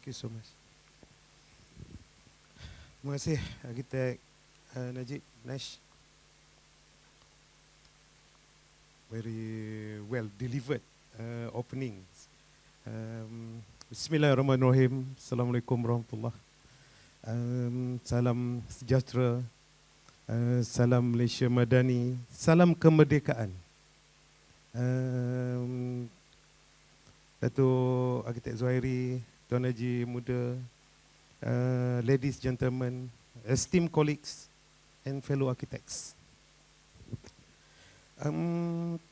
Thank you so much. Terima kasih Arkitek Najib Nash. Very well delivered opening. Bismillahirrahmanirrahim. Assalamualaikum warahmatullahi. Salam sejahtera. Salam Malaysia Madani. Salam kemerdekaan. Datuk Arkitek Zuhairi, Tuan Haji Muda, ladies, gentlemen, esteemed colleagues and fellow architects.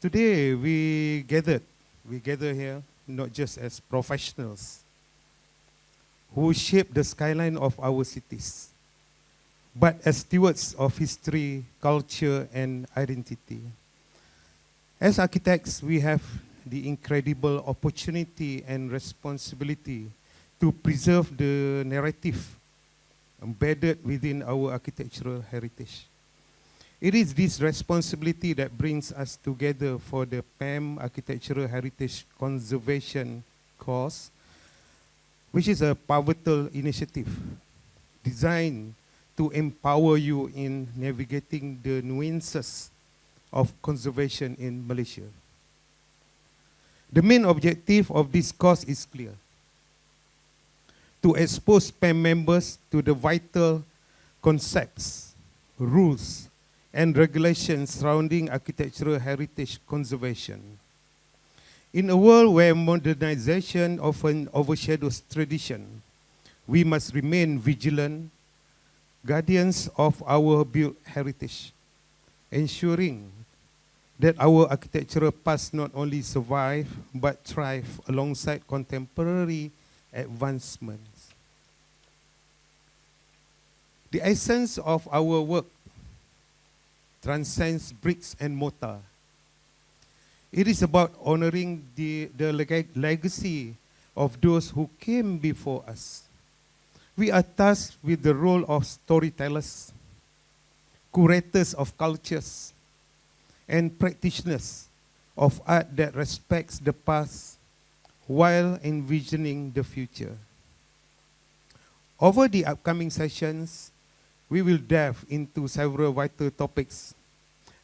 Today we gather here not just as professionals who shape the skyline of our cities, but as stewards of history, culture, and identity. As architects, we have the incredible opportunity and responsibility to preserve the narrative embedded within our architectural heritage. It is this responsibility that brings us together for the PAM Architectural Heritage Conservation course, which is a pivotal initiative designed to empower you in navigating the nuances of conservation in Malaysia. The main objective of this course is clear: to expose PAM members to the vital concepts, rules, and regulations surrounding architectural heritage conservation. In a world where modernization often overshadows tradition, we must remain vigilant, guardians of our built heritage, ensuring that our architectural past not only survive but thrive alongside contemporary advancements. The essence of our work transcends bricks and mortar. It is about honoring the legacy of those who came before us. We are tasked with the role of storytellers, curators of cultures, and practitioners of art that respects the past while envisioning the future. Over the upcoming sessions, we will delve into several vital topics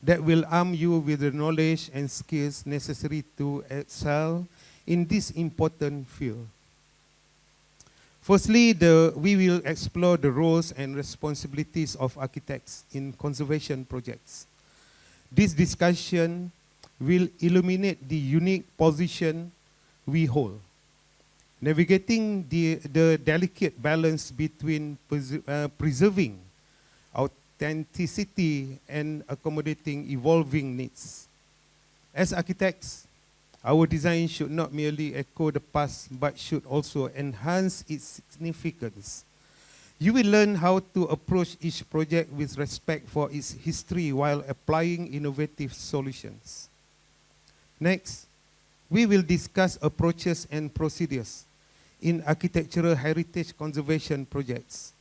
that will arm you with the knowledge and skills necessary to excel in this important field. Firstly, we will explore the roles and responsibilities of architects in conservation projects. This discussion will illuminate the unique position we hold, navigating the delicate balance between preserving authenticity and accommodating evolving needs. As architects, our design should not merely echo the past, but should also enhance its significance. You will learn how to approach each project with respect for its history while applying innovative solutions. Next, we will discuss approaches and procedures in architectural heritage conservation projects.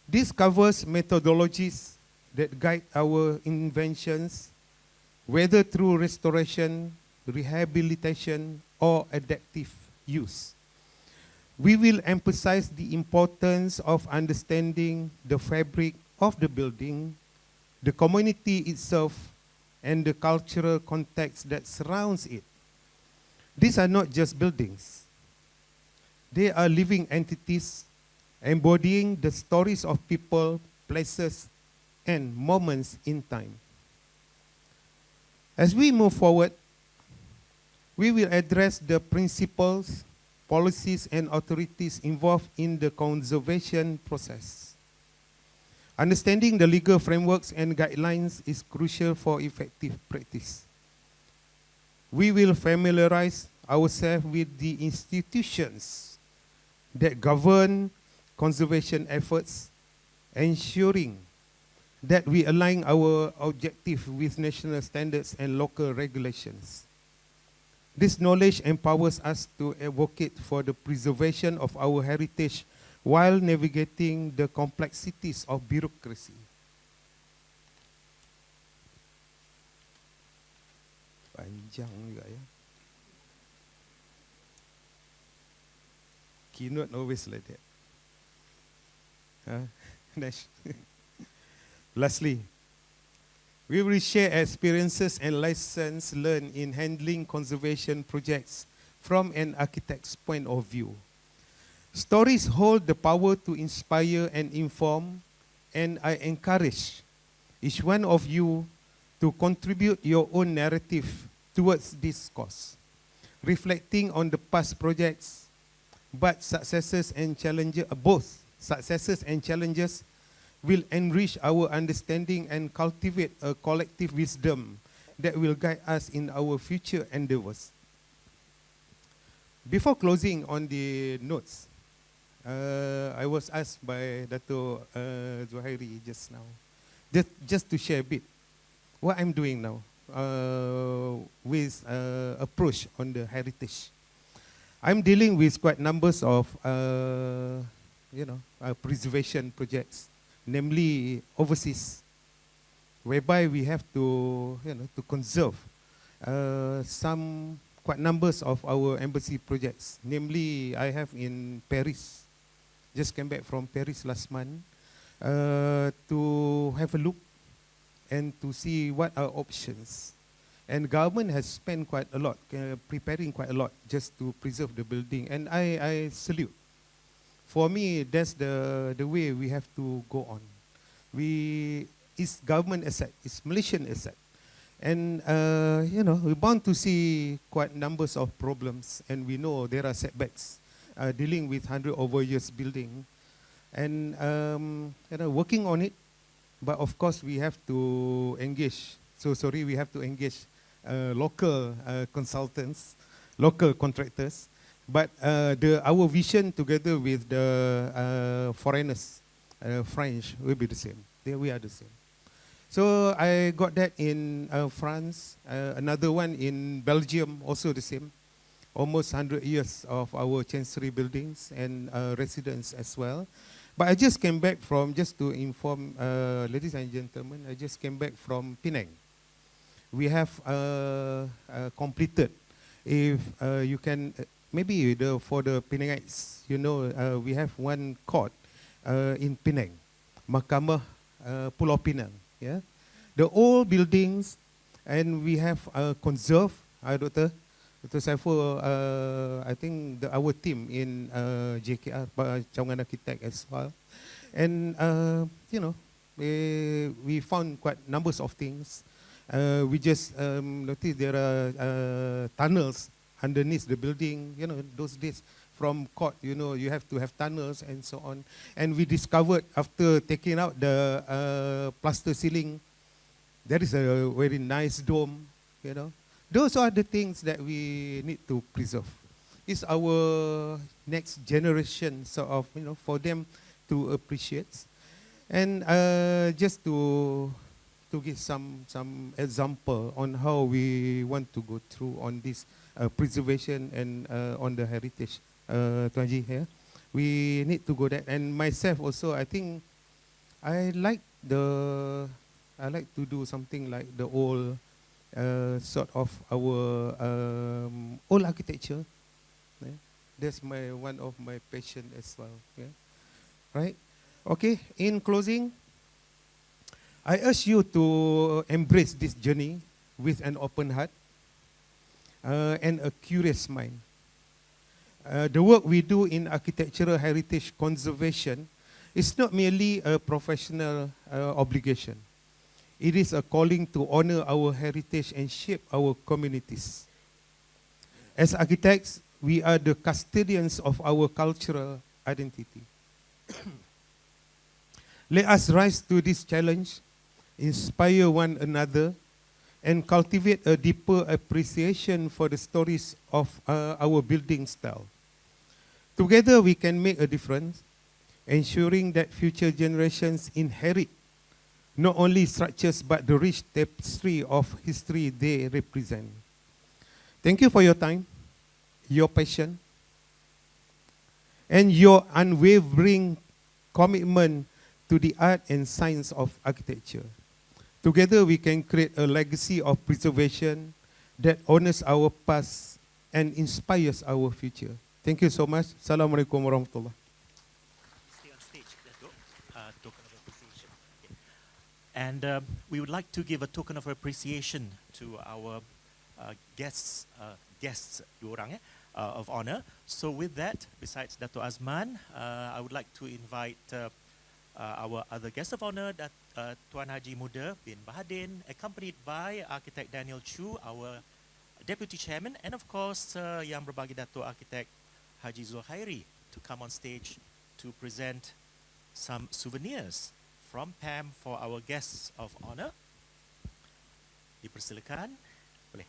This covers methodologies that guide our inventions, whether through restoration, rehabilitation, or adaptive use. We will emphasize the importance of understanding the fabric of the building, the community itself, and the cultural context that surrounds it. These are not just buildings. They are living entities embodying the stories of people, places, and moments in time. As we move forward, we will address the principles, policies, and authorities involved in the conservation process. Understanding the legal frameworks and guidelines is crucial for effective practice. We will familiarize ourselves with the institutions that govern conservation efforts, ensuring that we align our objective with national standards and local regulations. This knowledge empowers us to advocate for the preservation of our heritage while navigating the complexities of bureaucracy. Panjang juga ya. Keynote always like that. Nash. Lastly, we will share experiences and lessons learned in handling conservation projects from an architect's point of view. Stories hold the power to inspire and inform, and I encourage each one of you to contribute your own narrative towards this cause, reflecting on the past projects, but successes and challenges, both successes and challenges will enrich our understanding and cultivate a collective wisdom that will guide us in our future endeavors. Before closing on the notes, I was asked by Dato' Zuhairi just now, just to share a bit what I'm doing now with approach on the heritage. I'm dealing with quite numbers of preservation projects, namely overseas, whereby we have to to conserve some quite numbers of our embassy projects. Namely, I have in Paris, just came back from Paris last month, to have a look and to see what are options. And government has spent quite a lot, preparing quite a lot just to preserve the building. And I salute. For me, that's the way we have to go on. It's government asset, it's Malaysian asset. And we're bound to see quite numbers of problems, and we know there are setbacks dealing with 100 over years building, and working on it. But of course, we have to engage. We have to engage local consultants, local contractors. But our vision together with the foreigners, French, will be the same. We are the same. So I got that in France, another one in Belgium, also the same. Almost 100 years of our chancery buildings and residents as well. But I just came back from, just to inform ladies and gentlemen, I just came back from Penang. We have completed, if you can, maybe for the Penangites, we have one court in Penang, Mahkamah Pulau Pinang. Yeah, the old buildings, and we have conserved, Dr. Saiful, I think our team in JKR, Cawangan Architect as well. And, we found quite numbers of things. We just noticed there are tunnels underneath the building, those days from court, you have to have tunnels and so on. And we discovered after taking out the plaster ceiling, there is a very nice dome, Those are the things that we need to preserve. It's our next generation, sort of, for them to appreciate. And just to give some example on how we want to go through on this preservation and on the heritage, Tuan Haji here, we need to go that. And myself also, I think I like to do something like the old sort of our old architecture. Yeah? That's one of my passion as well. Yeah? Right? Okay. In closing, I urge you to embrace this journey with an open heart and a curious mind. The work we do in architectural heritage conservation is not merely a professional obligation. It is a calling to honor our heritage and shape our communities. As architects, we are the custodians of our cultural identity. Let us rise to this challenge, inspire one another, and cultivate a deeper appreciation for the stories of our building style. Together we can make a difference, ensuring that future generations inherit not only structures but the rich tapestry of history they represent. Thank you for your time, your passion, and your unwavering commitment to the art and science of architecture. Together we can create a legacy of preservation that honors our past and inspires our future. Thank you so much. Assalamualaikum warahmatullah. Stay on stage, Dato'. Token of appreciation. Okay. And we would like to give a token of appreciation to our guests, dua orang of honor. So with that, besides Dato' Azman, I would like to invite our other guest of honor, Tuan Haji Muda bin Bahadin, accompanied by Architect Daniel Chu, our Deputy Chairman, and of course, Yang Berbagi Dato' Architect Haji Zuhairi, to come on stage to present some souvenirs from PAM for our guests of honor. Dipersilakan. Boleh.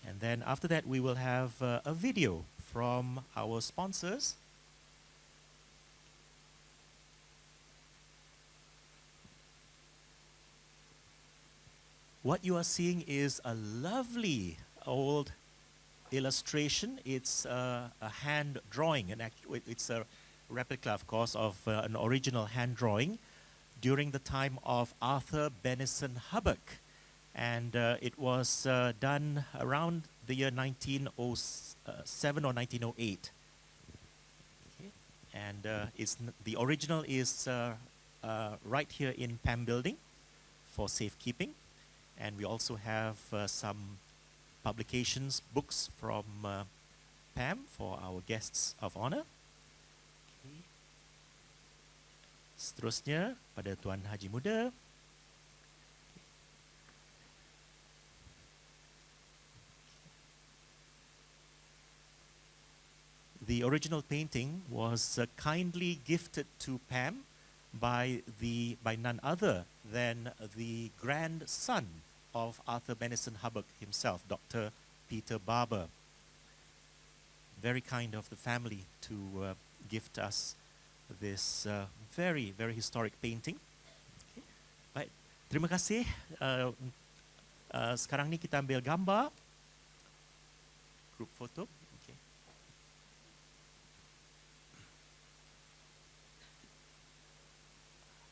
And then after that, we will have a video from our sponsors. What you are seeing is a lovely old illustration. It's a hand drawing, it's a replica, of course, of an original hand drawing during the time of Arthur Benison Hubbock. And it was done around the year 1907 or 1908. Okay. And the original is right here in PAM building for safekeeping. And we also have some publications, books from PAM for our guests of honor. Okay. Seterusnya pada Tuan Haji Muda. The original painting was kindly gifted to PAM by none other than the grandson of Arthur Benison Hubbock himself, Dr. Peter Barber. Very kind of the family to gift us this very, very historic painting. Okay. Baik, terima kasih. Sekarang ni kita ambil gambar. Group photo. Okay.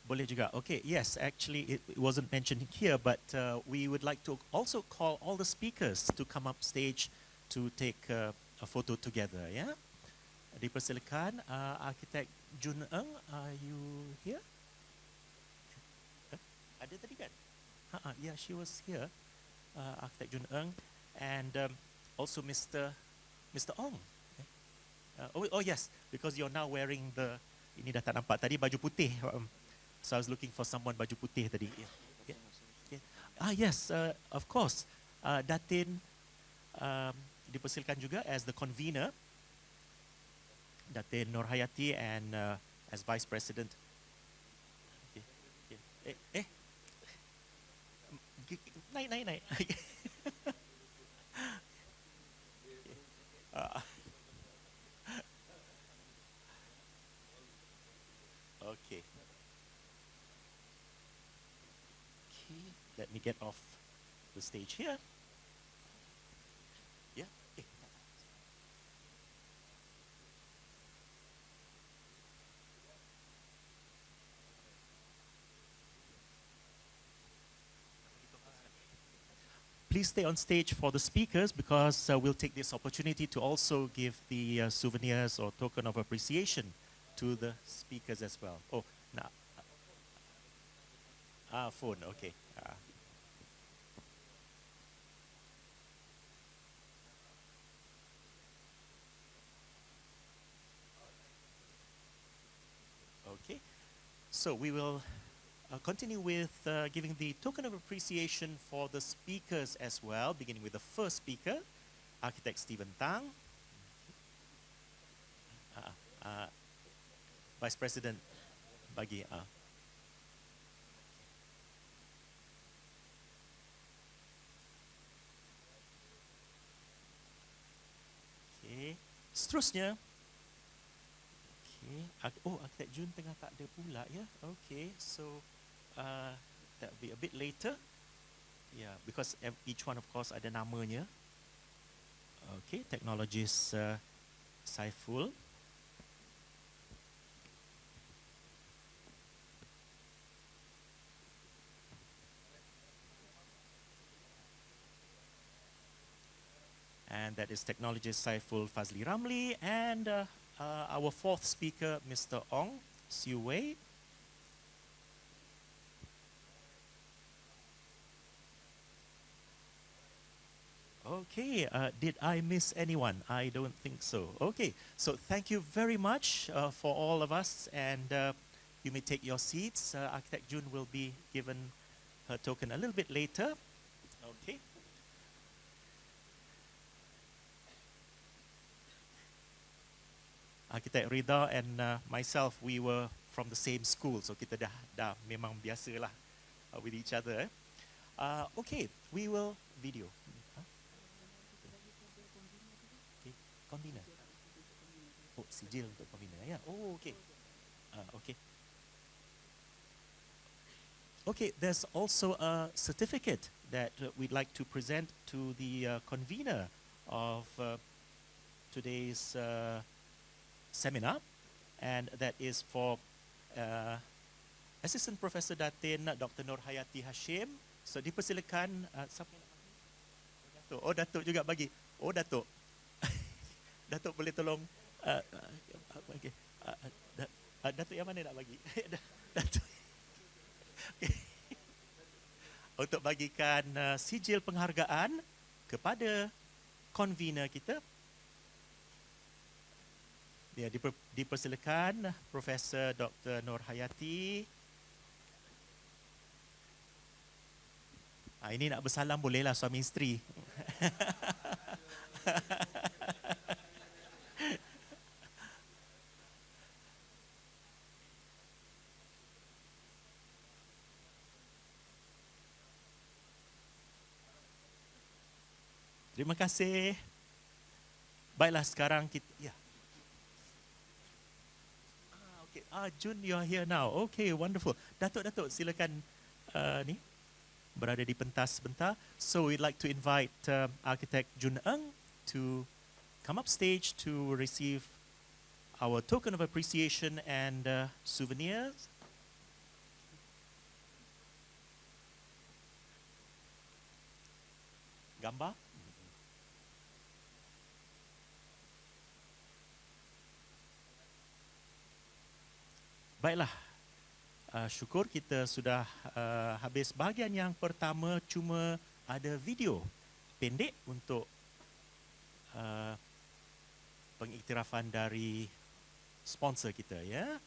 Boleh juga. Okay, yes, actually it wasn't mentioned here, but we would like to also call all the speakers to come up stage to take a photo together, ya. Dipersilakan, Architect Jun Eng, are you here? Ada tadi kan? Yeah, she was here, Architect Jun Eng, and also Mr. Ong. Oh yes, because you're now wearing the, ini dah tak nampak tadi baju putih. So I was looking for someone baju putih tadi. Yeah. Yeah. Yes, of course. Datin dipersilakan juga as the convener. Datin Nurhayati and as vice president. Okay. Naik. Okay. Let me get off the stage here. Yeah. Please stay on stage for the speakers, because we'll take this opportunity to also give the souvenirs or token of appreciation to the speakers as well. Oh, now. Phone, okay. Okay, so we will continue with giving the token of appreciation for the speakers as well, beginning with the first speaker, Architect Stephen Tang, Vice President bagi. Okay, seterusnya. Okay. Oh, Architect Jun tengah tak ada pula ya. Okay, so that'll be a bit later. Yeah, because each one of course ada namanya. Okay, technologist Saiful. And and that is technologist Saiful Fazli Ramli, and our fourth speaker, Mr. Ong Siu Wei. Okay, did I miss anyone? I don't think so. Okay, so thank you very much for all of us, and you may take your seats. Architect Jun will be given her token a little bit later. Okay. Architect Rida and myself, we were from the same school, so kita dah memang biasa lah with each other. Okay, we will video. Okay, convener. Oh, sijil untuk convener. Yeah. Oh, okay. Okay. Okay, there's also a certificate that we'd like to present to the convener of today's seminar, and that is for Assistant Professor Datin Dr. Nur Hayati Hashim. So dipersilakan siapa yang nak bagi? Datuk. Oh, Datuk juga bagi. Oh, Datuk. Datuk boleh tolong okay. Datuk yang mana nak bagi? Datuk. Okay. Untuk bagikan sijil penghargaan kepada convener kita. Ya, dipersilakan Profesor Dr. Nur Hayati. Ini nak bersalam bolehlah suami isteri. Terima kasih. Baiklah, sekarang kita ya. Okay. Jun, you're here now. Okay, wonderful. Datuk, silakan ni berada di pentas sebentar. So we'd like to invite Architect Jun Eng to come up stage to receive our token of appreciation and souvenirs. Gambar. Baiklah, syukur kita sudah habis bahagian yang pertama, cuma ada video pendek untuk pengiktirafan dari sponsor kita, ya.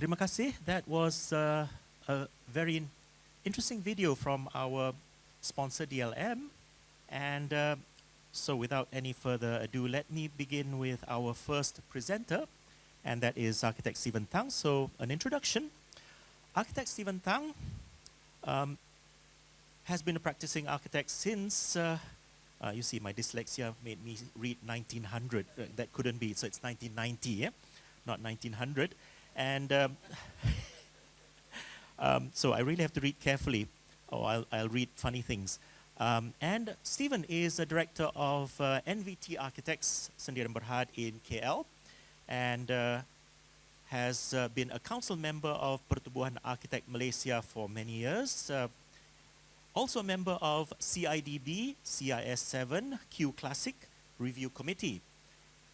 Terima kasih. That was a very interesting video from our sponsor DLM. And so without any further ado, let me begin with our first presenter, and that is Architect Stephen Tang. So an introduction. Architect Stephen Tang has been a practicing architect since, you see my dyslexia made me read 1900. That couldn't be, so it's 1990, yeah? Not 1900. And so I really have to read carefully, or I'll read funny things. And Stephen is a director of NVT Architects Sendirian Berhad in KL, and has been a council member of Pertubuhan Architect Malaysia for many years. Also a member of CIDB, CIS7, Q Classic Review Committee.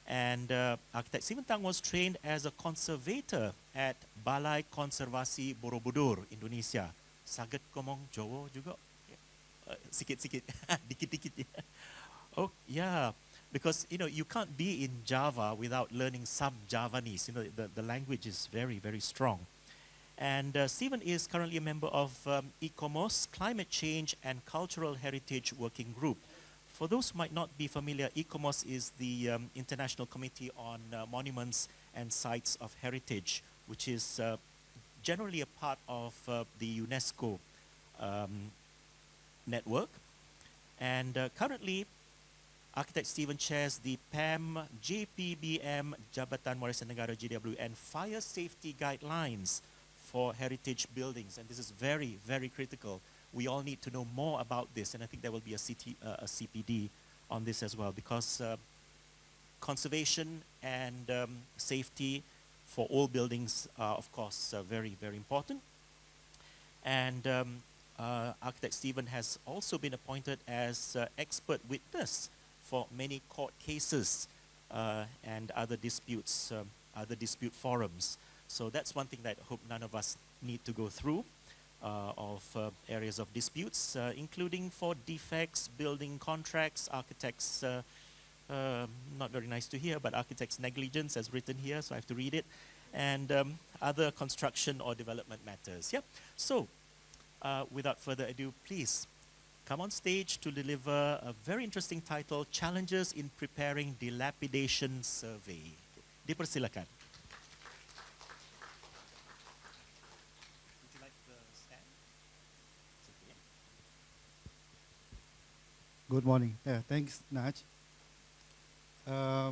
And Architect Stephen Tang was trained as a conservator at Balai Konservasi Borobudur, Indonesia. Saged ngomong Jawa juga? Sikit-sikit, dikit-dikit. Oh, yeah. Because, you can't be in Java without learning some Javanese. The language is very, very strong. And Stephen is currently a member of ICOMOS, Climate Change and Cultural Heritage Working Group. For those who might not be familiar, ICOMOS is the International Committee on Monuments and Sites of Heritage, which is generally a part of the UNESCO network. And currently, Architect Stephen chairs the PAMHCC Jabatan Warisan Negara JWN Fire Safety Guidelines for heritage buildings. And this is very, very critical. We all need to know more about this, and I think there will be a CPD on this as well, because conservation and safety for all buildings are, of course, very, very important. And Architect Stephen has also been appointed as expert witness for many court cases and other disputes, other dispute forums. So that's one thing that I hope none of us need to go through. Of areas of disputes, including for defects, building contracts, architects, not very nice to hear, but architects' negligence as written here, so I have to read it, and other construction or development matters. Yep. So, without further ado, please come on stage to deliver a very interesting title, Challenges in Preparing Dilapidation Survey. Dipersilakan. Good morning. Yeah, thanks, Naj. I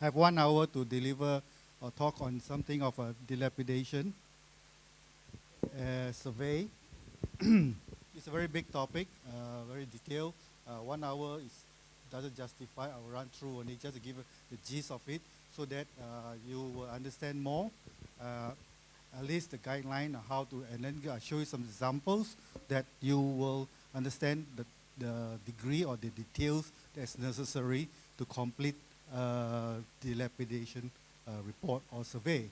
have 1 hour to deliver or talk on something of a dilapidation survey. It's a very big topic, very detailed. 1 hour doesn't justify. I will run through only just to give the gist of it so that you will understand more. At least the guideline on how to, and then I'll show you some examples that you will understand the degree or the details that's necessary to complete dilapidation report or survey.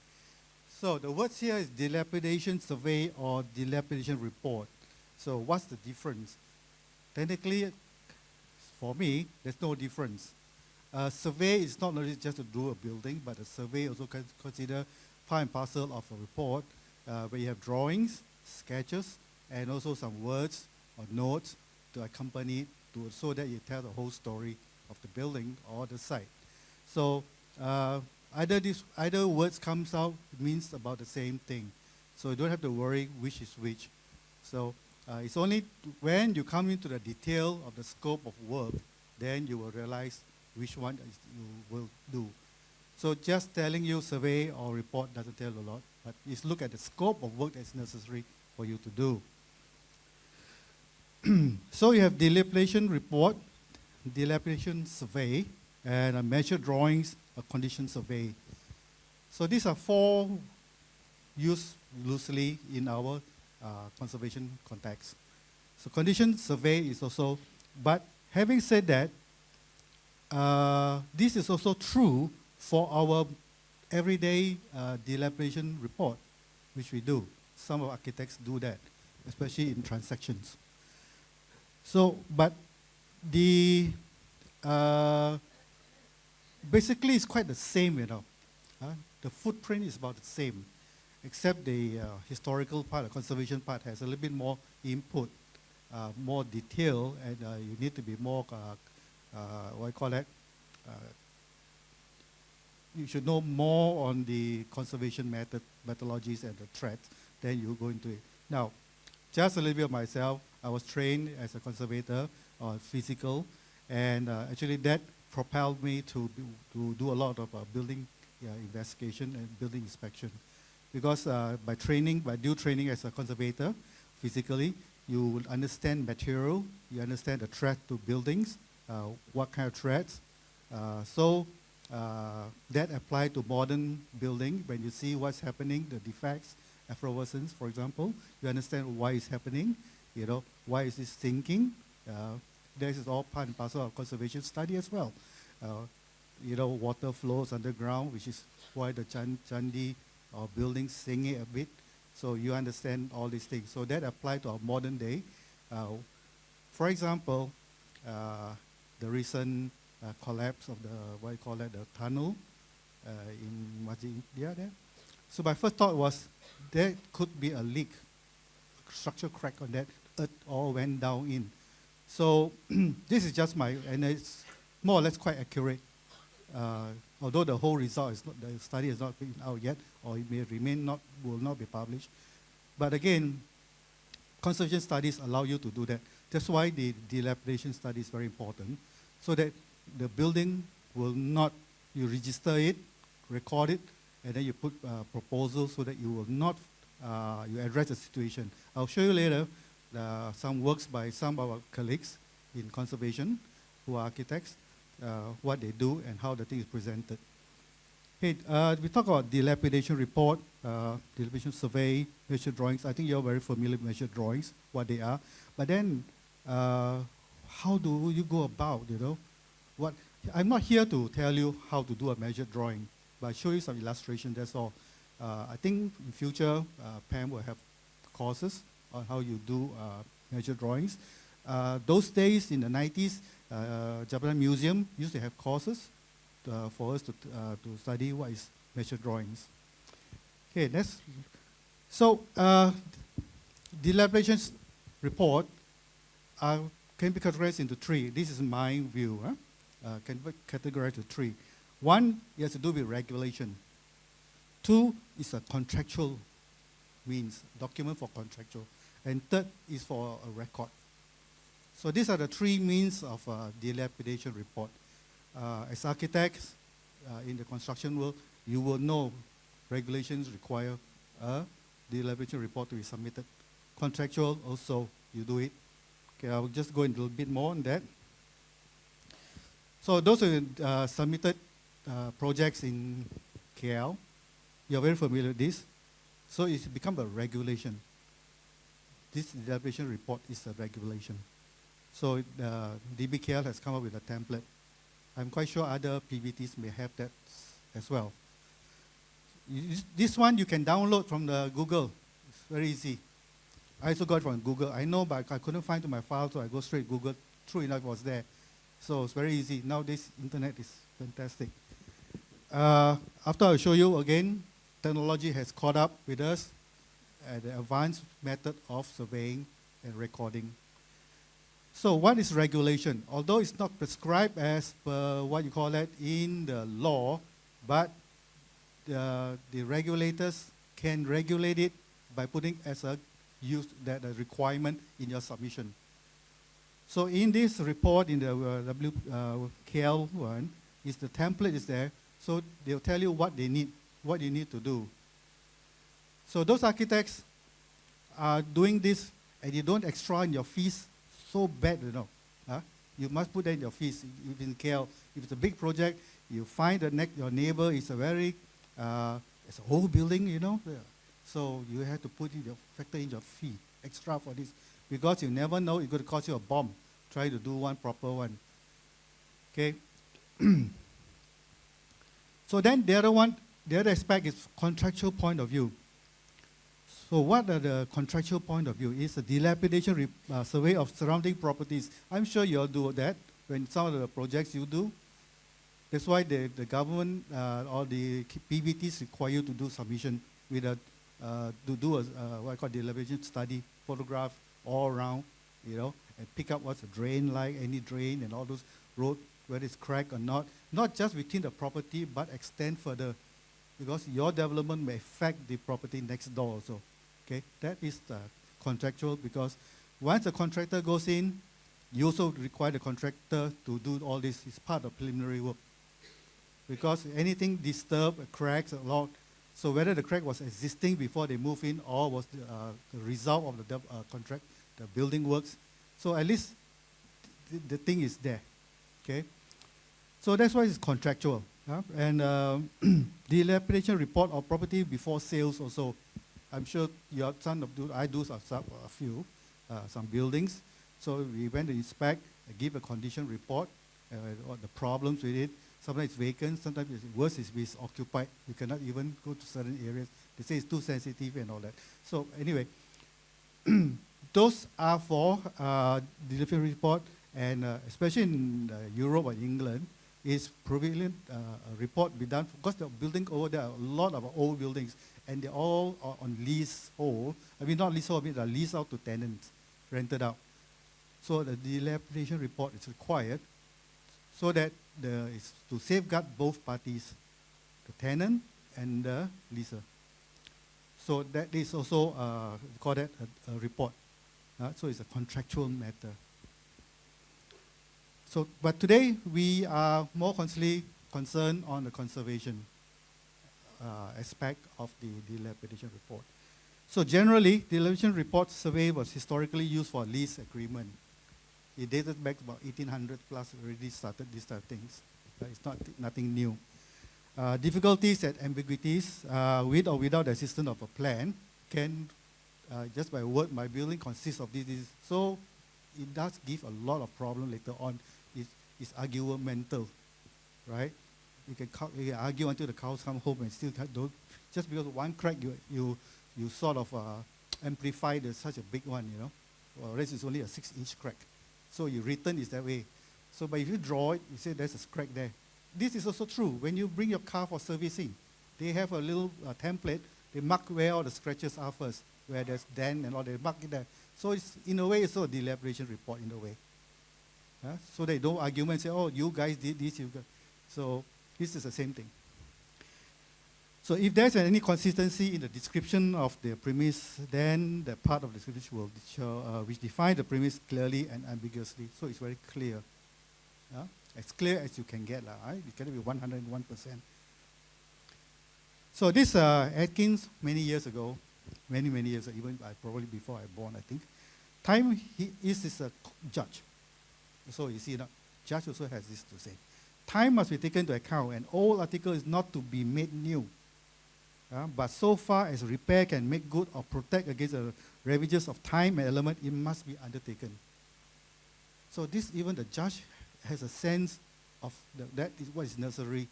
So the words here is dilapidation survey or dilapidation report. So what's the difference? Technically, for me, there's no difference. A survey is not only just to do a building, but a survey also consider part and parcel of a report where you have drawings, sketches, and also some words or notes to accompany so that you tell the whole story of the building or the site. So either words comes out, it means about the same thing. So you don't have to worry which is which. So it's only when you come into the detail of the scope of work, then you will realize which one you will do. So just telling you survey or report doesn't tell a lot, but it's look at the scope of work that's necessary for you to do. So you have dilapidation report, dilapidation survey, and a measure drawings, a condition survey. So these are 4 used loosely in our conservation context. So condition survey is also, but having said that, this is also true for our everyday dilapidation report, which we do. Some of architects do that, especially in transactions. So, but the basically it's quite the same, the footprint is about the same, except the historical part, the conservation part has a little bit more input, more detail, and you need to be more, what I call that, you should know more on the conservation methodologies and the threats, then you go into it. Now, just a little bit of myself, I was trained as a conservator or physical, and actually that propelled me to do a lot of building investigation and building inspection. Because by due training as a conservator, physically, you will understand material, you understand the threat to buildings, what kind of threats. So that applies to modern building when you see what's happening, the defects, effervescence, for example. You understand why it's happening, why is it sinking. This is all part and parcel of conservation study as well. Water flows underground, which is why the Chandi or buildings sing it a bit. So you understand all these things. So that applies to our modern day. For example, the recent collapse of the tunnel in Masjid India there. So my first thought was there could be a leak, a structural crack on that. Earth all went down in. So this is just and it's more or less quite accurate. Although the whole result the study has not been out yet, or it may will not be published. But again, conservation studies allow you to do that. That's why the dilapidation study is very important, so that the building will not, you register it, record it, and then you put proposals so that you will not, you address the situation. I'll show you later some works by some of our colleagues in conservation who are architects, what they do and how the thing is presented. Hey, we talk about dilapidation report, dilapidation survey, measure drawings. I think you're very familiar with measure drawings, what they are. But then, how do you go about, what? I'm not here to tell you how to do a measure drawing, but show you some illustration, that's all. I think in future, PAM will have courses on how you do measure drawings. Those days in the 90s, Jalan Museum used to have courses for us to study what is measure drawings. Okay, so dilapidation report can be categorized into three. This is my view. Can be categorized into three. One, it has to do with regulation. Two is a contractual means, document for contractual. And third is for a record. So these are the three means of dilapidation report. As architects in the construction world, you will know regulations require a dilapidation report to be submitted. Contractual also, you do it. Okay, I will just go into a little bit more on that. So those are submitted projects in KL. You're very familiar with this. So it's become a regulation. This dilapidation report is a regulation. So DBKL has come up with a template. I'm quite sure other PBTs may have that as well. This one you can download from the Google. It's very easy. I also got it from Google. I know, but I couldn't find to my file, so I go straight Google. True enough, it was there. So it's very easy. Nowadays, internet is fantastic. After I'll show you again, technology has caught up with us at the advanced method of surveying and recording. So what is regulation? Although it's not prescribed as per what you call that in the law, but the regulators can regulate it by putting as a requirement in your submission. So in this report, in the WKL one, the template is there. So they'll tell you what they need, what you need to do. So those architects are doing this, and you don't extra in your fees so bad, You must put that in your fees. If in KL, if it's a big project, you find your neighbor is a very, it's a whole building, So you have to factor in your fee extra for this, because you never know it's going to cost you a bomb. Try to do one proper one. Okay. So then the other aspect is contractual point of view. So what are the contractual point of view? It's a dilapidation survey of surrounding properties. I'm sure you all do that when some of the projects you do. That's why the government or the PBTs require you to do submission with to do what I call dilapidation study, photograph all around, and pick up what's a drain like, any drain and all those road, whether it's cracked or not. Not just within the property, but extend further, because your development may affect the property next door also. Okay, that is the contractual, because once the contractor goes in, you also require the contractor to do all this. It's part of preliminary work. Because anything disturbed, cracks, a lot. So whether the crack was existing before they move in or was the result of the contract, the building works. So at least the thing is there. Okay. So that's why it's contractual. And dilapidation report of property before sales also. I'm sure your son of I do a few, some buildings. So we went to inspect, give a condition report, what the problems with it. Sometimes it's vacant, sometimes it's worse is it's occupied. You cannot even go to certain areas. They say it's too sensitive and all that. So anyway, those are for delivery report, and especially in Europe or England, is prevalent report be done, because the building over there are a lot of old buildings, and they're all on leasehold. I mean, not leasehold, I mean they're leased out to tenants, rented out. So the dilapidation report is required so that it's to safeguard both parties, the tenant and the leaser. So that is also, we call that a report. So it's a contractual matter. So, but today we are more concerned on the conservation aspect of the dilapidation report. So generally, the dilapidation report survey was historically used for lease agreement. It dated back about 1800 plus, already started these type of things. It's nothing new. Difficulties and ambiguities with or without the assistance of a plan can, just by word, my building consists of this. So it does give a lot of problem later on. It's argumental, right? You can argue until the cows come home and still don't, just because of one crack you sort of amplify such a big one, you know. Whereas it's only a 6-inch crack. So your return is that way. So but if you draw it, you say there's a crack there. This is also true. When you bring your car for servicing, they have a little template. They mark where all the scratches are first, where there's dent and all, they mark it there. So it's, in a way, it's a dilapidation report in a way. So they don't argument and say, oh, you guys did this. So this is the same thing. So if there's any consistency in the description of the premise, then the part of the description will show, which define the premise clearly and ambiguously. So it's very clear. As clear as you can get. Right? It cannot be 101%. So this Atkins, many years ago, many years ago, even probably before I was born, I think. Time, he is a judge. So you see, judge also has this to say. Time must be taken into account. An old article is not to be made new. But so far as repair can make good or protect against the ravages of time and element, it must be undertaken. So this, even the judge has a sense of that is what is necessary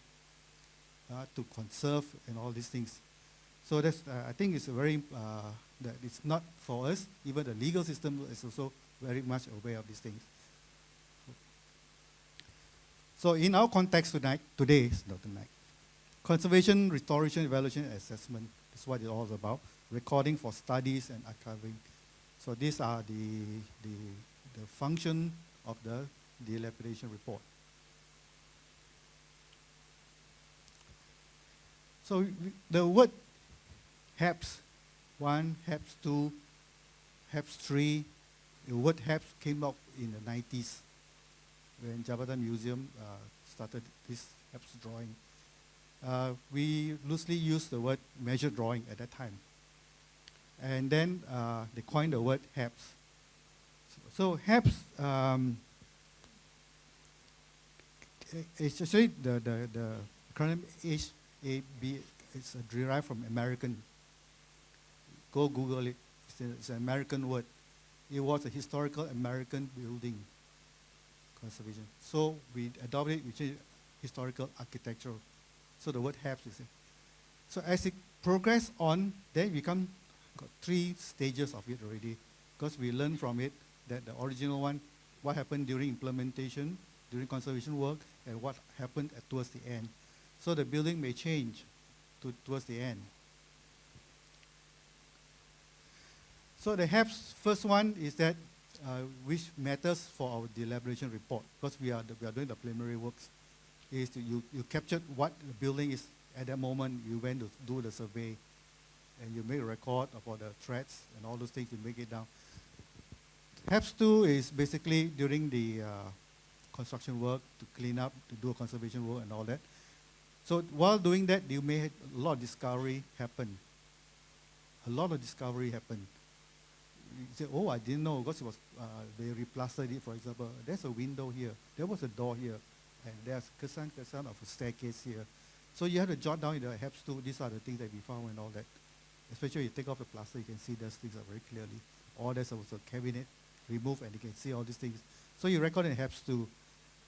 to conserve and all these things. So that's, I think it's a very, that it's not for us, even the legal system is also very much aware of these things. So in our context today, conservation, restoration, evaluation, and assessment is what it's all about. Recording for studies and archiving. So these are the function of the dilapidation report. So the word HAPS 1, HAPS 2, HAPS 3, the word HAPS came up in the 90s when Jabatan Museum started this HAPS drawing. We loosely used the word measure drawing at that time. And then they coined the word HAPS. So HAPS, it's actually the acronym HAB, it's derived from American. Go Google it, it's an American word. It was a historical American building conservation. So we adopted it, we changed historical architectural. So the word HAPS is it. So as it progressed on, then we got 3 stages of it already, because we learned from it that the original one, what happened during implementation, during conservation work, and what happened towards the end. So the building may change towards the end. So the HAPS first one is that which matters for our dilapidation report, because we are doing the preliminary works, is you captured what the building is at that moment. You went to do the survey, and you make a record of all the threats and all those things. You make it down. HAPS 2 is basically during the construction work, to clean up, to do a conservation work and all that. So while doing that, you may have a lot of discovery happen. A lot of discovery happened. You say, oh, I didn't know, because it was, they replastered it, for example. There's a window here. There was a door here. And there's kesan of a staircase here. So you have to jot down in the HAPS 2, these are the things that we found and all that. especially you take off the plaster, you can see those things are very clearly. Or there's also a cabinet, remove, and you can see all these things. So you record in HAPS 2.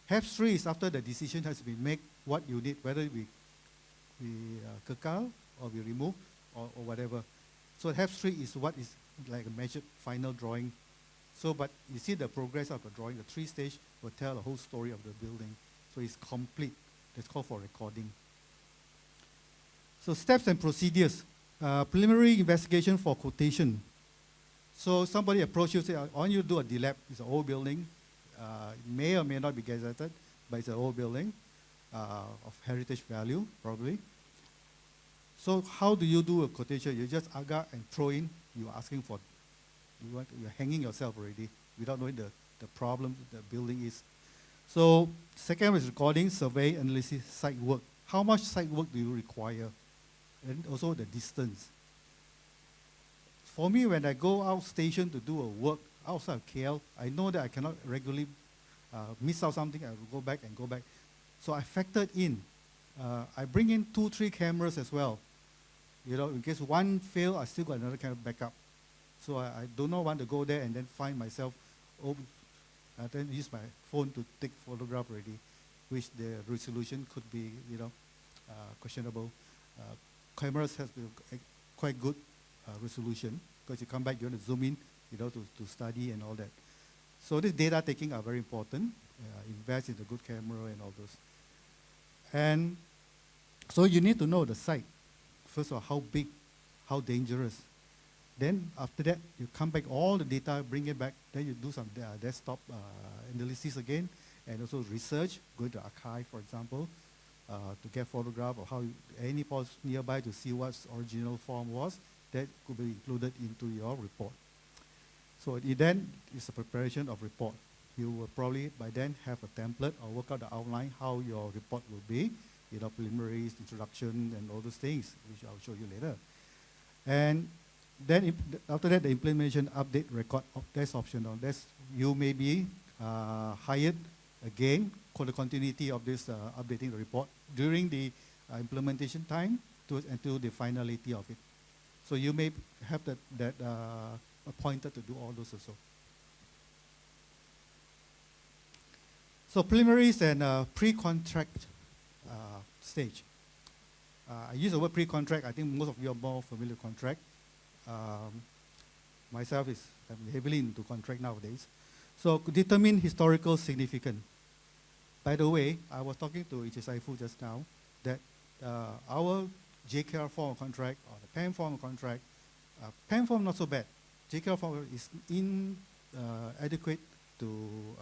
HAPS 3 is after the decision has been made, what you need, whether we kekal or we remove or whatever. So HAPS 3 is what is like a measured final drawing. So, but you see the progress of the drawing, the 3 stage will tell the whole story of the building. So it's complete. That's called for recording. So steps and procedures. Preliminary investigation for quotation. So somebody approaches you, say, I want you to do a DLAP. It's an old building. It may or may not be gazetted, but it's an old building of heritage value, probably. So how do you do a quotation? You just agak and throw in. You're asking for, you're hanging yourself already without knowing the problem the building is. So second is recording, survey, analysis, site work. How much site work do you require? And also the distance. For me, when I go out station to do a work outside of KL, I know that I cannot regularly miss out something. I will go back and go back. So I factored in. I bring in 2, 3 cameras as well. You know, in case one fail, I still got another camera backup. So I do not want to go there and then find myself, then use my phone to take photograph already, which the resolution could be, you know, questionable. Cameras has quite good resolution because you come back, you want to zoom in, you know, to study and all that. So this data taking are very important. Invest in a good camera and all those. And so you need to know the site. First of all, how big, how dangerous. Then after that, you come back, all the data, bring it back. Then you do some desktop analysis again, and also research, go to archive, for example, to get photograph of how any post nearby to see what original form was. That could be included into your report. So then it's a preparation of report. You will probably by then have a template or work out the outline how your report will be, you know, preliminaries, introduction, and all those things, which I'll show you later. And then after that, the implementation update record, that's optional. That's, you may be hired again for the continuity of this updating the report during the implementation time until the finality of it. So you may have that appointed to do all those also. So preliminaries and pre-contract stage. I use the word pre-contract. I think most of you are more familiar with contract. Myself I'm heavily into contract nowadays. So determine historical significance. By the way, I was talking to Ichi just now that our JKR form of contract or the PAM form of contract, PAM form not so bad. JKR form is inadequate to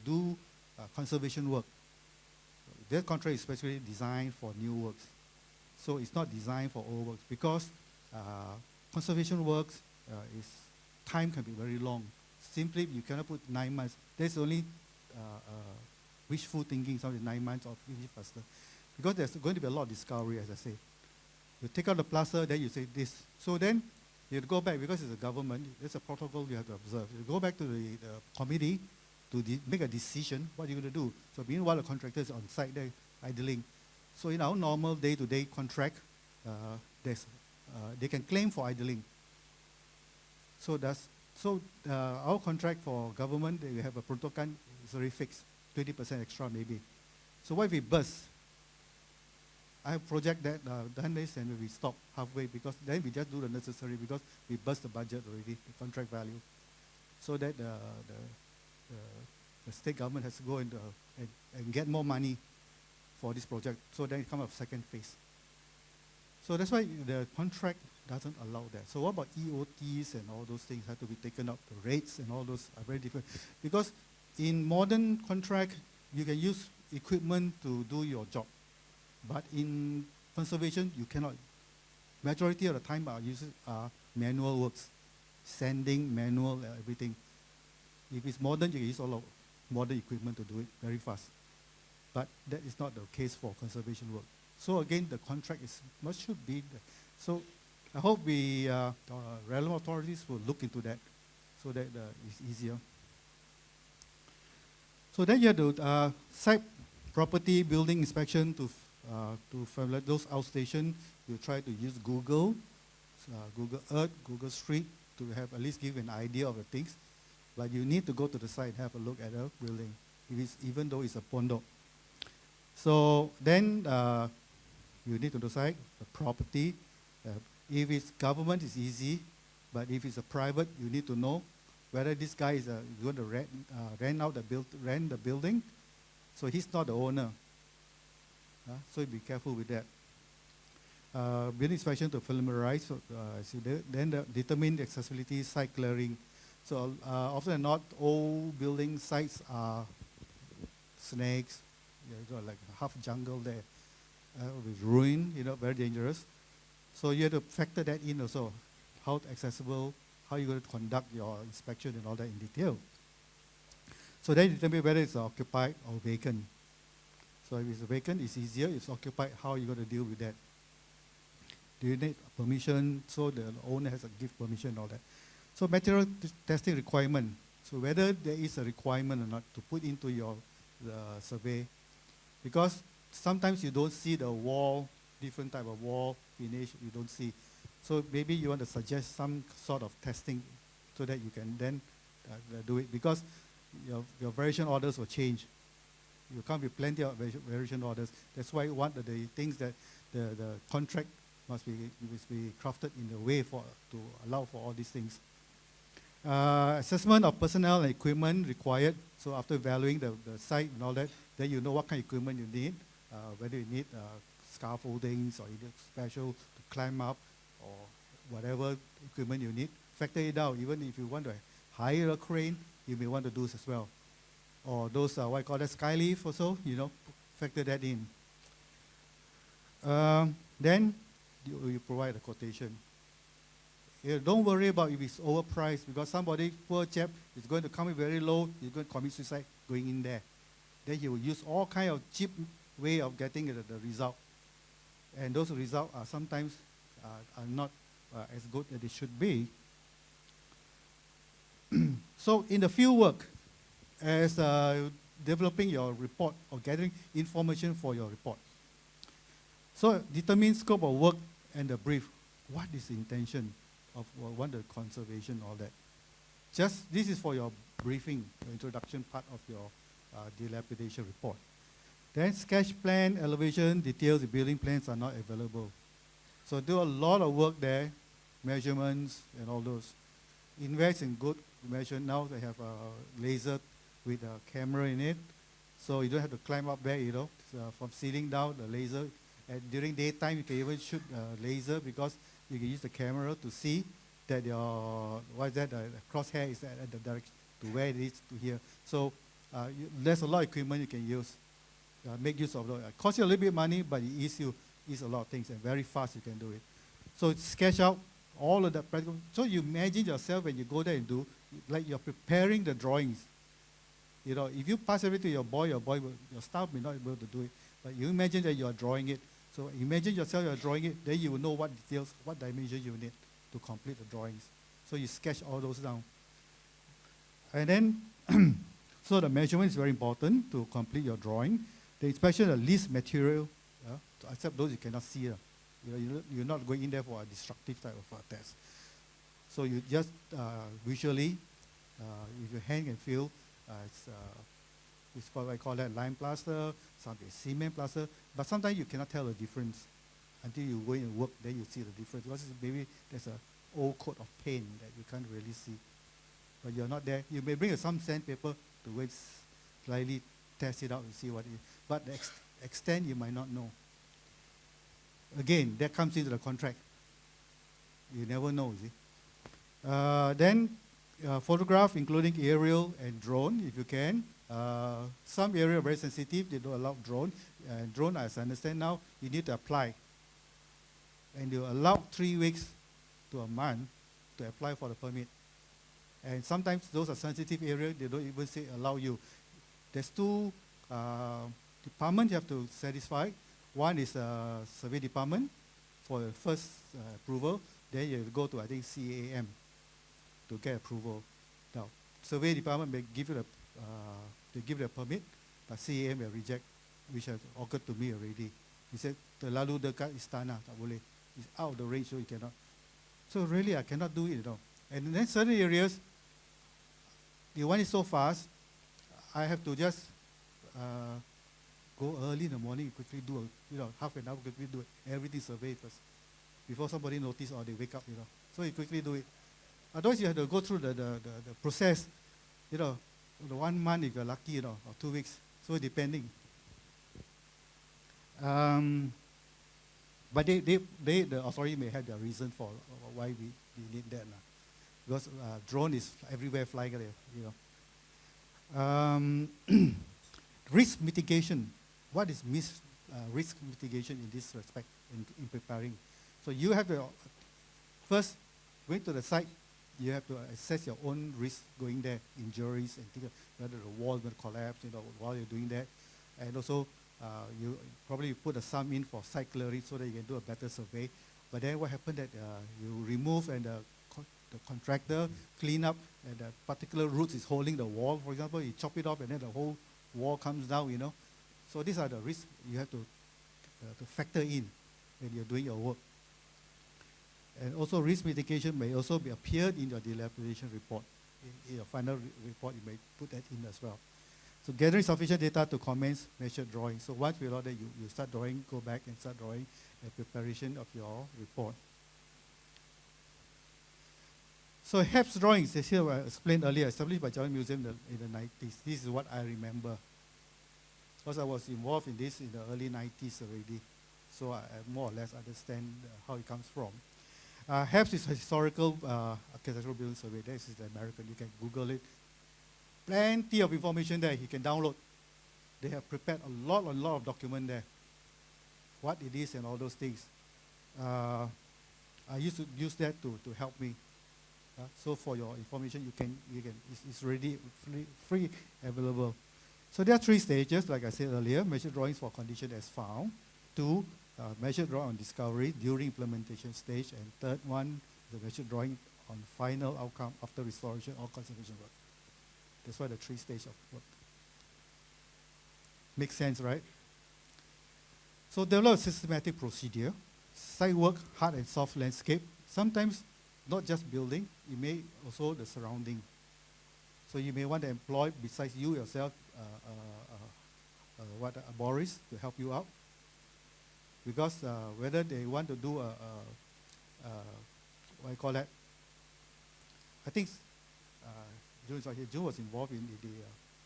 do conservation work. Their contract is specifically designed for new works. So it's not designed for old works because conservation works time can be very long. Simply, you cannot put 9 months. There's only wishful thinking, something 9 months or finish faster. Because there's going to be a lot of discovery, as I say. You take out the plaster, then you say this. So then you go back, because it's a government, there's a protocol you have to observe. You go back to the committee to make a decision, what are you going to do? So meanwhile, the contractor is on site there, idling. So in our normal day-to-day contract, they can claim for idling. So our contract for government, we have a protocol, it's very fixed, 20% extra maybe. So what if we burst? I have project that done this and we stop halfway because then we just do the necessary because we burst the budget already, the contract value. So that the state government has to go and get more money for this project. So then it comes up second phase. So that's why the contract doesn't allow that. So what about EOTs and all those things have to be taken up? The rates and all those are very different. Because in modern contract, you can use equipment to do your job. But in conservation, you cannot. Majority of the time are manual works. Sanding, manual, everything. If it's modern, you can use all of modern equipment to do it very fast. But that is not the case for conservation work. So again, the contract should be. So I hope relevant authorities will look into that so that it's easier. So then you have to site property building inspection to familiarize those outstation. You try to use Google. Google Earth, Google Street to have at least give an idea of the things. But you need to go to the site and have a look at the building, even though it's a Tandok. So then you need to decide the property. If it's government, it's easy. But if it's a private, you need to know whether this guy is going to rent the building. So he's not the owner. So be careful with that. Building inspection to familiarize. Then determine the accessibility, site clearing. So often than not, old building sites are snakes, like half jungle there, with ruin, very dangerous. So you have to factor that in also. How accessible, how you're going to conduct your inspection and all that in detail. So then determine whether it's occupied or vacant. So if it's vacant, it's easier. If it's occupied, how are you going to deal with that? Do you need permission? So the owner has to give permission and all that. So material testing requirement. So whether there is a requirement or not to put into your survey. Because sometimes you don't see the wall, different type of wall finish, you don't see. So maybe you want to suggest some sort of testing so that you can then do it. Because your variation orders will change. You can't be plenty of variation orders. That's why one of the things that the contract must be crafted in a way to allow for all these things. Assessment of personnel and equipment required. So after valuing the site and all that, then you know what kind of equipment you need, whether you need scaffoldings or you need special to climb up or whatever equipment you need. Factor it out. Even if you want to hire a crane, you may want to do this as well. Or those, what I call that skylift also, factor that in. Then you provide a quotation. Don't worry about if it's overpriced, because somebody, poor chap, is going to come in very low, he's going to commit suicide going in there. Then he will use all kind of cheap way of getting the result. And those results are sometimes are not as good as they should be. So in the field work, as developing your report or gathering information for your report. So determine scope of work and the brief. What is the intention of the conservation, all that? Just this is for your briefing, your introduction part of your dilapidation report. Then sketch plan, elevation, details, the building plans are not available. So do a lot of work there, measurements and all those. Invest in good measurement. Now they have a laser with a camera in it. So you don't have to climb up there, from ceiling down, the laser. And during daytime, you can even shoot laser because you can use the camera to see that your, crosshair is at the direction to where it is to here. So there's a lot of equipment you can use. Make use of it. It costs you a little bit of money, but it ease a lot of things, and very fast you can do it. So sketch out all of that practical. So you imagine yourself when you go there and do, like you're preparing the drawings. If you pass everything to your staff may not be able to do it, but you imagine that you are drawing it. So imagine yourself you're drawing it, then you will know what details, what dimensions you need to complete the drawings. So you sketch all those down. And then, so the measurement is very important to complete your drawing. The inspection of least material, except those you cannot see. You're not going in there for a destructive type of test. So you just visually, if you hand and feel, it's what I call that lime plaster, something cement plaster, but sometimes you cannot tell the difference until you go in and work, then you see the difference. Because maybe there's an old coat of paint that you can't really see. But you're not there. You may bring some sandpaper to go slightly test it out and see what it is. But the extent you might not know. Again, that comes into the contract. You never know, see. Then photograph, including aerial and drone, if you can. Some area are very sensitive, they don't allow drone. Drone, as I understand now, you need to apply. And you allow 3 weeks to a month to apply for the permit. And sometimes those are sensitive areas, they don't even say allow you. There's two departments you have to satisfy. One is survey department for the first approval. Then you go to, I think, CAM to get approval. Now, survey department may give you they give the permit, but CAM will reject, which has occurred to me already. He said, terlalu dekat istana, tak boleh. It's out of the range, so you cannot. So really, I cannot do it, you know. And then certain areas, the one is so fast, I have to just go early in the morning, quickly do, half an hour, quickly do it. Everything survey first, before somebody notice or they wake up, you know. So you quickly do it. Otherwise, you have to go through the process, you know, the 1 month if you're lucky, you know, or 2 weeks. So depending. But the authority may have their reason for why we need that. Because drone is everywhere flying there, you know. Risk mitigation. What is risk mitigation in this respect, in preparing? So you have to, first, going to the site, you have to assess your own risk going there, injuries, and think of whether the wall will collapse, you know, while you're doing that. And also, you probably put a sum in for site clearing so that you can do a better survey. But then what happened that you remove and the contractor clean up and the particular roots is holding the wall, for example, you chop it off and then the whole wall comes down, you know. So these are the risks you have to factor in when you're doing your work. And also risk mitigation may also be appeared in your dilapidation report. In your final report, you may put that in as well. So gathering sufficient data to commence measured drawing. So once we order, you start drawing, go back and start drawing the preparation of your report. So HAPS drawings, as here I explained earlier, established by Jalan Museum in the 90s. This is what I remember. Because I was involved in this in the early 90s already. So I more or less understand how it comes from. HAPS is a historical architectural building survey. This is the American. You can Google it. Plenty of information there you can download. They have prepared a lot of document there. What it is and all those things. I used to use that to help me. So for your information, you can it's ready, free, available. So there are 3 stages, like I said earlier: measure drawings for condition as found. 2, measure drawing on discovery during implementation stage, and 3rd one, the measure drawing on final outcome after restoration or conservation work. That's why the 3 stages of work. Makes sense, right? So develop a systematic procedure. Site work, hard and soft landscape. Sometimes not just building, it may also the surrounding. So you may want to employ, besides you yourself, arborists to help you out. Because whether they want to do what I call that, I think June was involved in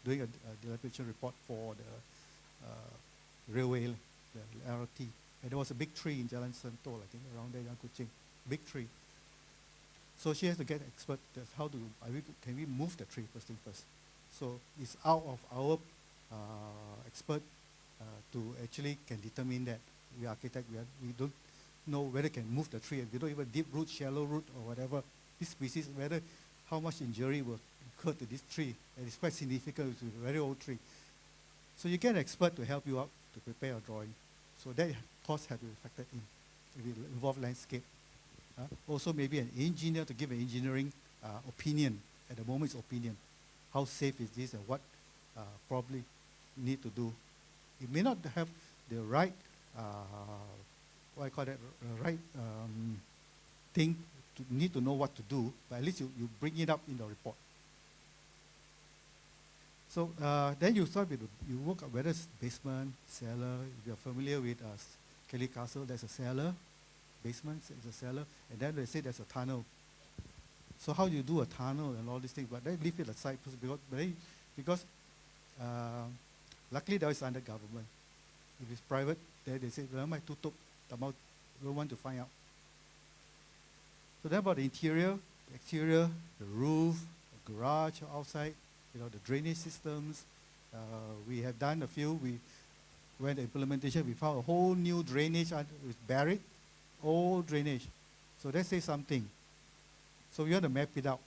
doing a dilapidation report for the railway, the LRT. And there was a big tree in Jalan Sentul, I think, around there, Yang Kuching, big tree. So she has to get expert. How can we move the tree first thing first? So it's out of our expert to actually can determine that. We are architect, we don't know whether can move the tree. We don't even deep root, shallow root, or whatever. This species, whether how much injury will occur to this tree, and it's quite significant. It's a very old tree. So you get an expert to help you out to prepare a drawing. So that cost has to be factored in. It will involve landscape. Also maybe an engineer to give an engineering opinion. At the moment, it's opinion. How safe is this and what probably need to do. It may not have the right, right thing to need to know what to do, but at least you bring it up in the report. So then you start with, you work out whether it's basement, cellar. If you're familiar with Kelly Castle, there's a cellar. Basement is a cellar, and then they say there's a tunnel. So how do you do a tunnel and all these things? But they leave it aside because luckily that is under government. If it's private, then they say, tutup, we want to find out. So then about the interior, the exterior, the roof, the garage outside, the drainage systems. We have done a few. When the implementation, we found a whole new drainage with buried. Old drainage. So that says something. So we want to map it out.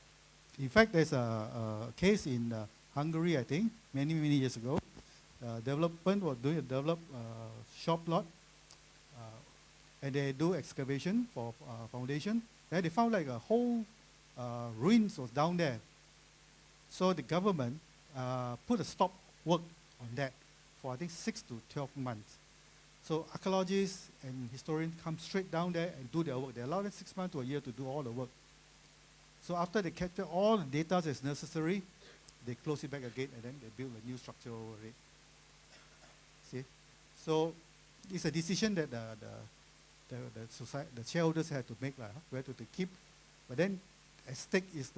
In fact, there's a case in Hungary, I think, many years ago. Development was doing a shop lot, and they do excavation for foundation. Then they found like a whole ruins was down there. So the government put a stop work on that for I think 6 to 12 months. So archaeologists and historians come straight down there and do their work. They allow them 6 months to a year to do all the work. So after they capture all the data that's necessary, they close it back again and then they build a new structure over it. See? So it's a decision that the shareholders had to make, whether to keep. But then at stake is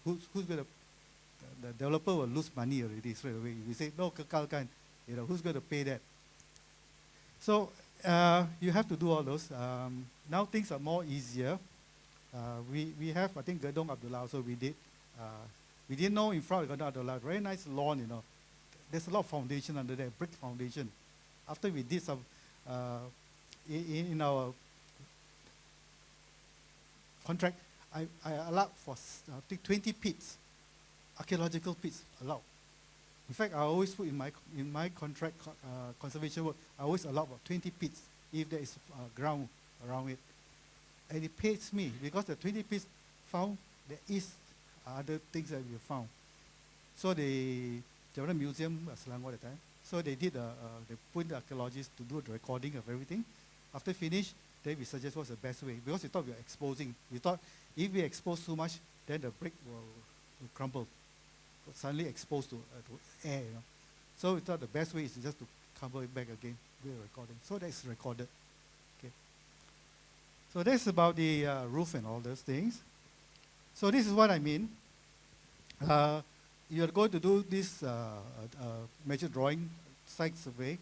who's going to, the developer will lose money already straight away. If you say, no, kekalkan, who's going to pay that? So you have to do all those. Now things are more easier. We have, I think, Gedong Abdullah also we did. We didn't know in front of Gedong Abdullah, very nice lawn, There's a lot of foundation under there, brick foundation. After we did some, in our contract, I allowed for I think 20 pits, archaeological pits allowed. In fact, I always put in my contract conservation work, I always allow about 20 pits if there is ground around it. And it pays me because the 20 pits found, there is other things that we found. So the Jalan Museum, Selangor at the time, so they did, they put the archaeologists to do the recording of everything. After finish, then we suggest what's the best way, because we thought we were exposing. We thought if we expose too much, then the brick will crumble. Suddenly exposed to air, So we thought the best way is just to cover it back again with a recording. So that's recorded. Okay. So that's about the roof and all those things. So this is what I mean. You're going to do this major drawing, site survey.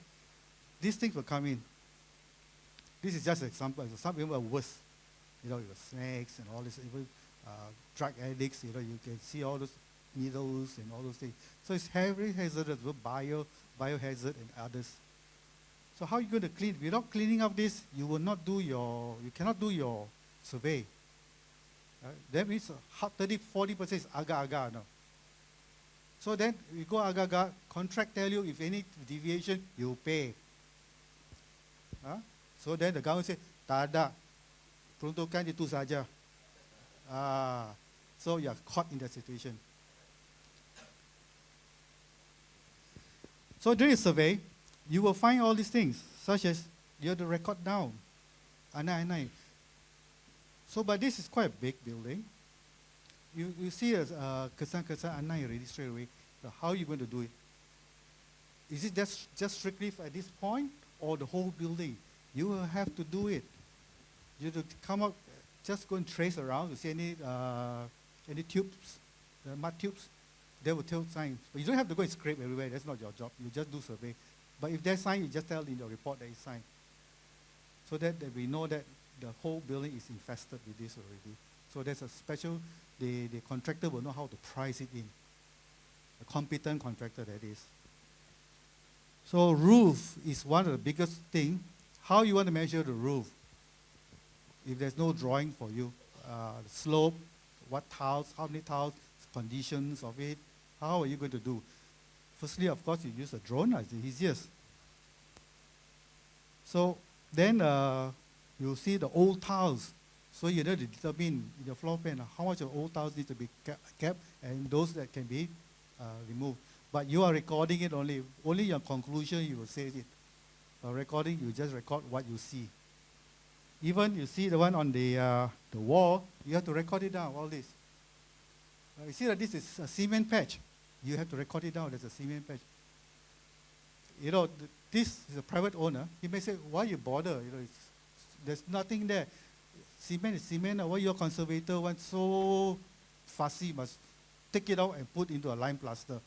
These things will come in. This is just an example. Some people are worse. Your snakes and all this, even drug addicts, you can see all those needles and all those things. So it's very hazardous, biohazard and others. So how are you going to clean? Without cleaning up this, you you cannot do your survey. That means 30-40% is agak-agak. No? So then you go agak-agak, contract tell you if any deviation, you pay. So then the government say, tak ada, peruntukan itu saja. So you are caught in that situation. So during a survey, you will find all these things, such as you have to record down. Anai. So, but this is quite a big building. You see kesan-kesan anai already straight away. So how are you going to do it? Is it just strictly at this point, or the whole building? You will have to do it. You have to come up, just go and trace around to see any tubes, mud tubes. They will tell signs. But you don't have to go and scrape everywhere. That's not your job. You just do survey. But if there's sign, you just tell in your report that it's signed. So that we know that the whole building is infested with this already. So there's a special, the contractor will know how to price it in. A competent contractor, that is. So roof is one of the biggest thing. How you want to measure the roof? If there's no drawing for you, the slope, what tiles, how many tiles, conditions of it, how are you going to do? Firstly, of course, you use a drone, it's the easiest. So then you see the old tiles. So you need to determine in your floor plan how much of old tiles need to be kept and those that can be removed. But you are recording it only your conclusion you will say it. Recording, you just record what you see. Even you see the one on the wall, you have to record it down, all this. You see that this is a cement patch. You have to record it down, there's a cement patch. This is a private owner. He may say, why you bother? There's nothing there. Cement is cement. Why your conservator wants so fussy, must take it out and put into a lime plaster?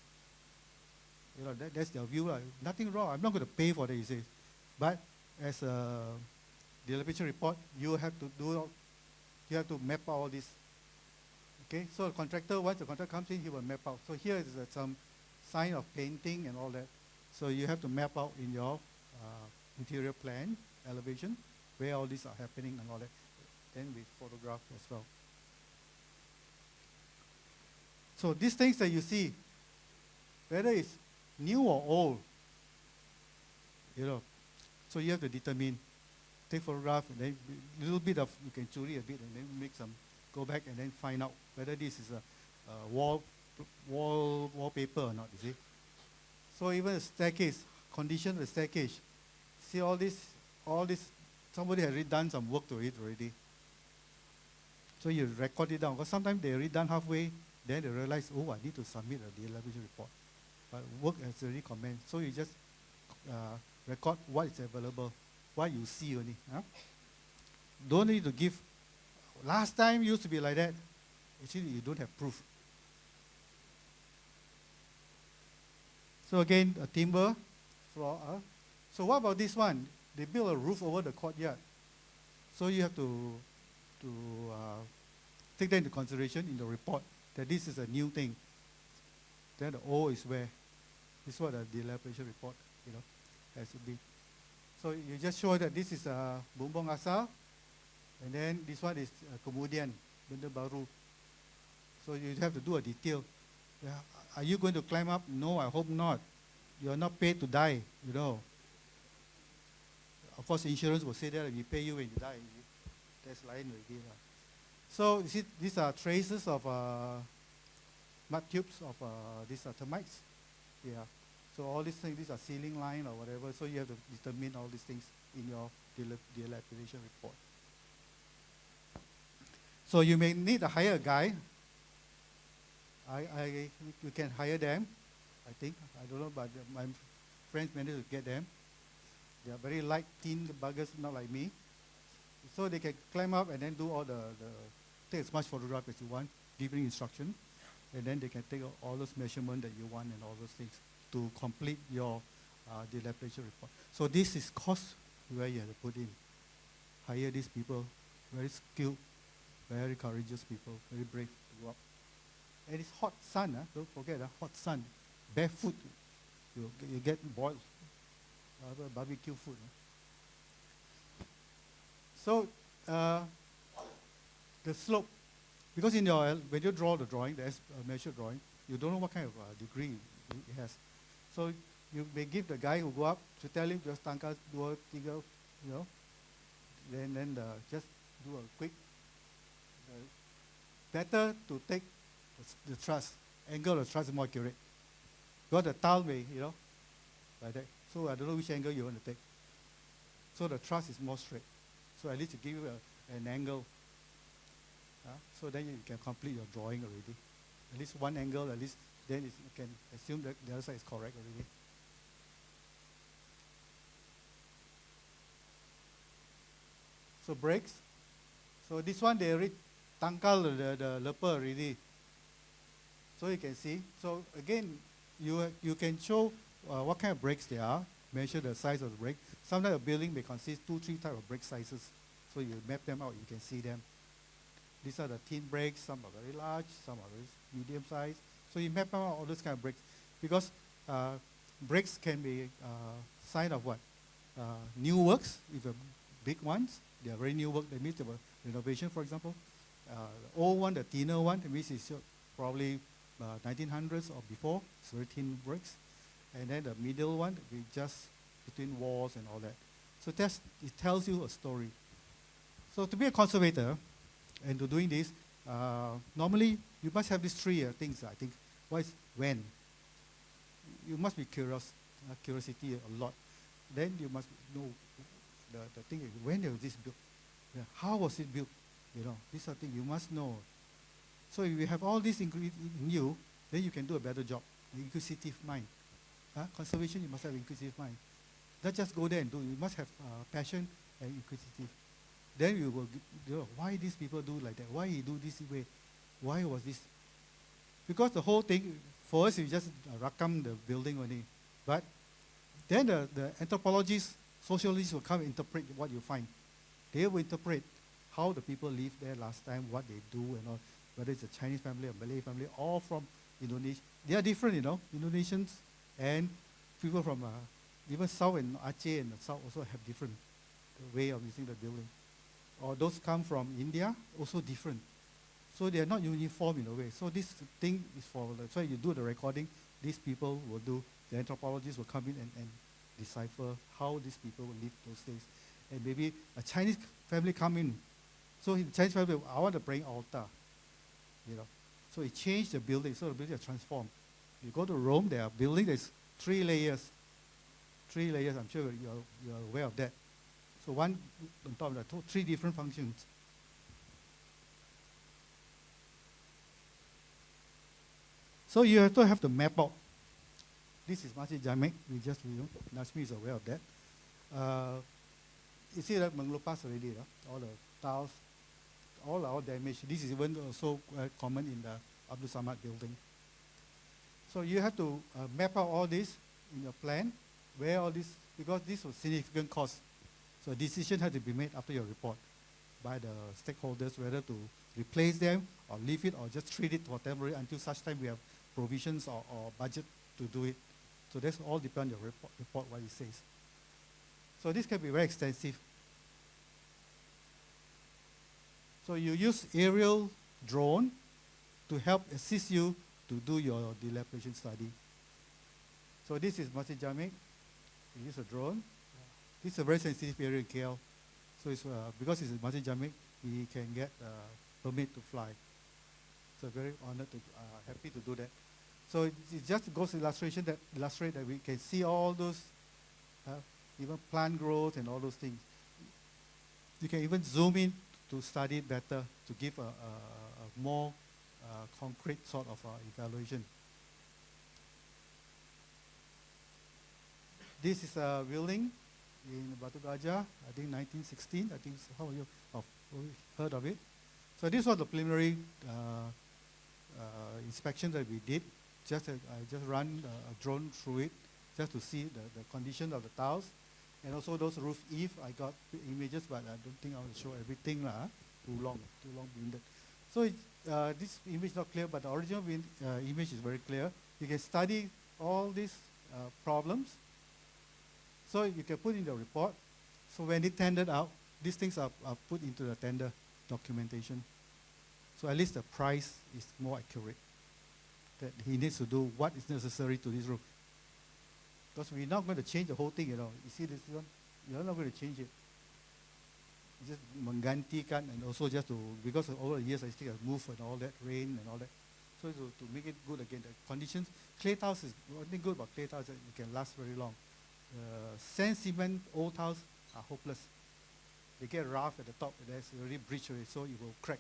That's their view. Nothing wrong. I'm not going to pay for that, he says. But as a dilapidation report, you have to map out all this. Okay, so the contractor, once the contractor comes in, he will map out. So here is some sign of painting and all that. So you have to map out in your interior plan, elevation, where all these are happening and all that. Then we photograph as well. So these things that you see, whether it's new or old, so you have to determine, take photograph, and then a little bit of, you can churi a bit, and then make some, go back and then find out whether this is a wallpaper or not, you see. So even the staircase, condition of the staircase, see all this all this, somebody has already done some work to it already. So you record it down. Because sometimes they already done halfway, then they realize, oh, I need to submit a deliberation report. But work has already commenced. So you just record what is available, what you see only. Huh? Don't need to give. Last time used to be like that. Actually, you don't have proof. So again, a timber floor. So what about this one? They built a roof over the courtyard. So you have to take that into consideration in the report that this is a new thing. Then the O is where. This is what the dilapidation report, has to be. So you just show that this is bumbung asal, and then this one is kemudian, benda baru. So you have to do a detail. Yeah. Are you going to climb up? No, I hope not. You are not paid to die, Of course, insurance will say that we pay you when you die. That's lying already. So you see, these are traces of mud tubes of these termites. Yeah. So all these things, these are ceiling line or whatever. So you have to determine all these things in your dilapidation report. So you may need to hire a guy. You can hire them, I think. I don't know, but my friends managed to get them. They are very light, thin buggers, not like me. So they can climb up and then do all take as much photograph as you want, giving instruction. And then they can take all those measurements that you want and all those things to complete your dilapidation report. So this is cost where you have to put in. Hire these people, very skilled, very courageous people, very brave to go up. And it's hot sun, don't forget, hot sun. Barefoot, you get boiled, barbecue food. So the slope, because when you draw the drawing, the measure drawing, you don't know what kind of degree it has. So you may give the guy who go up to tell him just tangka dua tiga, then just do a quick. Better to take the truss. Angle of the truss is more accurate. Because the tile may, like that. So I don't know which angle you want to take. So the truss is more straight. So at least you give you an angle. So then you can complete your drawing already. At least one angle, at least then you can assume that the other side is correct already. So brakes. So this one they already tangkal the leper already. So you can see. So again, you can show what kind of brakes they are, measure the size of the brake. Sometimes a building may consist 2-3 types of brake sizes. So you map them out, you can see them. These are the thin brakes, some are very large, some are very medium size. So you map out all those kind of brakes. Because brakes can be sign of what? New works, if they're big ones, they are very new work, that means they were renovation, for example. The old one, the thinner one, that means it's probably 1900s or before, it's very thin bricks. And then the middle one, we just between walls and all that. So it tells you a story. So to be a conservator and to doing this, normally you must have these three things, I think. One is when. You must be curiosity a lot. Then you must know the thing is when was this built? Yeah, how was it built? These are things you must know. So if you have all these ingredients in you, then you can do a better job. The inquisitive mind. Conservation, you must have inquisitive mind. Not just go there and do. You must have passion and inquisitive. Then you will, why these people do like that? Why he do this way? Why was this? Because the whole thing, for us, you just rakam the building only. But then the anthropologists, sociologists will come and interpret what you find. They will interpret how the people lived there last time, what they do and all, whether it's a Chinese family or Malay family, all from Indonesia. They are different, Indonesians and people from even South and Aceh and the South also have different way of using the building. Or those come from India, also different. So they are not uniform in a way. So this thing is that's why you do the recording, these people will do, the anthropologists will come in and decipher how these people will live those days. And maybe a Chinese family come in. So in Chinese family, I want to bring altar. So it changed the building, so the building is transformed. You go to Rome, there are buildings, there's 3 layers. 3 layers, I'm sure you're aware of that. So one on top of that, three different functions. So you have to have the map out. This is Masjid Jamek. We just, Nasmi is aware of that. You see that mengelupas already, all the tiles, all our damage. This is even also common in the Abdul Samad building. So you have to map out all this in your plan, where all this, because this was significant cost. So a decision had to be made after your report by the stakeholders, whether to replace them or leave it or just treat it for temporary until such time we have provisions or budget to do it. So that's all depend on your report what it says. So this can be very extensive. So you use aerial drone to help assist you to do your dilapidation study. So this is Masjid Jamek. We use a drone. This is a very sensitive area in KL. So it's, because it's Masjid Jamek, we can get permit to fly. So very honored to, happy to do that. So it just goes to illustrate that we can see all those, even plant growth and all those things. You can even zoom in to study it better, to give a more concrete sort of evaluation. This is a building in Batu Gajah, I think 1916. I think, how you have heard of it? So this was the preliminary inspection that we did. I just run a drone through it just to see the condition of the tiles. And also those roof eaves, I got images, but I don't think I will show everything. Too long-winded. So this image is not clear, but the original image is very clear. You can study all these problems. So you can put in the report. So when it tendered out, these things are put into the tender documentation. So at least the price is more accurate. That he needs to do what is necessary to this roof. Because we're not going to change the whole thing, You see this one? You're not going to change it. Just menggantikan, and also just to, because over the years I still have moved and all that, rain and all that. So to make it good again, the conditions, clay tiles is, one thing good about clay tiles is that it can last very long. Sand cement old tiles are hopeless. They get rough at the top, and there's already breach already, so it will crack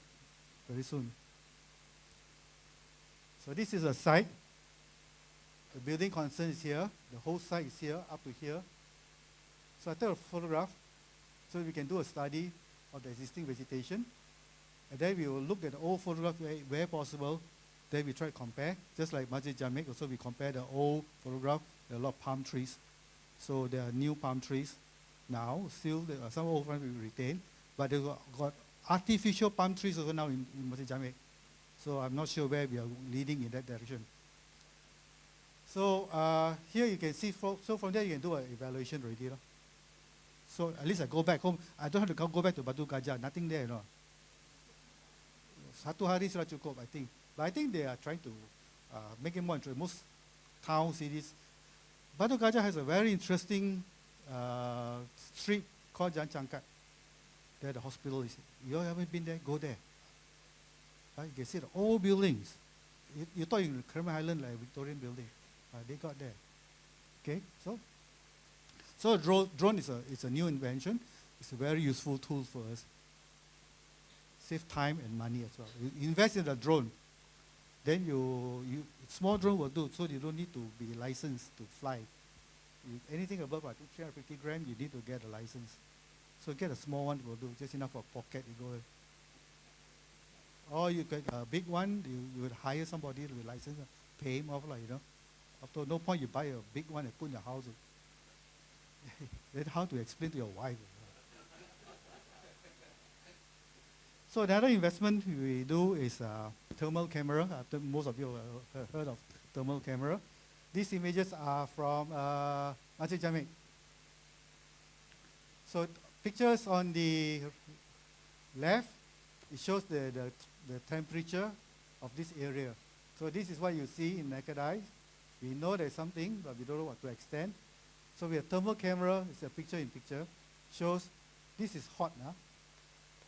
very soon. So this is a site. The building concern is here. The whole site is here, up to here. So I took a photograph so we can do a study of the existing vegetation. And then we will look at the old photograph where possible. Then we try to compare. Just like Masjid Jamek, also we compare the old photograph. There are a lot of palm trees. So there are new palm trees now. Still, there are some old ones we retain. But they've got artificial palm trees also now in Masjid Jamek. So I'm not sure where we are leading in that direction. So here you can see, so from there you can do an evaluation already. So at least I go back home. I don't have to go back to Batu Gajah. Nothing there, Satu hari sudah cukup, I think. But I think they are trying to make it more interesting. Most town cities. Batu Gajah has a very interesting street called Jalan Cangkat. There the hospital is. You haven't been there? Go there. You can see the old buildings. You thought in Kerma Highland like Victorian building. They got there. Okay, so drone is a new invention. It's a very useful tool for us. Save time and money as well. You invest in a drone, then you small drone will do, so you don't need to be licensed to fly. Anything above, I think 350 grams, you need to get a license. So get a small one will do, just enough for a pocket. You go. Or you get a big one, you would hire somebody with license, pay him off, After no point you buy a big one and put in your house. Then how to explain to your wife? So another investment we do is thermal camera. Most of you have heard of thermal camera. These images are from Masjid Jamek. So pictures on the left, it shows the temperature of this area. So this is what you see in naked eye. We know there's something, but we don't know what to extend. So we have thermal camera, it's a picture in picture, shows this is hot.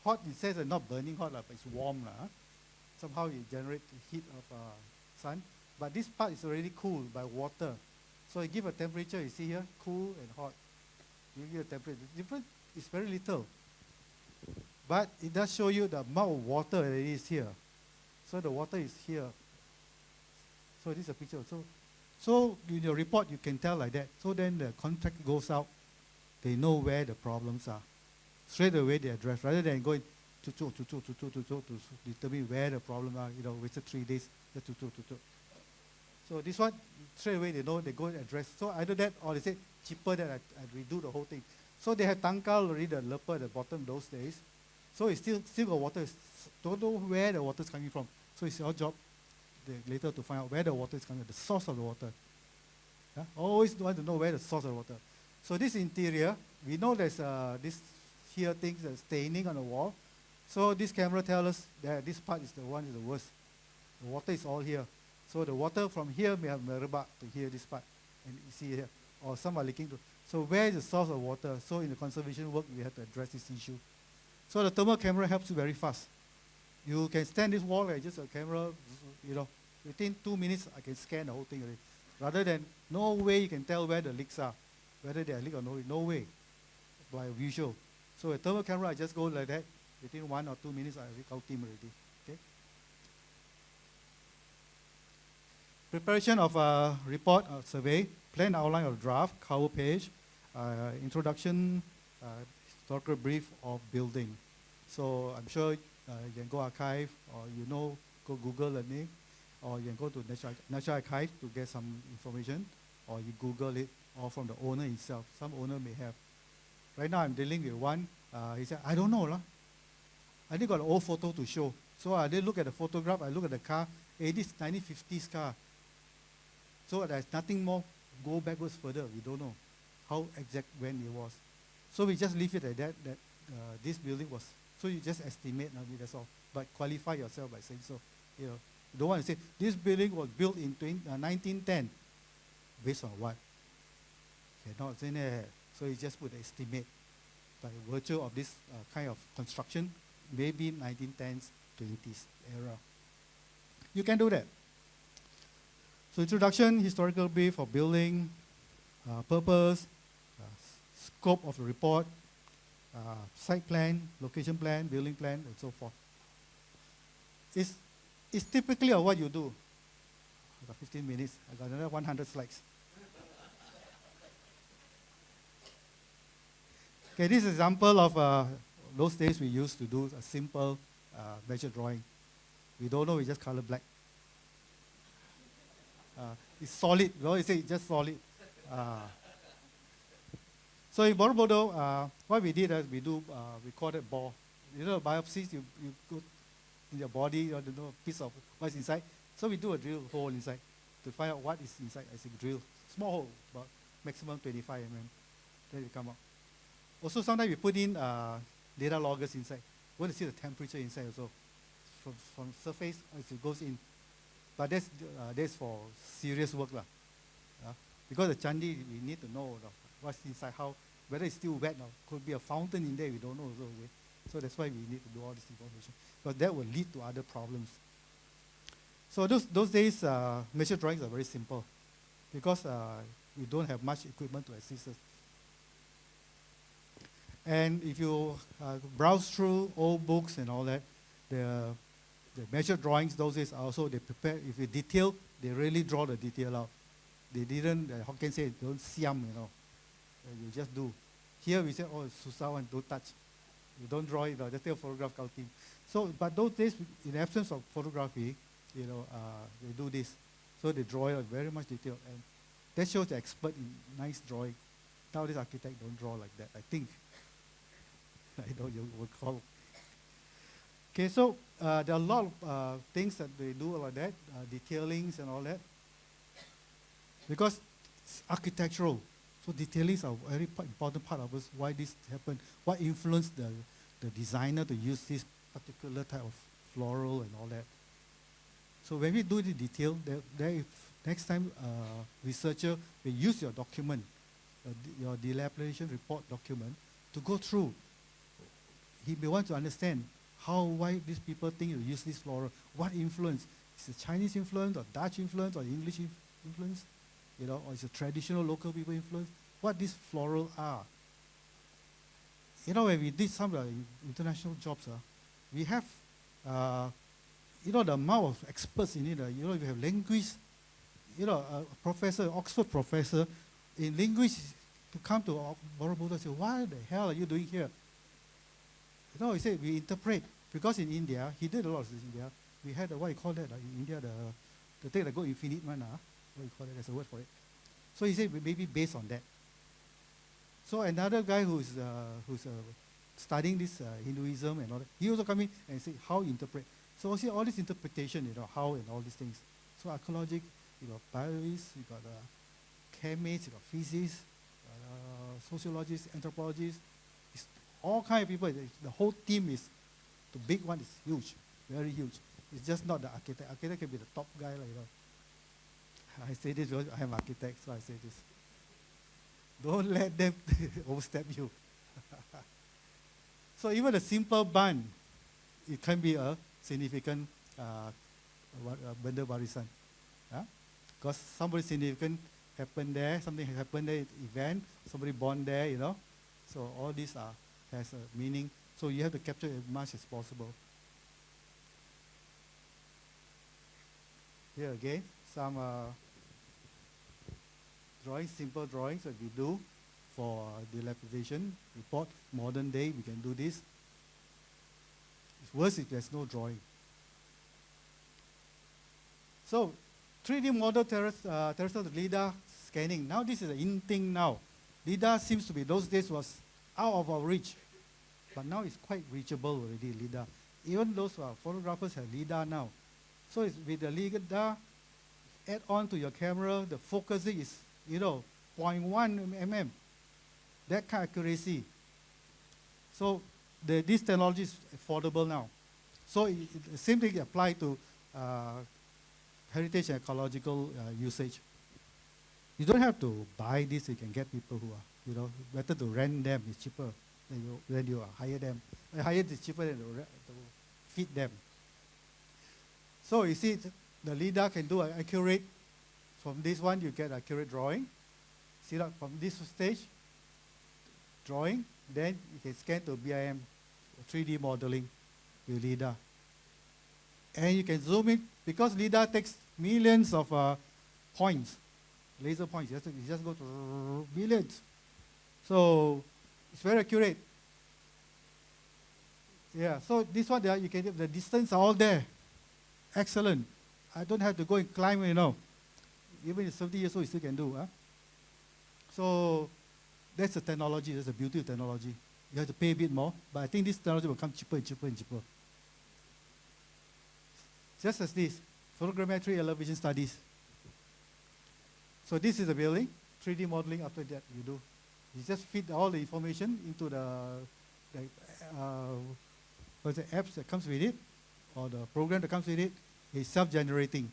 Hot, it says it's not burning hot, but it's warm. Somehow it generates the heat of sun. But this part is already cooled by water. So you give a temperature, you see here, cool and hot. You give a temperature. Different It's very little. But it does show you the amount of water that is here. So the water is here. So this is a picture. So in your report, you can tell like that. So then the contract goes out. They know where the problems are. Straight away they address, rather than going to determine where the problem are. Wasted 3 days. So this one, straight away they know, they go and address. So either that or they say, cheaper than I redo the whole thing. So they have tangkal already, the leper at the bottom those days. So it's still got water. Don't know where the water is coming from. So it's your job later to find out where the water is coming from, the source of the water. Yeah? Always want to know where the source of the water. So this interior, we know there's this here things that's staining on the wall. So this camera tells us that this part is the one is the worst. The water is all here. So the water from here may have merebak to here, this part. And you see here. Or some are leaking to. So where is the source of water? So in the conservation work, we have to address this issue. So the thermal camera helps you very fast. You can stand this wall like just a camera, within 2 minutes, I can scan the whole thing already. Rather than, no way you can tell where the leaks are, whether they are leak or no way, by visual. So a thermal camera, I just go like that, within 1 or 2 minutes, I recount team already. Okay? Preparation of a report or survey, plan outline of draft, cover page, introduction, historical brief of building. So I'm sure you can go archive, or go Google the name, or you can go to National Archive to get some information, or you Google it, or from the owner himself. Some owner may have. Right now I'm dealing with one, he said, I don't know. I only got an old photo to show. So I did look at the photograph, I look at the car, this 1950s car. So there's nothing more, go backwards further, we don't know how exact when it was. So we just leave it at that this building was, so you just estimate, that's all. But qualify yourself by saying so. You don't want to say, this building was built in 1910. Based on what? Cannot say that. So you just put an estimate by virtue of this kind of construction, maybe 1910s, 20s era. You can do that. So introduction, historical brief of building, purpose, scope of the report, site plan, location plan, building plan, and so forth. It's typically of what you do. I got 15 minutes. I got another 100 slides. Okay, this is an example of those days we used to do a simple measure drawing. We don't know, we just color black. It's solid. You say it's just solid. So in Borobudur, what we did is we recorded ball. Biopsies, you go in your body, you want to know a piece of what's inside. So we do a drill hole inside to find out what is inside as a drill. Small hole, about maximum 25 mm. Then it come out. Also, sometimes we put in data loggers inside. We want to see the temperature inside also. From surface as it goes in. But that's for serious work. Because the Chandi, we need to know what's inside, whether it's still wet or could be a fountain in there, we don't know also. Okay? So that's why we need to do all this information. Because that will lead to other problems. So those days, measure drawings are very simple. Because we don't have much equipment to assist us. And if you browse through old books and all that, the measure drawings those days are also, they prepare, if you detail, they really draw the detail out. They didn't, Hokkien say, don't siam, you just do. Here we say, oh, Susawan, don't touch. You don't draw it, just take a photograph counting. So, but those days, in the absence of photography, they do this. So they draw it very much detail. And that shows the expert in nice drawing. Nowadays, architects don't draw like that, I think. I know you will call. Okay, so there are a lot of things that they do like that, detailings and all that. Because it's architectural, so detailings are a very important part of us, why this happened, what influenced the designer to use this particular type of floral and all that. So when we do the detail, next time researcher will use your document, your dilapidation report document, to go through. He may want to understand why these people think you use this floral, what influence. Is it Chinese influence or Dutch influence or English influence? Or is it traditional local people influence? What these floral are. when we did some international jobs, we have, the amount of experts in it. You have language, a professor, Oxford professor in language to come to Borobudur and say, what the hell are you doing here? He said, we interpret. Because in India, he did a lot of this in India. We had, what you call that, in India, the thing that go infinite one, what you call it, there's a word for it. So he said, maybe based on that. So another guy who's studying this Hinduism and all that, he also come in and say, how you interpret. So see all this interpretation, how and all these things. So archaeological, you got biologists, you got chemists, you got physicists, sociologists, anthropologists. It's all kind of people. The whole team is, the big one is huge, very huge. It's just not the architect. Architect can be the top guy, I say this because I'm an architect, so I say this. Don't let them overstep you. So even a simple bun, it can be a significant benda warisan. Because somebody significant happened there, something happened there, event, somebody born there, So all these has a meaning. So you have to capture as much as possible. Here again, some drawings, simple drawings that we do for dilapidation report. Modern day, we can do this. It's worse if there's no drawing. So 3D model terrestrial LIDAR scanning. Now this is an in thing now. LIDAR seems to be, those days was out of our reach. But now it's quite reachable already, LIDAR. Even those photographers have LIDAR now. So it's with the LIDAR, add on to your camera, the focusing is, 0.1 mm. That kind of accuracy. So this technology is affordable now. So the same thing apply to heritage and ecological usage. You don't have to buy this, you can get people who are, better to rent them, it's cheaper. Then you hire them. Hire is cheaper than to feed them. So you see, the LIDAR can do an accurate, from this one you get accurate drawing. See that from this stage, drawing, then you can scan to BIM, 3D modeling with LIDAR. And you can zoom in, because LIDAR takes millions of points, laser points, you just go to millions. So it's very accurate. Yeah, so this one, you can the distance are all there. Excellent. I don't have to go and climb, Even at 70 years old, you still can do. So that's the technology, that's the beauty of technology. You have to pay a bit more, but I think this technology will come cheaper and cheaper and cheaper. Just as this, photogrammetry elevation studies. So this is the building, 3D modeling after that you do. You just feed all the information into the apps that comes with it, or the program that comes with it. It's self-generating.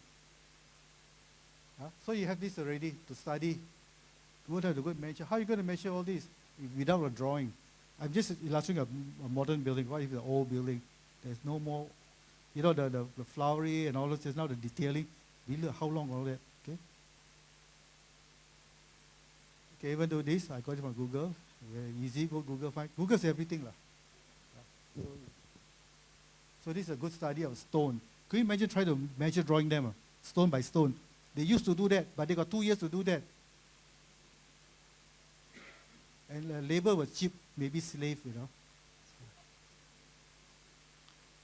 So you have this already to study. You won't have to go and measure. How are you going to measure all this without a drawing? I'm just illustrating a modern building. What if the old building? There's no more, the flowery and all this. There's now the detailing. How long all that? Okay. Okay, even do this. I got it from Google. Very easy. Go Google find. Google's everything lah. So this is a good study of stone. Can you imagine trying to measure drawing them, stone by stone? They used to do that, but they got 2 years to do that. And labor was cheap, maybe slave,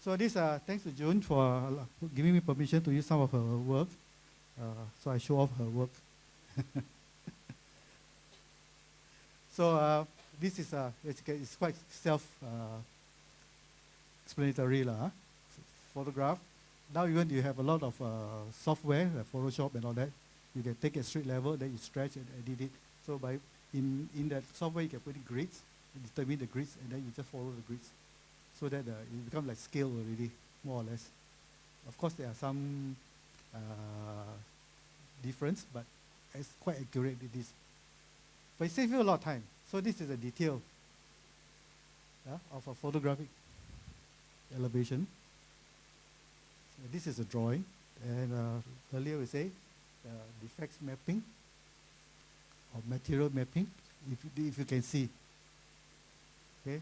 So this, thanks to June for giving me permission to use some of her work. So I show off her work. So this is it's quite self-explanatory photograph. Now even you have a lot of software, like Photoshop and all that. You can take a straight level, then you stretch and edit it. So in that software you can put in grids, determine the grids, and then you just follow the grids. So that it becomes like scale already, more or less. Of course there are some difference, but it's quite accurate it is. But it saves you a lot of time. So this is a detail of a photographic elevation. This is a drawing, and earlier we say defects mapping or material mapping, if you can see. Okay,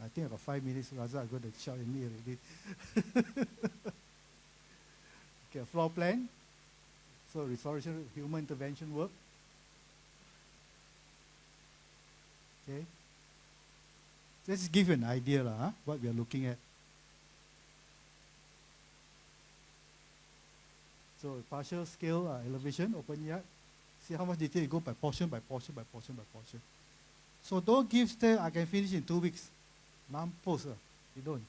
I think I got 5 minutes. Raza, I'm going to shout at me already. Okay, floor plan. So restoration, human intervention work. Okay. Just give you an idea what we are looking at. So partial scale elevation, open yard. See how much detail you go by portion, by portion, by portion, by portion. So don't give stay, I can finish in 2 weeks. Mampus, you don't.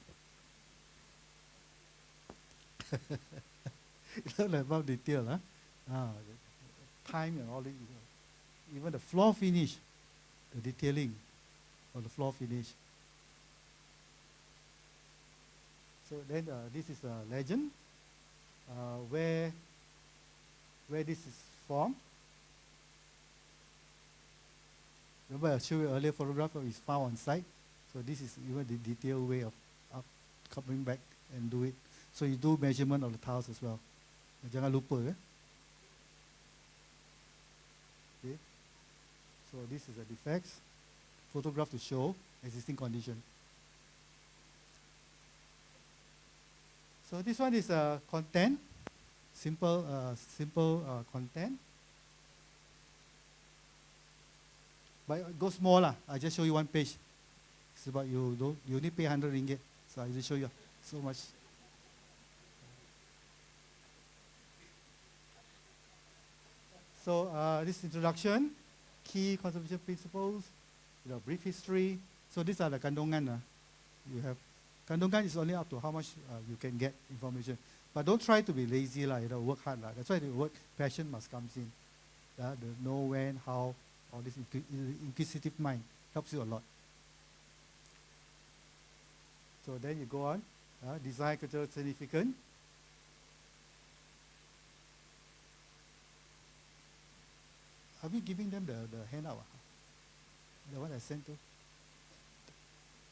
You don't have about detail, time and all this. Even the floor finish, the detailing of the floor finish. So then this is a legend where this is formed. Remember I showed you earlier photograph is found on site. So this is even the detailed way of coming back and do it. So you do measurement of the tiles as well. Jangan lupa. Okay. So this is the defects. Photograph to show existing condition. So this one is content, simple content. But it goes smaller. I just show you one page. It's about you only pay 100 ringgit. So I just show you so much. So this introduction, key conservation principles, brief history. So these are the kandungan. You have kandungan is only up to how much you can get information. But don't try to be lazy, work hard. That's why the word passion must come in. The know, when, how, all this inquisitive mind helps you a lot. So then you go on, design cultural significance. Are we giving them the handout? The one I sent to?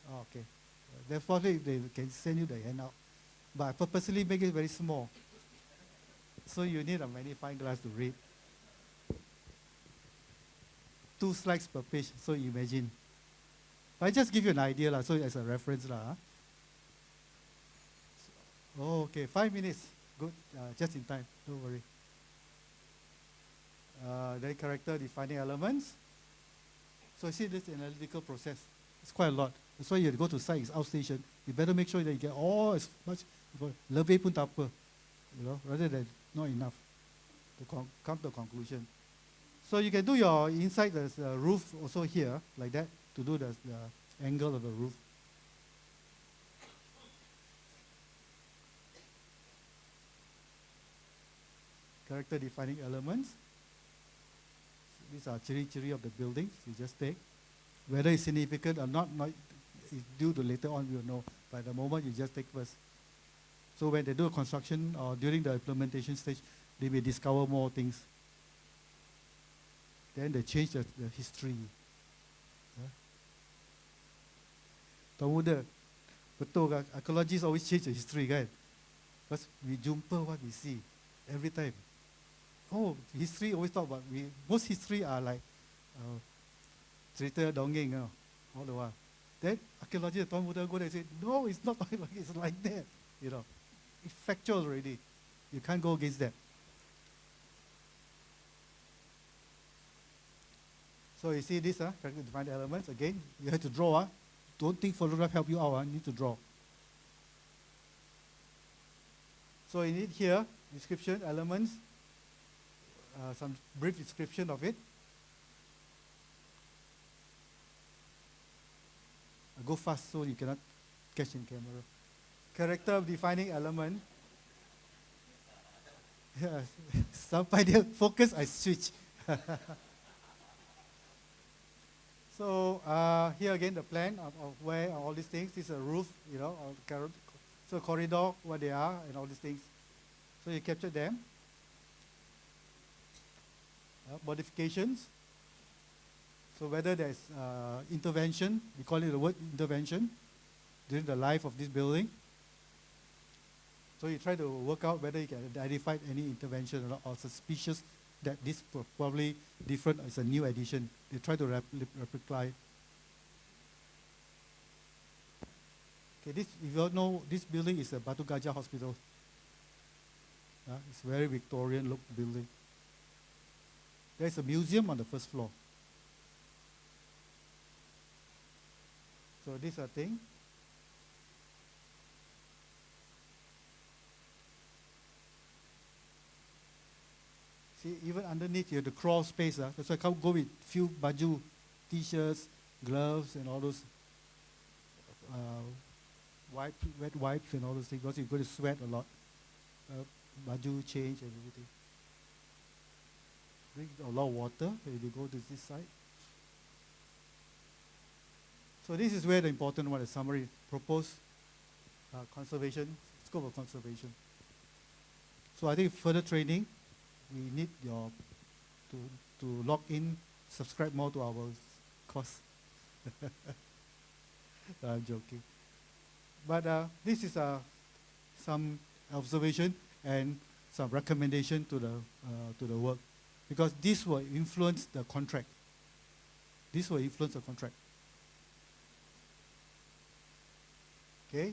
Oh, okay. Therefore, they can send you the handout. But I purposely make it very small. So you need a magnifying glass to read. 2 slides per page, so you imagine. But I just give you an idea, so as a reference. Oh, okay, 5 minutes. Good, just in time, don't worry. Then character defining elements. So you see this analytical process. It's quite a lot. That's why you go to site, it's outstation. You better make sure that you get all as much. Lebih pun tak apa, rather than not enough to come to a conclusion. So you can do your inside the roof also here, like that, to do the angle of the roof. Character defining elements. These are ciri-ciri of the buildings. You just take. Whether it's significant or not it's due to later on you'll know. But at the moment you just take first. So when they do a construction or during the implementation stage, they may discover more things. Then they change the history. Tahu muda, betul kan? Archaeologists always change the history kan? Because we jumpa what we see every time. Oh, history always talk about, most history are like cerita dongeng, all the while. Then archaeologists, Tahu muda go there and say, no, it's not like it's like that. It's factual already. You can't go against that. So you see this, character defined elements. Again, you have to draw. Don't think photograph help you out. You need to draw. So you need here, description, elements, some brief description of it. Go fast so you cannot catch in camera. Character defining element. Yeah, sampai dia focus, I switch. So here again the plan of where all these things. This is a roof, so corridor, what they are, and all these things. So you capture them. Modifications. So whether there's intervention, we call it the word intervention, during the life of this building. So you try to work out whether you can identify any intervention or suspicious that this probably different, it's a new addition. They try to replicate. Okay, this, if you all know, this building is a Batu Gajah Hospital. It's a very Victorian look building. There's a museum on the first floor. So these are things. See, even underneath you have the crawl space. That's why I can't go with few baju, t-shirts, gloves, and all those wet wipes and all those things, because you're going to sweat a lot. Baju change and everything. Drink a lot of water when you go to this side. So this is where the important one, the summary, proposed conservation, scope of conservation. So I think further training, we need your to log in, subscribe more to our course. I'm joking. But this is some observation and some recommendation to the work, because this will influence the contract. This will influence the contract. Okay,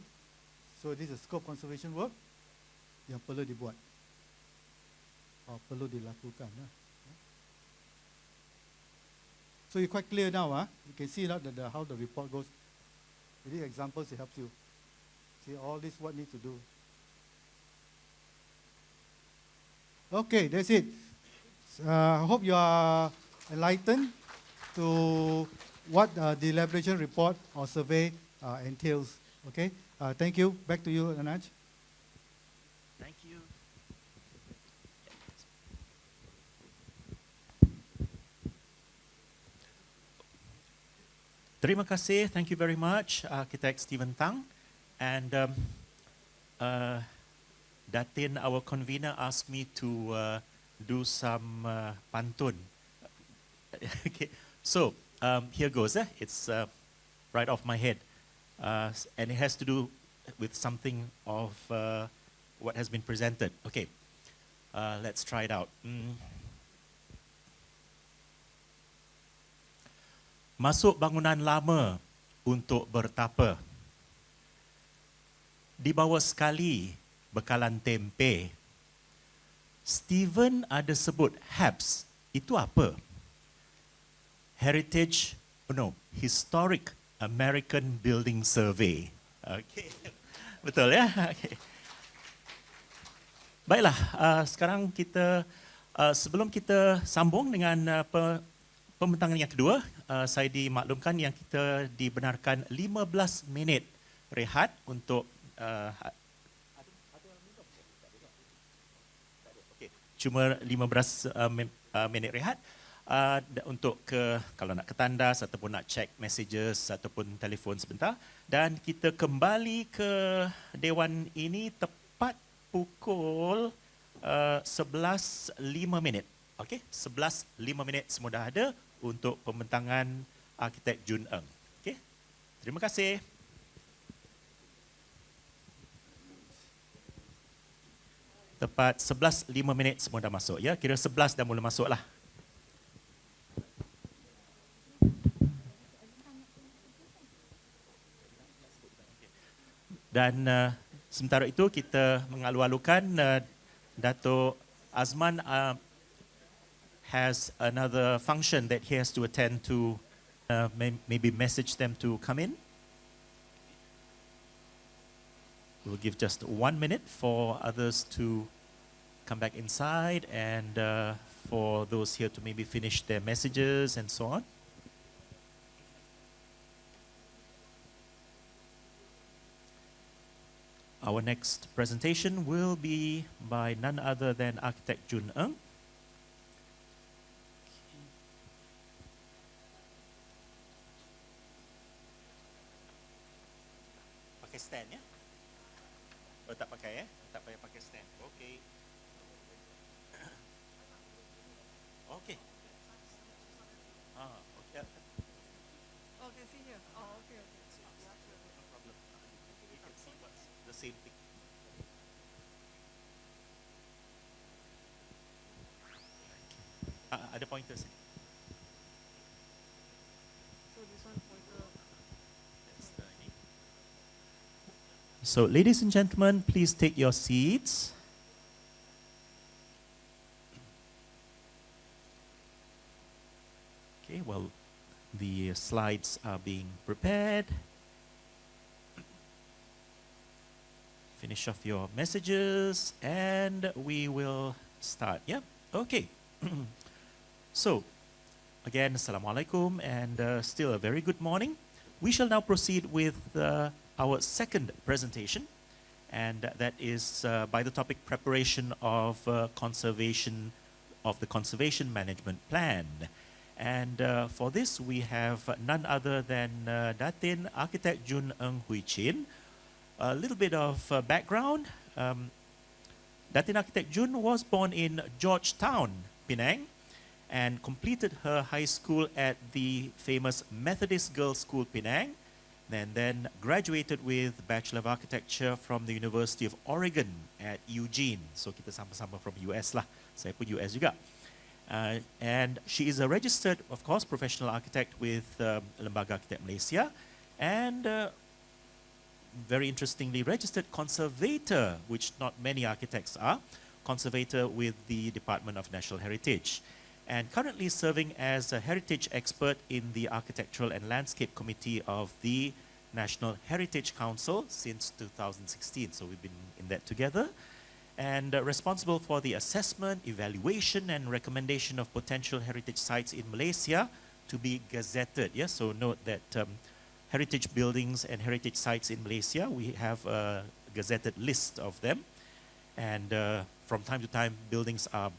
so this is scope conservation work yang perlu dibuat, perlu dilakukan. So you're quite clear now. You can see now how the report goes. With these examples, it helps you. See all this, what need to do. Okay, that's it. I hope you are enlightened to what the elaboration report or survey entails. Okay, thank you. Back to you, Anaj. Thank you. Terima kasih. Thank you very much, Architect Stephen Tang. And Datin, our convener, asked me to do some pantun. Okay, so here goes. It's right off my head. And it has to do with something of what has been presented. Okay, let's try it out. Masuk bangunan lama untuk bertapa. Dibawa sekali bekalan tempe. Steven ada sebut HABS. Itu apa? Historic American Building Survey. Okay. Betul ya? Okay. Baiklah, sekarang kita sebelum kita sambung dengan pembentangan yang kedua, saya dimaklumkan yang kita dibenarkan 15 minit rehat untuk cuma 15 minit rehat untuk kalau nak ke tandas ataupun nak check messages ataupun telefon sebentar, dan kita kembali ke Dewan ini tepat pukul 11.05. Okey, 11.05 semua dah ada untuk pembentangan Arkitek Jun Eng. Okey. Terima kasih. Tepat 11.05 semua dah masuk ya. Kira 11 dah mula masuklah. Dan sementara itu kita mengalu-alukan Dato' Azman has another function that he has to attend to, maybe message them to come in. We'll give just 1 minute for others to come back inside and for those here to maybe finish their messages and so on. Our next presentation will be by none other than Architect Jun Eng. Pakai stand ya? Oh, tak pakai ya? Tak payah pakai stand. Okay. Okay. Okay. Oh, can see here. Oh, okay, okay. No problem. You can see what's the same thing. Ada pointers. So this one pointer. That's the ini. So, ladies and gentlemen, please take your seats. Okay, well, the slides are being prepared. Finish off your messages and we will start. Yeah, okay. So, again, Assalamualaikum and still a very good morning. We shall now proceed with our second presentation, and that is by the topic preparation of conservation of the conservation management plan. And for this, we have none other than Datin Architect Jun Ng Hui Chin. A little bit of background. Datin Architect Jun was born in Georgetown, Penang, and completed her high school at the famous Methodist Girls' School, Penang. Then graduated with Bachelor of Architecture from the University of Oregon at Eugene. So kita sama-sama from US lah. Saya pun US juga. And she is a registered, of course, professional architect with Lembaga Architect Malaysia, and very interestingly, registered conservator, which not many architects are, conservator with the Department of National Heritage, and currently serving as a heritage expert in the Architectural and Landscape Committee of the National Heritage Council since 2016. So we've been in that together. And responsible for the assessment, evaluation, and recommendation of potential heritage sites in Malaysia to be gazetted. Yes, so note that heritage buildings and heritage sites in Malaysia, we have a gazetted list of them. And from time to time, buildings are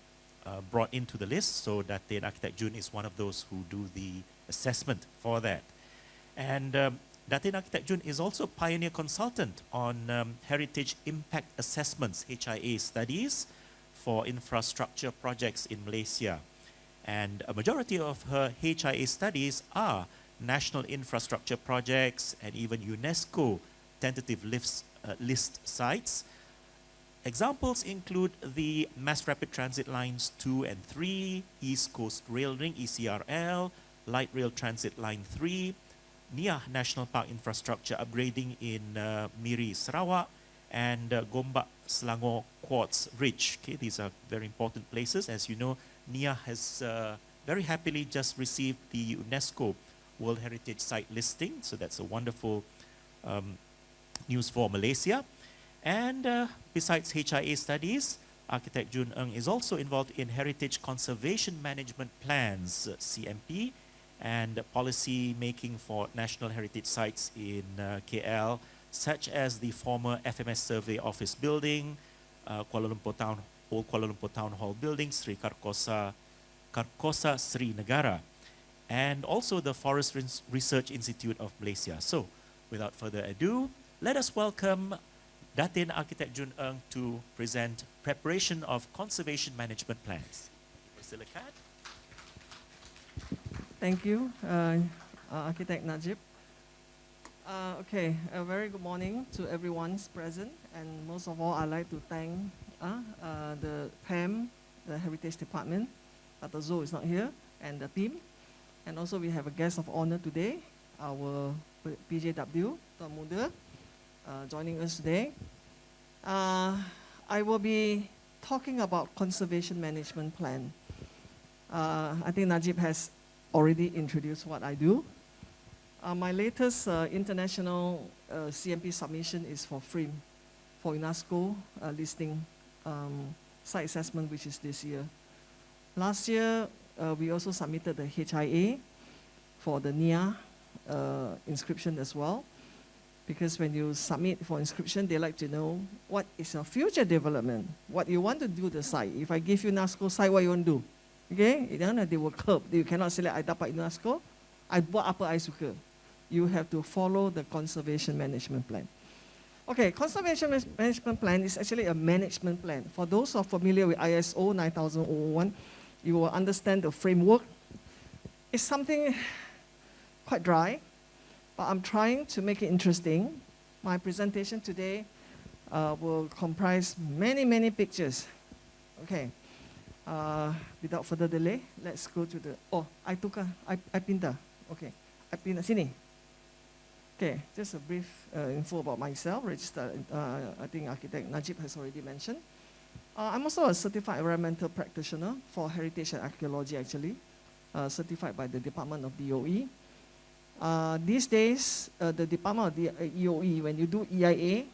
brought into the list. So Datin Architect Jun is one of those who do the assessment for that. And Datin Architect Jun is also a pioneer consultant on heritage impact assessments, HIA studies, for infrastructure projects in Malaysia. And a majority of her HIA studies are national infrastructure projects and even UNESCO tentative list sites. Examples include the Mass Rapid Transit Lines 2 and 3, East Coast Rail Ring, ECRL, Light Rail Transit Line 3, Niah National Park infrastructure upgrading in Miri, Sarawak, and Gombak Selangor Quartz Ridge. Okay, these are very important places. As you know, Niah has very happily just received the UNESCO World Heritage Site listing, so that's a wonderful news for Malaysia. And besides HIA studies, Architect Jun Ng is also involved in Heritage Conservation Management Plans, CMP, and policy making for national heritage sites in KL, such as the former FMS Survey Office building, Old Kuala Lumpur Town Hall building, Sri Karkosa Sri Negara, and also the Forest Research Institute of Malaysia. So, without further ado, let us welcome Datin Architect Jun Ng to present preparation of conservation management plans. Silakan. Thank you, Architect Najib. Okay, a very good morning to everyone present, and most of all, I'd like to thank the PAM, the Heritage Department. Dr. Zo is not here, and the team. And also, we have a guest of honor today, our PJW, Tuan Muda, joining us today. I will be talking about conservation management plan. I think Najib has already introduced what I do. My latest international CMP submission is for FRIM, for UNESCO listing site assessment, which is this year. Last year, we also submitted the HIA for the NIA inscription as well. Because when you submit for inscription, they like to know what is your future development, what you want to do the site. If I give you UNESCO site, what you want to do? Okay, they will curb. You cannot select I dapat UNESCO, I buat apa I suka. You have to follow the conservation management plan. Okay, conservation management plan is actually a management plan. For those who are familiar with ISO 9001, you will understand the framework. It's something quite dry, but I'm trying to make it interesting. My presentation today will comprise many pictures. Okay. Without further delay, let's go to the, I pindah. Okay, I pindah sini. Okay, just a brief info about myself. Registered, I think architect Najib has already mentioned. I'm also a certified environmental practitioner for heritage and archaeology, actually, certified by the Department of DOE. These days, the Department of the EOE, when you do EIA,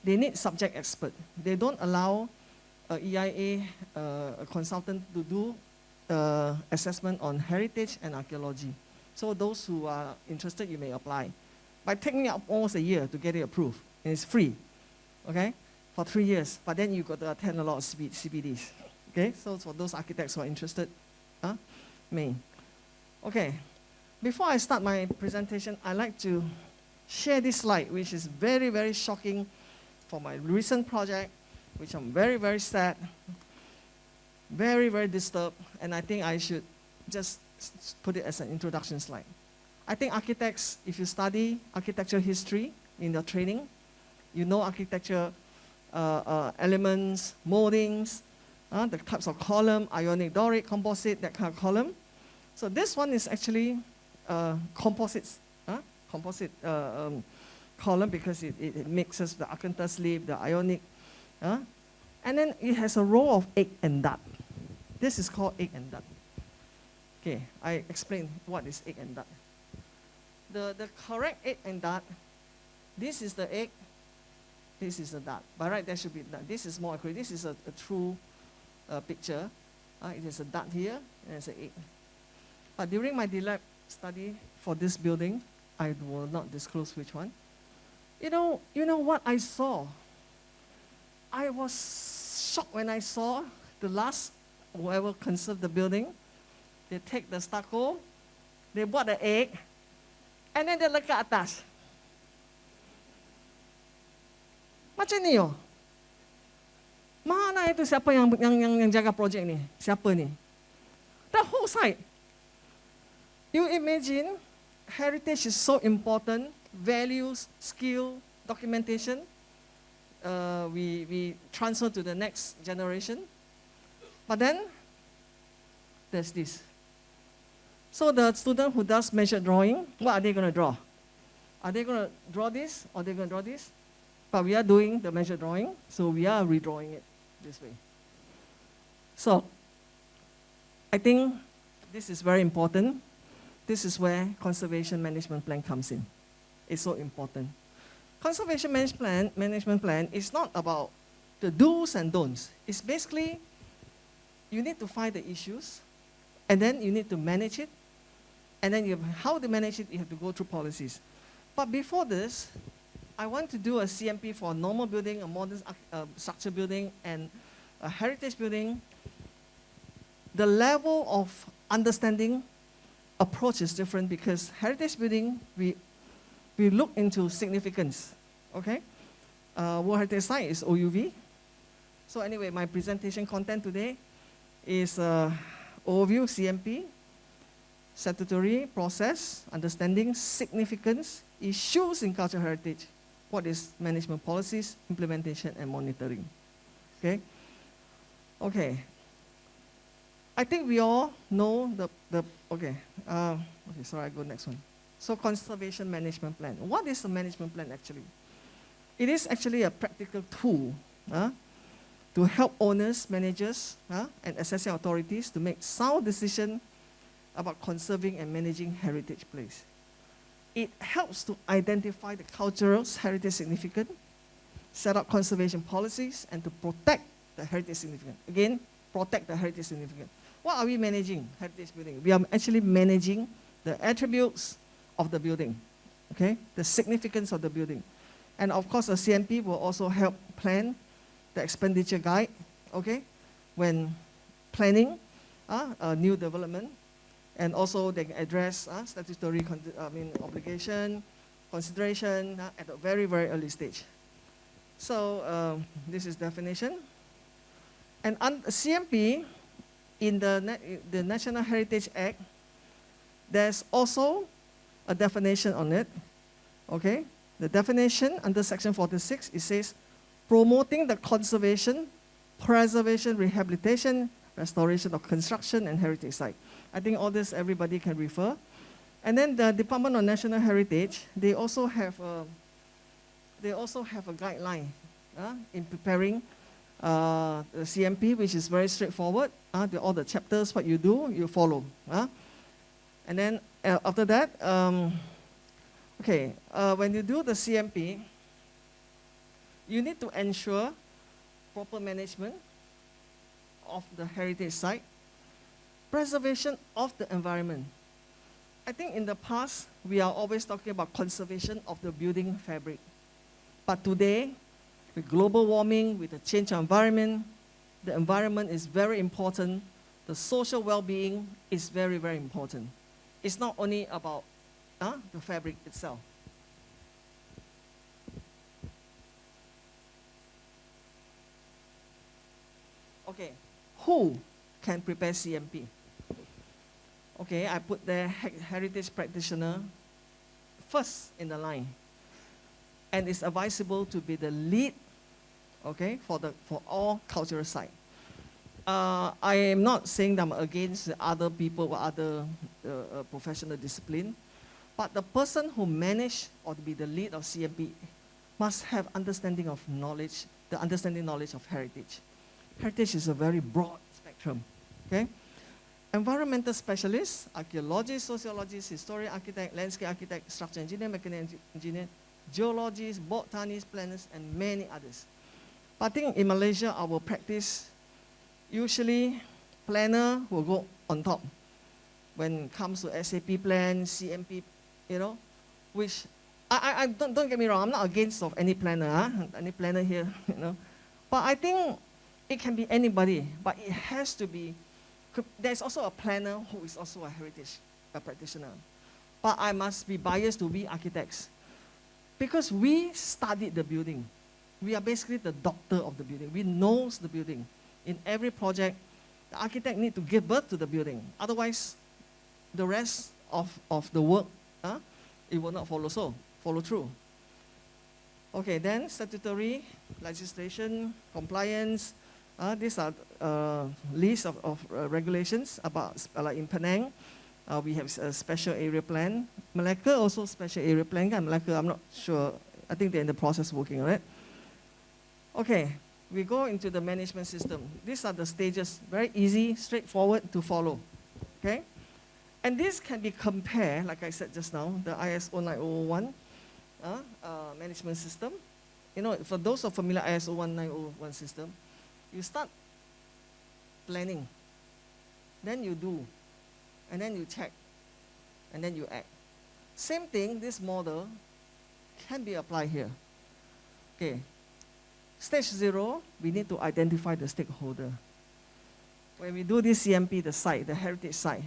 they need subject expert. They don't allow EIA, a consultant, to do assessment on heritage and archaeology. So those who are interested, you may apply. But take me up almost a year to get it approved, and it's free, okay, for 3 years. But then you got to attend a lot of CPDs, okay? So for those architects who are interested, may. Okay, before I start my presentation, I'd like to share this slide, which is very, very shocking for my recent project, which I'm very, very sad, very, very disturbed, and I think I should just put it as an introduction slide. I think architects, if you study architecture history in your training, you know architecture elements, moldings, the types of column, ionic, Doric, composite, that kind of column. So this one is actually composite column because it mixes the Arkansas sleeve, the ionic, and then it has a row of egg and dot. This is called egg and dot. Okay, I explain what is egg and dot. The correct egg and dot, this is the egg, this is the dot. By right, there should be dot. This is more accurate. This is a true picture. It is a dot here, and it's an egg. But during my DLab study for this building, I will not disclose which one. You know what I saw? I was shocked when I saw the last, whoever conserved the building, they take the stucco, they bought the egg, and then they look at atas. Macam ni oh. Mana itu siapa yang jaga projek ni? Siapa ni? The whole site. You imagine, heritage is so important, values, skill, documentation, we transfer to the next generation. But then, there's this. So the student who does measured drawing, what are they going to draw? Are they going to draw this or are they going to draw this? But we are doing the measured drawing, so we are redrawing it this way. So, I think this is very important. This is where conservation management plan comes in. It's so important. Conservation management plan is not about the do's and don'ts. It's basically, you need to find the issues, and then you need to manage it, and then how to manage it, you have to go through policies. But before this, I want to do a CMP for a normal building, a modern structure building, and a heritage building. The level of understanding approach is different because heritage building, we look into significance, okay? World Heritage Site is OUV. So anyway, my presentation content today is overview, CMP, statutory process, understanding significance, issues in cultural heritage, what is management policies, implementation, and monitoring, okay? Okay. I think we all know okay, sorry, I go next one. So conservation management plan. What is the management plan actually? It is actually a practical tool to help owners, managers, and assessing authorities to make sound decisions about conserving and managing heritage place. It helps to identify the cultural heritage significance, set up conservation policies, and to protect the heritage significance. Again, protect the heritage significance. What are we managing? Heritage building. We are actually managing the attributes of the building, okay? The significance of the building. And of course, the CMP will also help plan the expenditure guide, okay? When planning a new development, and also they can address statutory obligation, consideration at a very, very early stage. So this is definition. And CMP, in the National Heritage Act, there's also a definition on it, okay? The definition under Section 46, it says, promoting the conservation, preservation, rehabilitation, restoration of construction and heritage site. I think all this everybody can refer. And then the Department of National Heritage, they also have a guideline in preparing the CMP, which is very straightforward. All the chapters, what you do, you follow. And then after that, when you do the CMP, you need to ensure proper management of the heritage site, preservation of the environment. I think in the past, we are always talking about conservation of the building fabric. But today, with global warming, with the change of environment, the environment is very important. The social well-being is very, very important. It's not only about the fabric itself. Okay, who can prepare CMP? Okay, I put the heritage practitioner first in the line. And it's advisable to be the lead, okay, for all cultural sites. I am not saying that I'm against other people or other professional discipline, but the person who manage or to be the lead of CMP must have understanding of knowledge, the understanding knowledge of heritage. Heritage is a very broad spectrum, okay? Environmental specialists, archaeologists, sociologists, historian, architect, landscape architect, structural engineer, mechanical engineer, geologists, botanists, planners, and many others. But I think in Malaysia, our practice, usually planner will go on top when it comes to SAP plan, CMP, which I don't get me wrong, I'm not against of any planner, any planner here, But I think it can be anybody, but it has to be. There's also a planner who is also a heritage practitioner. But I must be biased to be architects. Because we studied the building. We are basically the doctor of the building. We know the building. In every project, the architect needs to give birth to the building. Otherwise, the rest of the work, it will not follow through. Okay, then statutory, legislation, compliance. These are list of regulations about, like in Penang, we have a special area plan. Malacca also special area plan. Malacca, I'm not sure. I think they're in the process of working on it. Okay, we go into the management system. These are the stages, very easy, straightforward to follow. Okay, and this can be compared, like I said just now, the ISO 9001 management system. For those who are familiar, ISO 1901 system. You start planning, then you do, and then you check, and then you act. Same thing, this model can be applied here. Okay, stage 0, we need to identify the stakeholder. When we do this CMP, the site, the heritage site,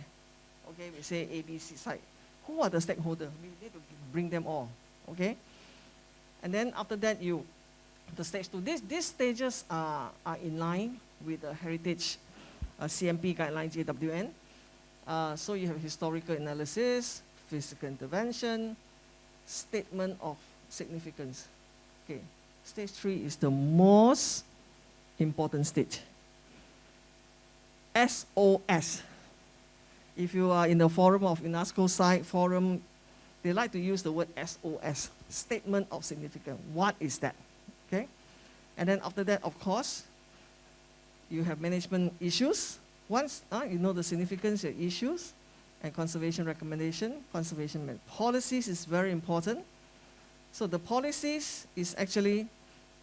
okay, we say ABC site. Who are the stakeholders? We need to bring them all, okay? And then after that, the stage 2. These stages are in line with the heritage CMP guideline JWN. So you have historical analysis, physical intervention, statement of significance. Okay, stage 3 is the most important stage. SOS. If you are in the forum of UNESCO site forum, they like to use the word SOS, statement of significance. What is that? Okay, and then after that, of course, you have management issues. Once you know the significance of issues and conservation recommendation, conservation policies is very important. So the policies is actually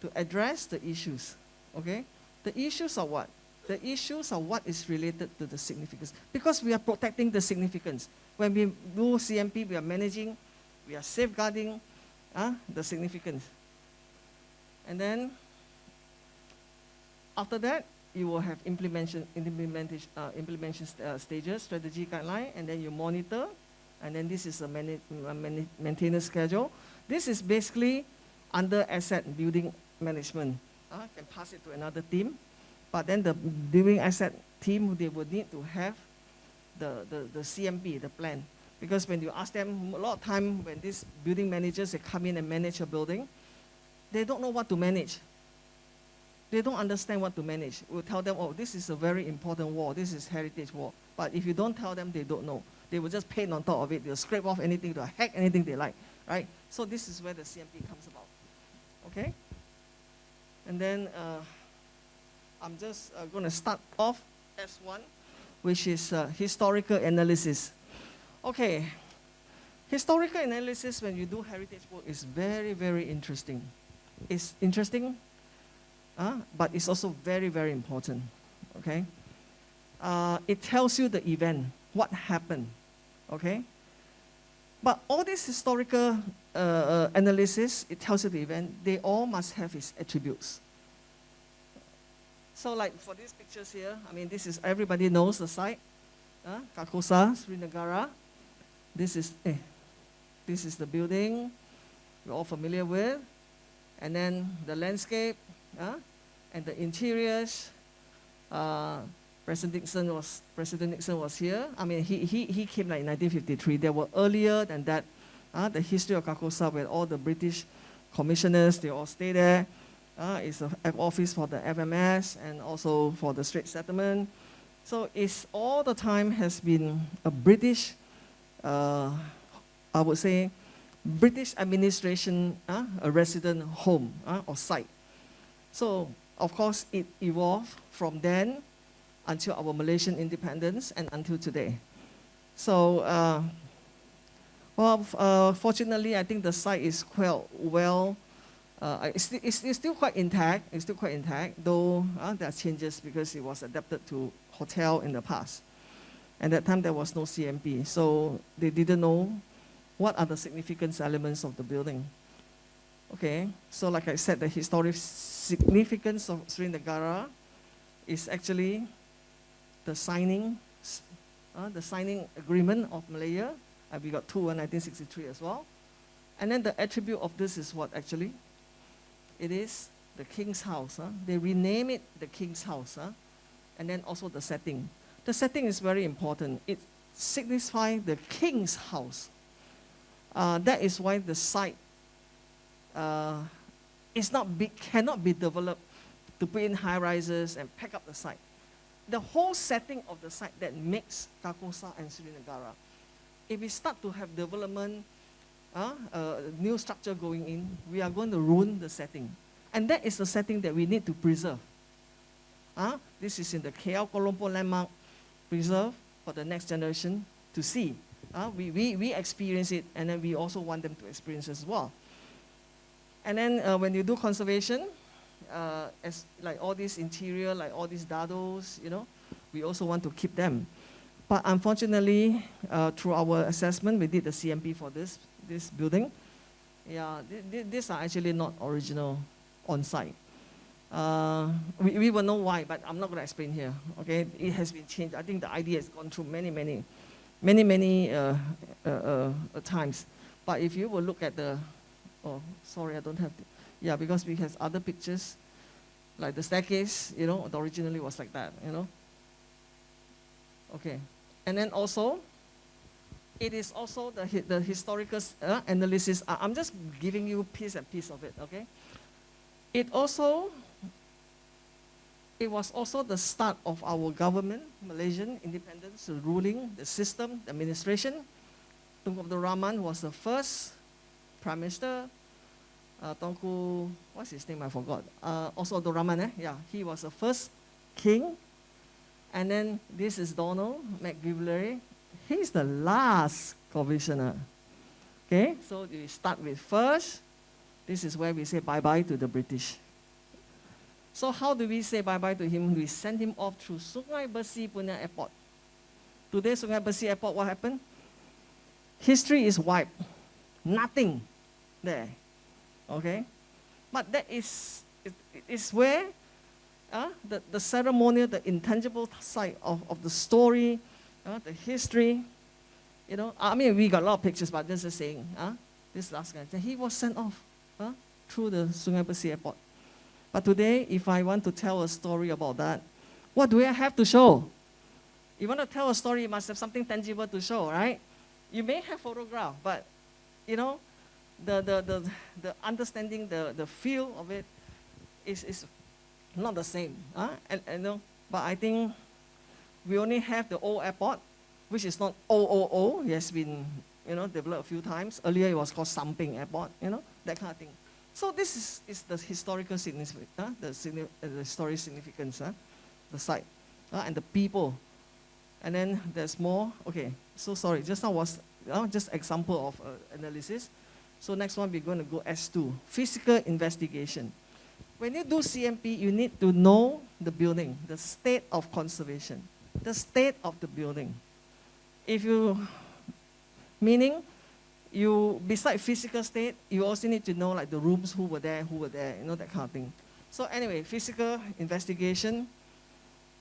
to address the issues. Okay, the issues are what? The issues are what is related to the significance, because we are protecting the significance. When we do CMP, we are managing, we are safeguarding the significance. And then, after that, you will have implementation stages, strategy guideline, and then you monitor, and then this is a maintenance schedule. This is basically under asset building management. Can pass it to another team, but then the building asset team, they would need to have the CMP, the plan. Because when you ask them, a lot of time when these building managers, they come in and manage a building, they don't know what to manage. They don't understand what to manage. We'll tell them, oh, this is a very important wall. This is heritage wall. But if you don't tell them, they don't know. They will just paint on top of it. They'll scrape off anything, they'll hack anything they like, right? So this is where the CMP comes about, okay? And then I'm just going to start off S1, which is historical analysis. Okay, historical analysis when you do heritage work is very, very interesting. It's interesting, but it's also very, very important, okay? It tells you the event, what happened, okay? But all this historical analysis, it tells you the event, they all must have its attributes. So like for these pictures here, I mean, this is, everybody knows the site, Kakosa, Srinagara. This is the building we're all familiar with. And then the landscape, and the interiors. President Nixon was here. I mean, he came like in 1953. There were earlier than that, the history of Kakosa, where all the British commissioners, they all stay there. It's an office for the FMS and also for the Straits Settlement. So it's all the time has been a British, I would say, British administration, a resident home or site. So, of course, it evolved from then until our Malaysian independence and until today. So, fortunately, I think the site is quite well, it's still quite intact. It's still quite intact, though there are changes because it was adapted to hotel in the past. And that time there was no CMP, so they didn't know what are the significance elements of the building. Okay, so like I said, the historic significance of Srinagara is actually the signing agreement of Malaya. And we got two in 1963 as well. And then the attribute of this is what actually? It is the King's House. They rename it the King's House. And then also the setting. The setting is very important. It signifies the King's House. That is why the site cannot be developed to put in high rises and pack up the site. The whole setting of the site that makes Kakosa and Srinagara. If we start to have development, new structure going in, we are going to ruin the setting. And that is the setting that we need to preserve. This is in the KL Kuala Lumpur landmark preserve for the next generation to see. We experience it, and then we also want them to experience as well. And then when you do conservation, as like all these interior, like all these dados, we also want to keep them. But unfortunately, through our assessment, we did the CMP for this building. Yeah, these are actually not original on site. We will know why, but I'm not going to explain here. Okay, it has been changed. I think the idea has gone through many times. But if you will look at the, oh, sorry, I don't have, yeah, because we have other pictures, like the staircase, it originally was like that, Okay, and then also, it is also the historical analysis. I'm just giving you piece and piece of it, okay? It was also the start of our government, Malaysian independence, the ruling, the system, the administration. Tunku Abdul Rahman was the first prime minister. Tunku, what's his name? I forgot. Also Abdul Rahman, yeah, he was the first king. And then this is Donald McGillivray. He's the last commissioner. Okay, so we start with first. This is where we say bye-bye to the British. So how do we say bye-bye to him? We send him off through Sungai Besi Punya Airport. Today, Sungai Besi Airport, what happened? History is wiped. Nothing there. Okay? But that is where the ceremonial, the intangible side of the story, the history, I mean, we got a lot of pictures, but this is saying, this last guy, he was sent off through the Sungai Besi Airport. But today, if I want to tell a story about that, what do I have to show? You want to tell a story, you must have something tangible to show, right? You may have photograph, but the understanding, the feel of it is not the same. But I think we only have the old airport, which is not OOO. It has been, developed a few times. Earlier, it was called Samping Airport, that kind of thing. So this is the historical significance, the historic significance, the site, and the people. And then there's more. Okay, so sorry, just now was just example of analysis. So next one, we're going to go S2, physical investigation. When you do CMP, you need to know the building, the state of conservation, the state of the building. Meaning, beside physical state, you also need to know like the rooms, who were there, that kind of thing. So anyway, physical investigation,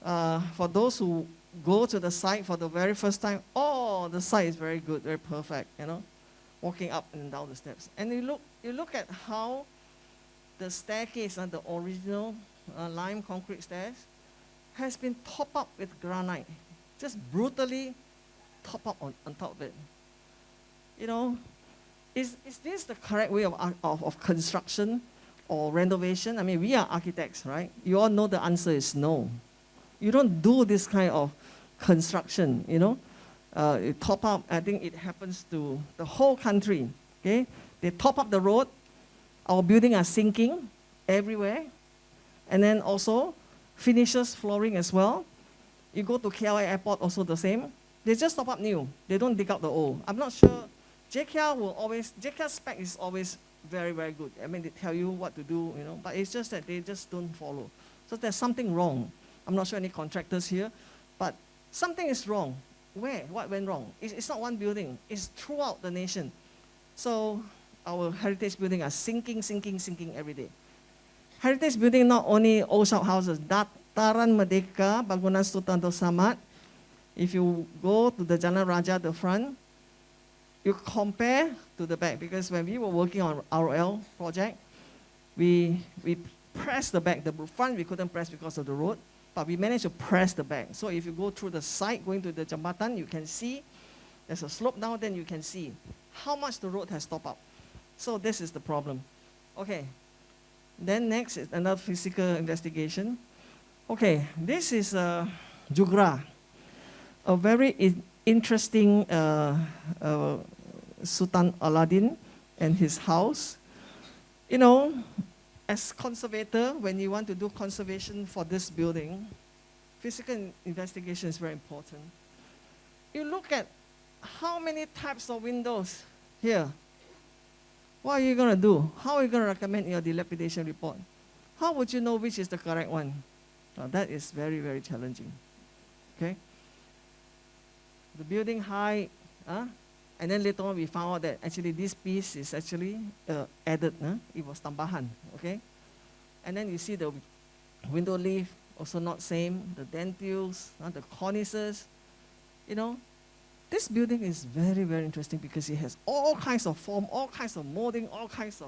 for those who go to the site for the very first time, the site is very good, very perfect, walking up and down the steps. And you look at how the staircase, the original lime concrete stairs, has been topped up with granite, just brutally topped up on top of it. Is this the correct way of construction or renovation? I mean, we are architects, right? You all know the answer is no. You don't do this kind of construction, you top up. I think it happens to the whole country, okay? They top up the road. Our buildings are sinking everywhere. And then also, finishes flooring as well. You go to KLA airport, also the same. They just top up new. They don't dig out the old. I'm not sure. JKL spec is always very, very good. I mean, they tell you what to do, but it's just that they just don't follow. So there's something wrong. I'm not sure any contractors here, but something is wrong. Where? What went wrong? It's not one building. It's throughout the nation. So our heritage buildings are sinking every day. Heritage building not only old shophouses, Dataran Merdeka, Bangunan Sultan Abdul Samad. If you go to the Jalan Raja, the front, you compare to the back, because when we were working on RL project, we pressed the back. The front we couldn't press because of the road, but we managed to press the back. So if you go through the site going to the Jambatan, you can see there's a slope down, then you can see how much the road has topped up. So this is the problem. Okay, then next is another physical investigation. Okay, this is Jugra, a very interesting Sultan Aladdin and his house. As conservator, when you want to do conservation for this building, physical investigation is very important. You look at how many types of windows here. What are you going to do? How are you going to recommend your dilapidation report? How would you know which is the correct one? Now, that is very, very challenging. Okay? The building height, and then later on we found out that actually this piece is actually added. It was tambahan, okay? And then you see the window leaf, also not same, the dentils, the cornices. This building is very, very interesting because it has all kinds of form, all kinds of molding, all kinds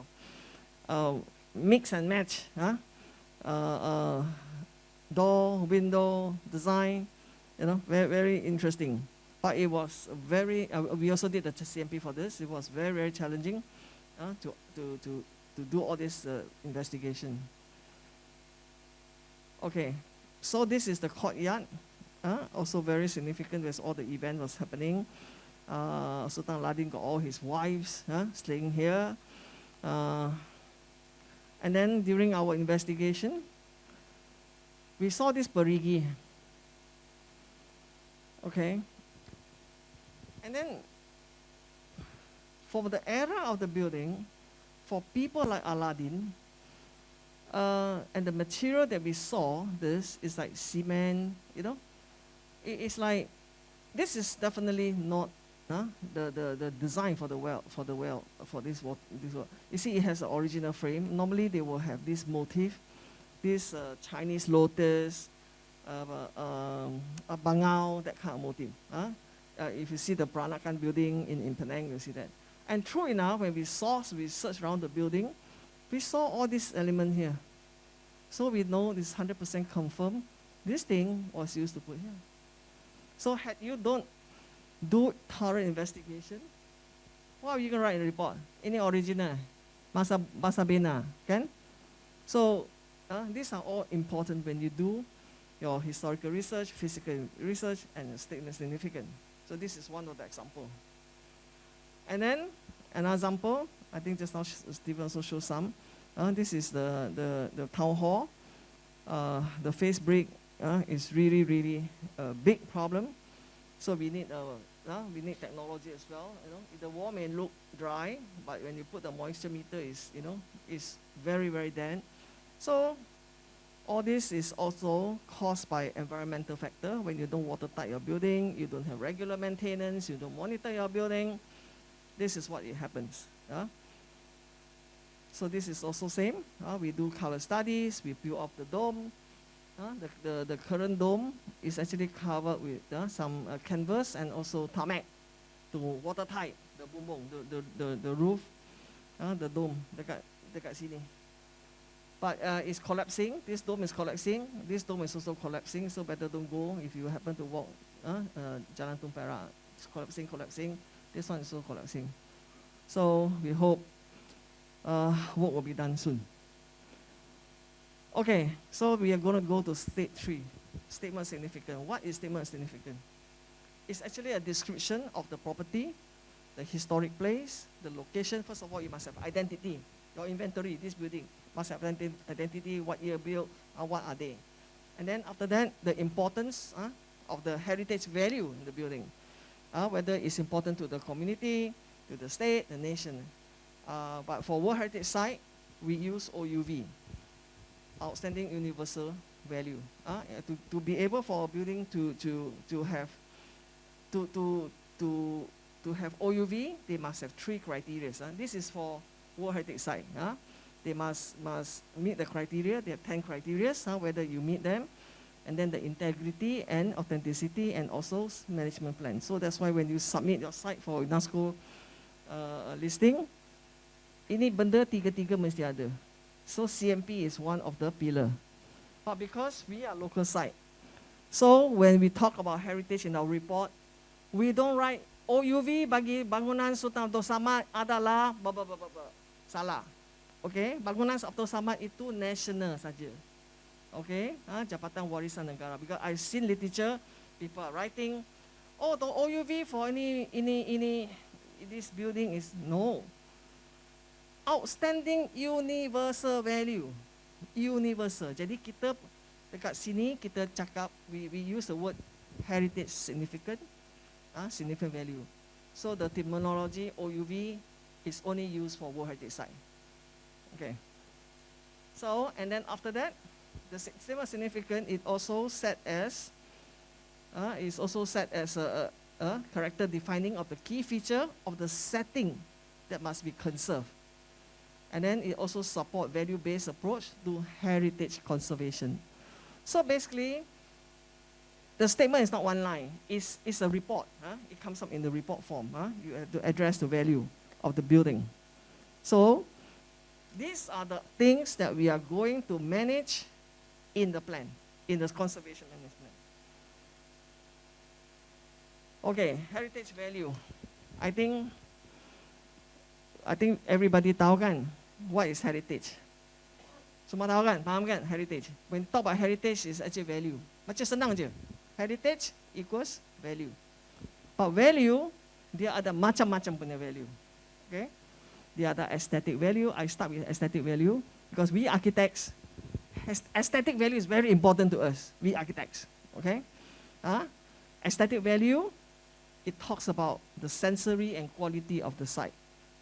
of mix and match. Door, window, design, very, very interesting. But it was very, we also did the CMP for this. It was very, very challenging to do all this investigation. Okay, so this is the courtyard. Also very significant as all the event was happening. Sultan Aladdin got all his wives staying here. And then during our investigation, we saw this perigi. Okay. And then, for the era of the building, for people like Aladdin, and the material that we saw, this is like cement, It's like, this is definitely not the design for this well. You see, it has an original frame. Normally, they will have this motif, this Chinese lotus, a bangao, that kind of motif. If you see the Peranakan building in Penang, you'll see that. And true enough, when we searched around the building, we saw all these elements here. So we know this 100% confirmed. This thing was used to put here. So had you don't do thorough investigation, what are you going to write in the report? Ini original, masa bina, kan? So these are all important when you do your historical research, physical research, and statement significant. So this is one of the example. And then another example, I think just now Stephen also showed some. This is the town hall. The face break is really a big problem. So we need technology as well. The wall may look dry, but when you put the moisture meter, is very dense. So all this is also caused by environmental factor. When you don't watertight your building, you don't have regular maintenance, you don't monitor your building, this is what it happens. So this is also same. We do color studies, we build up the dome. The current dome is actually covered with some canvas and also tarmac to watertight the bumbung, the roof, the dome dekat sini. But it's collapsing. This dome is collapsing. This dome is also collapsing. So better don't go if you happen to walk Jalan Tumpera. It's collapsing. This one is also collapsing. So we hope work will be done soon. Okay, so we are going to go to stage 3. Statement significant. What is statement significant? It's actually a description of the property, the historic place, the location. First of all, you must have identity. Your inventory, this building must have identity, what year built, what are they. And then after that, the importance of the heritage value in the building. Whether it's important to the community, to the state, the nation. But for World Heritage Site, we use OUV, outstanding universal value. To be able for a building to have OUV, they must have 3 criteria. This is for World Heritage Site. They must meet the criteria. They have 10 criteria, whether you meet them. And then the integrity and authenticity and also management plan. So that's why when you submit your site for UNESCO listing, ini benda tiga-tiga mesti ada. So CMP is one of the pillar. But because we are local site, so when we talk about heritage in our report, we don't write OUV bagi bangunan Sultan Abdul Samad adalah salah. Okay, bangunan Abdul Samad itu national saja. Okay, Jabatan Warisan Negara. Because I've seen literature, people are writing, oh, the OUV for this building is no. Outstanding universal value. Universal. Jadi kita dekat sini kita cakap, we use the word heritage significant, significant value. So the terminology OUV is only used for World Heritage Site. Okay. So, and then after that, the statement significant is also set as a character defining of the key feature of the setting that must be conserved. And then it also support value-based approach to heritage conservation. So basically, the statement is not one line. It's a report. It comes up in the report form. You have to address the value of the building. So these are the things that we are going to manage in the plan, in the conservation management. Okay, heritage value. I think everybody tahu kan, what is heritage? Semua tahu kan, faham kan heritage? When you talk about heritage, is actually value. Macam senang je. Heritage equals value. But value, dia ada macam-macam punya value. Okay? Dia ada aesthetic value. I start with aesthetic value because we architects, aesthetic value is very important to us. We architects. Okay? Aesthetic value, it talks about the sensory and quality of the site.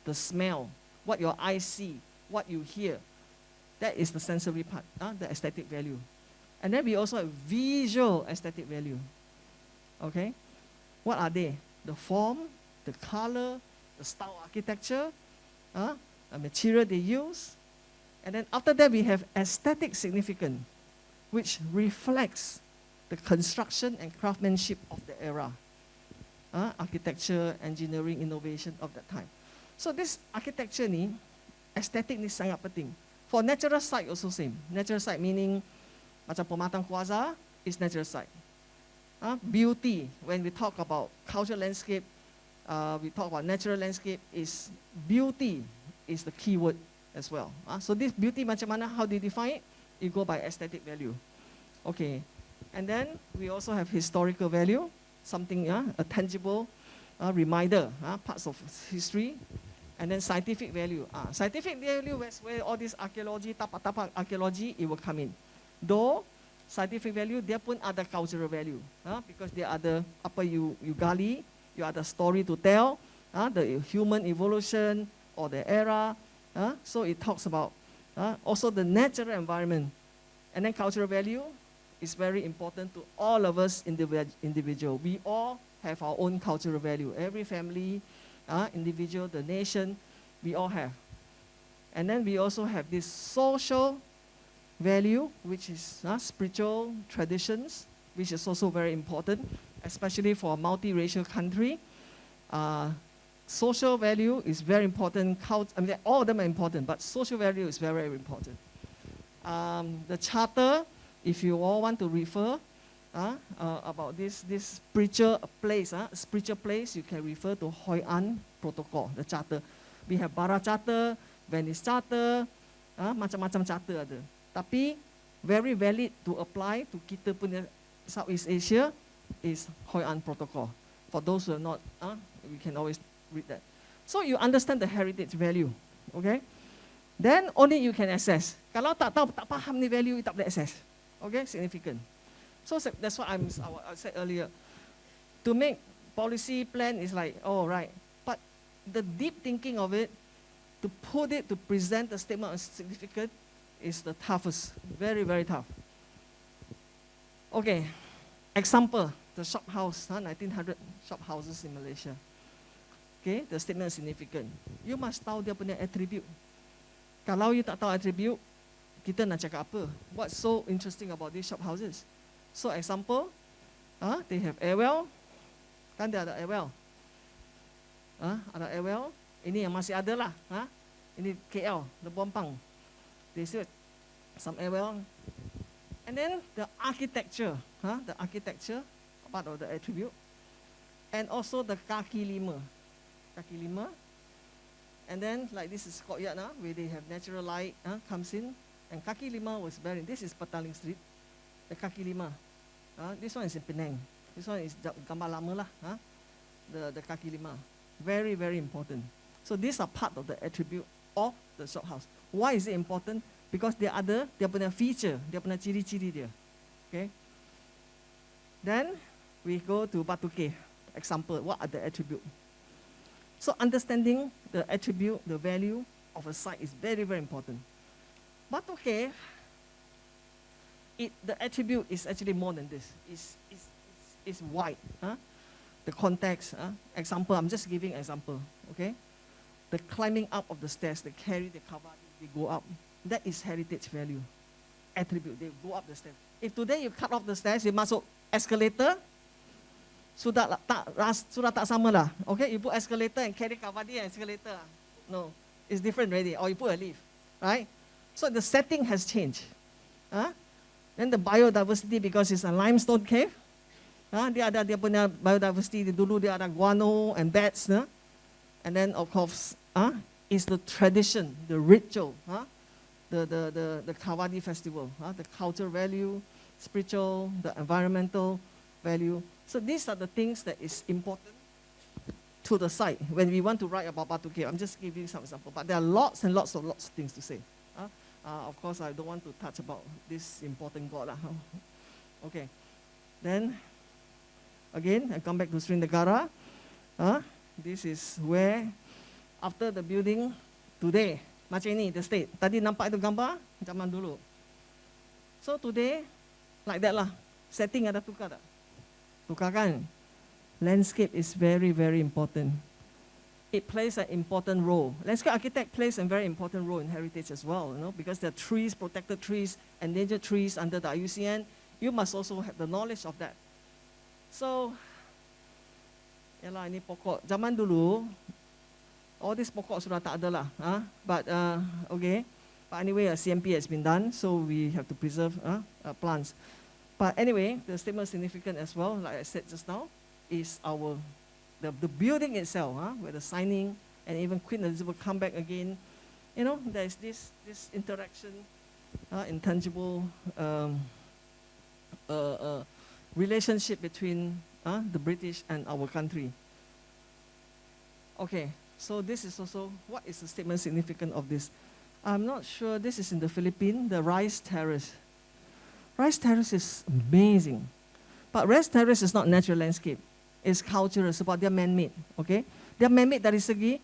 The smell, what your eyes see, what you hear. That is the sensory part, the aesthetic value. And then we also have visual aesthetic value. Okay? What are they? The form, the color, the style architecture, the material they use. And then after that, we have aesthetic significance, which reflects the construction and craftsmanship of the era. Architecture, engineering, innovation of that time. So this architecture ni, aesthetic ni sangat penting. For natural site also same. Natural site meaning macam Pematang Kuasa is natural site. Beauty, when we talk about cultural landscape, we talk about natural landscape, is beauty is the key word as well. So this beauty macam mana, how do you define it? You go by aesthetic value. Okay, and then we also have historical value. something, a tangible reminder, parts of history. And then scientific value. Scientific value is where all this archaeology, tapak-tapak archaeology, it will come in. Though scientific value, dia pun ada cultural value. Because dia ada apa you gali, you ada story to tell, the human evolution or the era. So it talks about also the natural environment. And then cultural value is very important to all of us individual. We all have our own cultural value. Every family, individual, the nation, we all have. And then we also have this social value, which is spiritual traditions, which is also very important, especially for a multiracial country. Social value is very important. I mean, all of them are important, but social value is very, very important. The charter, if you all want to refer about this spiritual place, you can refer to Hoi An Protocol, the charter. We have Bara Charter, Venice Charter, macam-macam charter ada. Tapi very valid to apply to kita punya Southeast Asia is Hoi An Protocol. For those who are not, we can always read that. So you understand the heritage value, okay? Then only you can assess. Kalau tak tahu, tak faham ni value, you tak boleh assess. Okay, significant. So that's what I said earlier. To make policy plan is like, oh, right. But the deep thinking of it, to put it, to present the statement of significance is the toughest. Very, very tough. Okay, example, the shop house, 1900 shop houses in Malaysia. Okay, the statement is significant. You must tahu dia punya attribute. Kalau you tak tahu attribute, kita nak cakap apa? What's so interesting about these shop houses? So example, they have air well. Kan dia ada air well. Ada air well. Ini yang masih ada lah. Ini KL, the Bompang. They still some air well. And then the architecture, part of the attribute. And also the kaki lima. Kaki lima. And then like this is courtyard where they have natural light comes in. And kaki lima was buried. This is Petaling Street. The kaki lima. This one is in Penang. This one is gambar lama lah. The kaki lima. Very, very important. So these are part of the attribute of the shop house. Why is it important? Because dia punya feature, dia punya ciri-ciri dia. Okay. Then we go to Batu Cave. Example, what are the attribute? So understanding the attribute, the value of a site is very, very important. Batu Cave, the attribute is actually more than this. It's wide. The context. Example, I'm just giving example. Okay. The climbing up of the stairs, they carry the kavadi, they go up. That is heritage value. Attribute, they go up the stairs. If today you cut off the stairs, you masuk escalator, sudah tak sama lah. Okay, you put escalator and carry kavadi and escalator. No, it's different already. Or you put a lift, right? So the setting has changed. Then the biodiversity, because it's a limestone cave, dia punya biodiversity. Dulu dia ada guano and bats. And then of course, is the tradition, the ritual, the Kavadi festival, the cultural value, spiritual, the environmental value. So these are the things that is important to the site when we want to write about Batu Cave. I'm just giving some example, but there are lots and lots of things to say. Of course, I don't want to touch about this important god. Okay, then again, I come back to Sri Negara. This is where, after the building, today, macam ini, the state. Tadi nampak itu gambar, zaman dulu. So today, like that lah. Setting ada tukar tak? Tukar kan? Landscape is very, very important. It plays an important role. Landscape architect plays a very important role in heritage as well, because there are trees, protected trees, endangered trees under the IUCN. You must also have the knowledge of that. So, yalah, ini pokok. Zaman dulu, all this pokok sudah tak ada lah. But, okay. But anyway, a CMP has been done, so we have to preserve plants. But anyway, the statement is significant as well, like I said just now, is the building itself, where the signing and even Queen Elizabeth come back again. There's this interaction, intangible relationship between the British and our country. Okay, so this is also, what is the statement significant of this? I'm not sure, this is in the Philippines, the rice terrace. Rice terrace is amazing. But rice terrace is not natural landscape. It's cultural, it's about they're man-made, okay? They're man-made dari segi,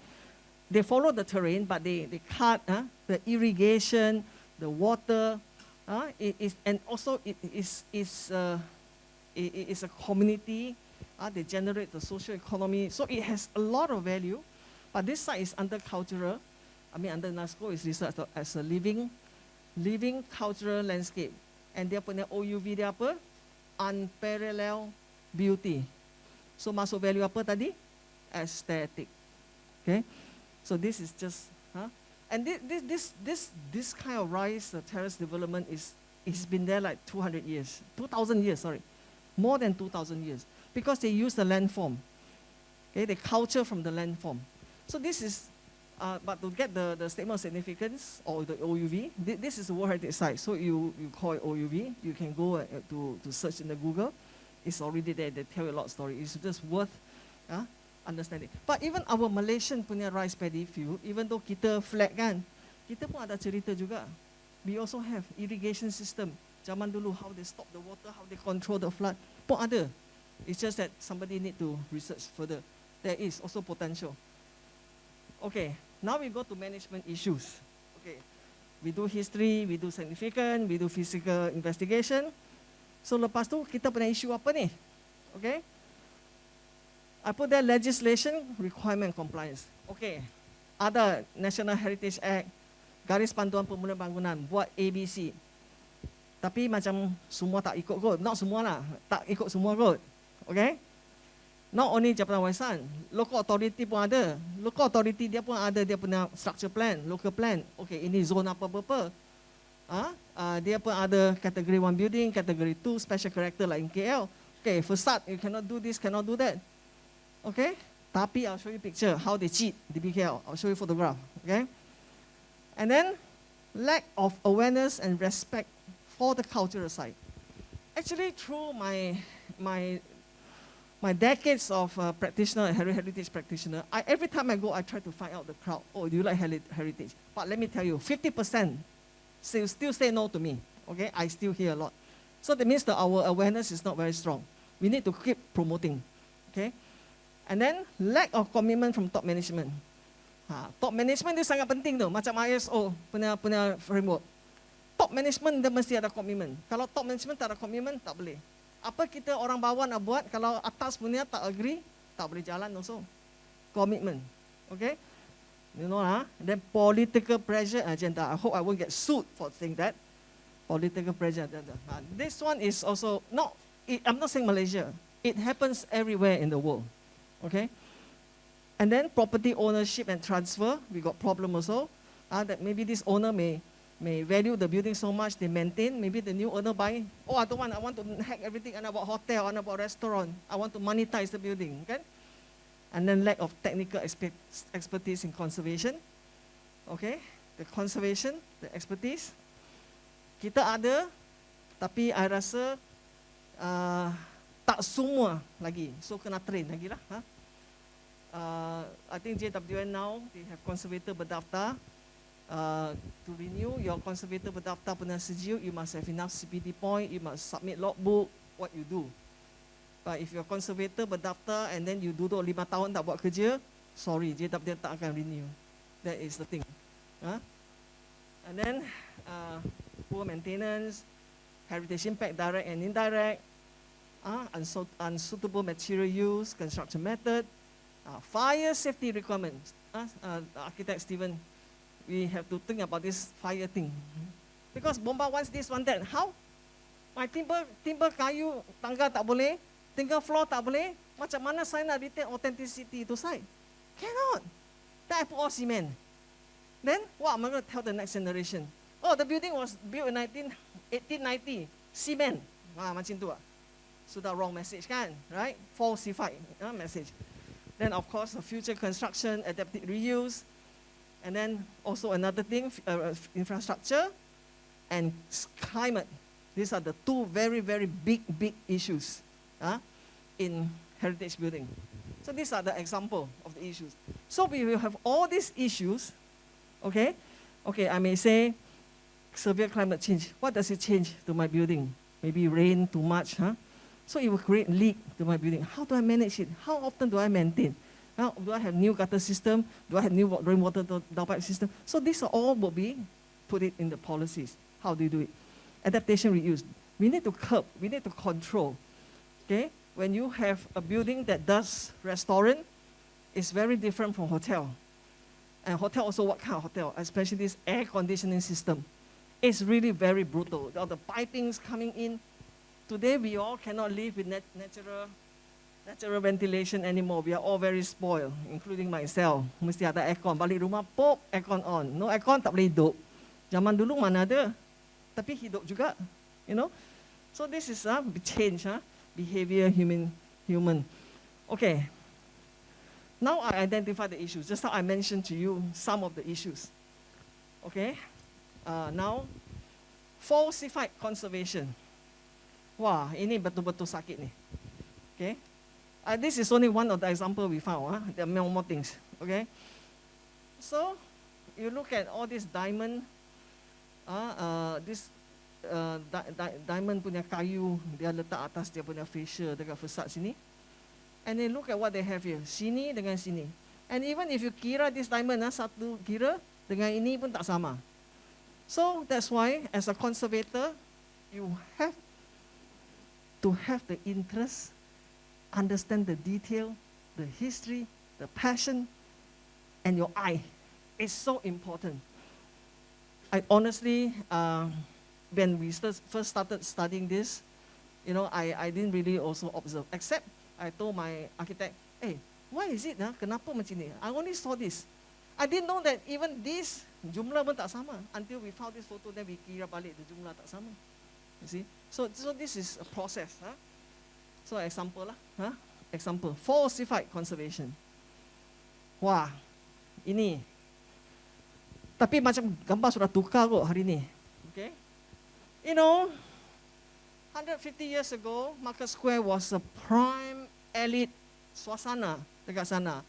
they follow the terrain, but they cut the irrigation, the water, and also it is a community, they generate the social economy, so it has a lot of value, but this site is under cultural, under UNESCO is researched as a living cultural landscape. And dia punya OUV dia apa? Unparalleled beauty. So masuk value apa tadi? Aesthetic. Okay? So this is just, and this kind of rice terrace development it's been there like 200 years, 2,000 years, sorry, more than 2,000 years, because they use the landform. Okay, they culture from the landform. So this is, but to get the statement of significance or the OUV, this is a World Heritage Site. So you call it OUV. You can go to search in the Google. It's already there. They tell you a lot of story. It's just worth understanding. But even our Malaysian punya rice paddy field, even though kita flat kan, kita pun ada cerita juga. We also have irrigation system. Zaman dulu, how they stop the water, how they control the flood, pun ada. It's just that somebody need to research further. There is also potential. Okay, now we go to management issues. Okay, we do history, we do significant, we do physical investigation. So lepas tu kita punya isu apa ni? Okay, I put there legislation, requirement, compliance. Okay, ada National Heritage Act, garis panduan pemulihan bangunan, buat ABC. Tapi macam semua tak ikut kot, not semua lah, tak ikut semua kot. Okay? Not only Jabatan Warisan, local authority pun ada. Local authority dia pun ada dia punya structure plan, local plan. Okay, ini zone apa-apa. Dia pun ada category 1 building, category 2 special character like in KL. Okay, facade, you cannot do this, cannot do that. Okay? Tapi I'll show you picture, how they cheat di BKL. I'll show you photograph. Okay? And then, lack of awareness and respect for the cultural side. Actually, through my decades of practitioner, heritage practitioner, every time I go, I try to find out the crowd. Oh, do you like heritage? But let me tell you, 50% still say no to me. Okay, I still hear a lot. So that means that our awareness is not very strong. We need to keep promoting. Okay, and then lack of commitment from top management. Top management dia sangat penting tu, macam ISO punya framework. Top management dia mesti ada komitmen. Kalau top management tak ada komitmen, tak boleh. Apa kita orang bawah nak buat, kalau atas punya tak agree, tak boleh jalan also. Commitment. Okay? You know, then political pressure agenda. I hope I won't get sued for saying that. Political pressure agenda. This one is also, I'm not saying Malaysia. It happens everywhere in the world. Okay? And then property ownership and transfer, we got problem also. That maybe this owner may value the building so much, they maintain. Maybe the new owner buy, I want to hack everything, and about hotel, and about restaurant. I want to monetize the building, okay? And then lack of technical expertise in conservation. Okay, the conservation, the expertise. Kita ada, tapi I rasa tak semua lagi. So kena train lagi lah. I think JWN now, they have conservator berdaftar. To renew your conservator berdaftar punya sejuk, you must have enough CPD point, you must submit logbook, what you do. But if your conservator berdaftar and then you duduk 5 tahun tak buat kerja, sorry, JWN tak akan renew. That is the thing. And then, poor maintenance, heritage impact, direct and indirect, unsuitable material use, construction method, fire safety requirements. Architect Steven, we have to think about this fire thing. Because bomba wants this, one that. How? My timber kayu, tangga tak boleh, tinggal floor tak boleh. Macam mana saya nak retain authenticity to site? Cannot. Then I put all cement. Then, what am I going to tell the next generation? Oh, the building was built in 1890. Cement. Macam tu. Sudah wrong message kan? Right? Falsified message. Then, of course, the future construction, adaptive reuse. And then also another thing, infrastructure and climate. These are the two very, very big issues. in heritage building. So these are the example of the issues. So we will have all these issues, okay? Okay, I may say, severe climate change. What does it change to my building? Maybe rain too much, huh? So it will create leak to my building. How do I manage it? How often do I maintain? How, do I have new gutter system? Do I have new rainwater downpipe system? So these are all will be put it in the policies. How do you do it? Adaptation, reuse. We need to curb, we need to control. Okay? When you have a building that does restaurant, it's very different from hotel. And hotel also, what kind of hotel? Especially this air conditioning system. It's really very brutal. All the pipings coming in. Today we all cannot live with natural ventilation anymore. We are all very spoiled, including myself. Mesti ada aircon. Balik rumah, pop, aircon on. No aircon, tak boleh hidup. Zaman dulu mana ada. Tapi hidup juga, you know. So this is a change, behavior, human. Okay. Now I identify the issues. Just how I mentioned to you some of the issues. Okay. Now, falsified conservation. Wah, ini betul-betul sakit ni. Okay. This is only one of the example we found. There are more things. Okay. So, you look at all this diamond, diamond punya kayu, dia letak atas dia punya fascia dekat fasad sini. And then look at what they have here. Sini dengan sini. And even if you kira this diamond, satu kira dengan ini pun tak sama. So that's why as a conservator, you have to have the interest, understand the detail, the history, the passion, and your eye. It's so important. I honestly, when we first started studying this, you know, I didn't really also observe, except I told my architect, hey, why is it, kenapa macam ni? I only saw this. I didn't know that even this, jumlah pun tak sama. Until we found this photo, then we kira balik, the jumlah tak sama. You see? So this is a process. So example lah. Example, falsified conservation. Wah, ini. Tapi macam gambar sudah tukar kok hari ni. Okay? You know, 150 years ago, Market Square was a prime elite suasana dekat sana.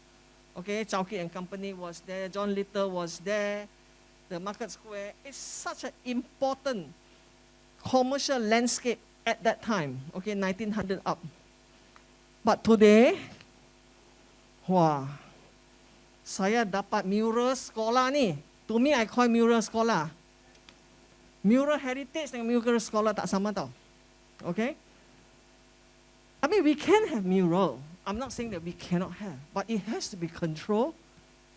Okay, Chowkit and Company was there, John Little was there. The Market Square is such an important commercial landscape at that time. Okay, 1900 up. But today, wah, saya dapat mural sekolah ni. To me, I call mural sekolah. Mural heritage dengan mural sekolah tak sama tau. Okay? I mean, we can have mural. I'm not saying that we cannot have, but it has to be controlled,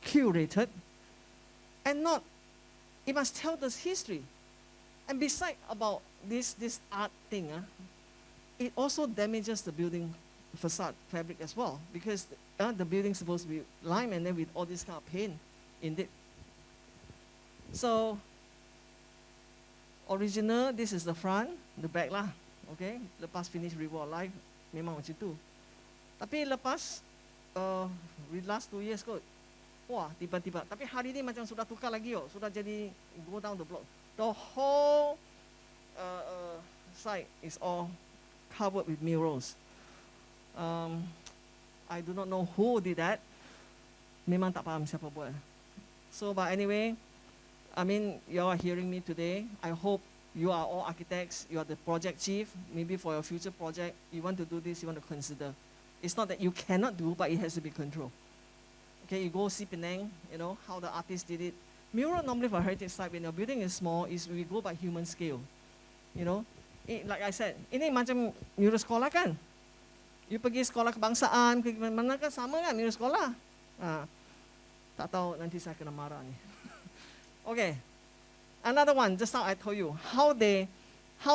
curated, and not, it must tell us history. And besides about this art thing, it also damages the building facade fabric as well, because the building's supposed to be lime and then with all this kind of paint in it. So, original, this is the front, the back lah. Okay, lepas finish Reward Life, memang macam tu. Tapi lepas, last 2 years kot, wah tiba-tiba. Tapi hari ni macam sudah tukar lagi sudah jadi go down the block. The whole site is all covered with murals. I do not know who did that. Memang tak faham siapa buat. So, but anyway, I mean, you are hearing me today. I hope you are all architects, you are the project chief, maybe for your future project, you want to do this, you want to consider. It's not that you cannot do, but it has to be controlled. Okay, you go see Penang, you know, how the artist did it. Mural normally for heritage site, when your building is small, is we go by human scale. You know, like I said, ini macam mural sekolah kan? You pergi sekolah kebangsaan, ke mana kan sama kan mural sekolah? Tak tahu nanti saya kena marah ni. Okay. Another one, just now I told you, how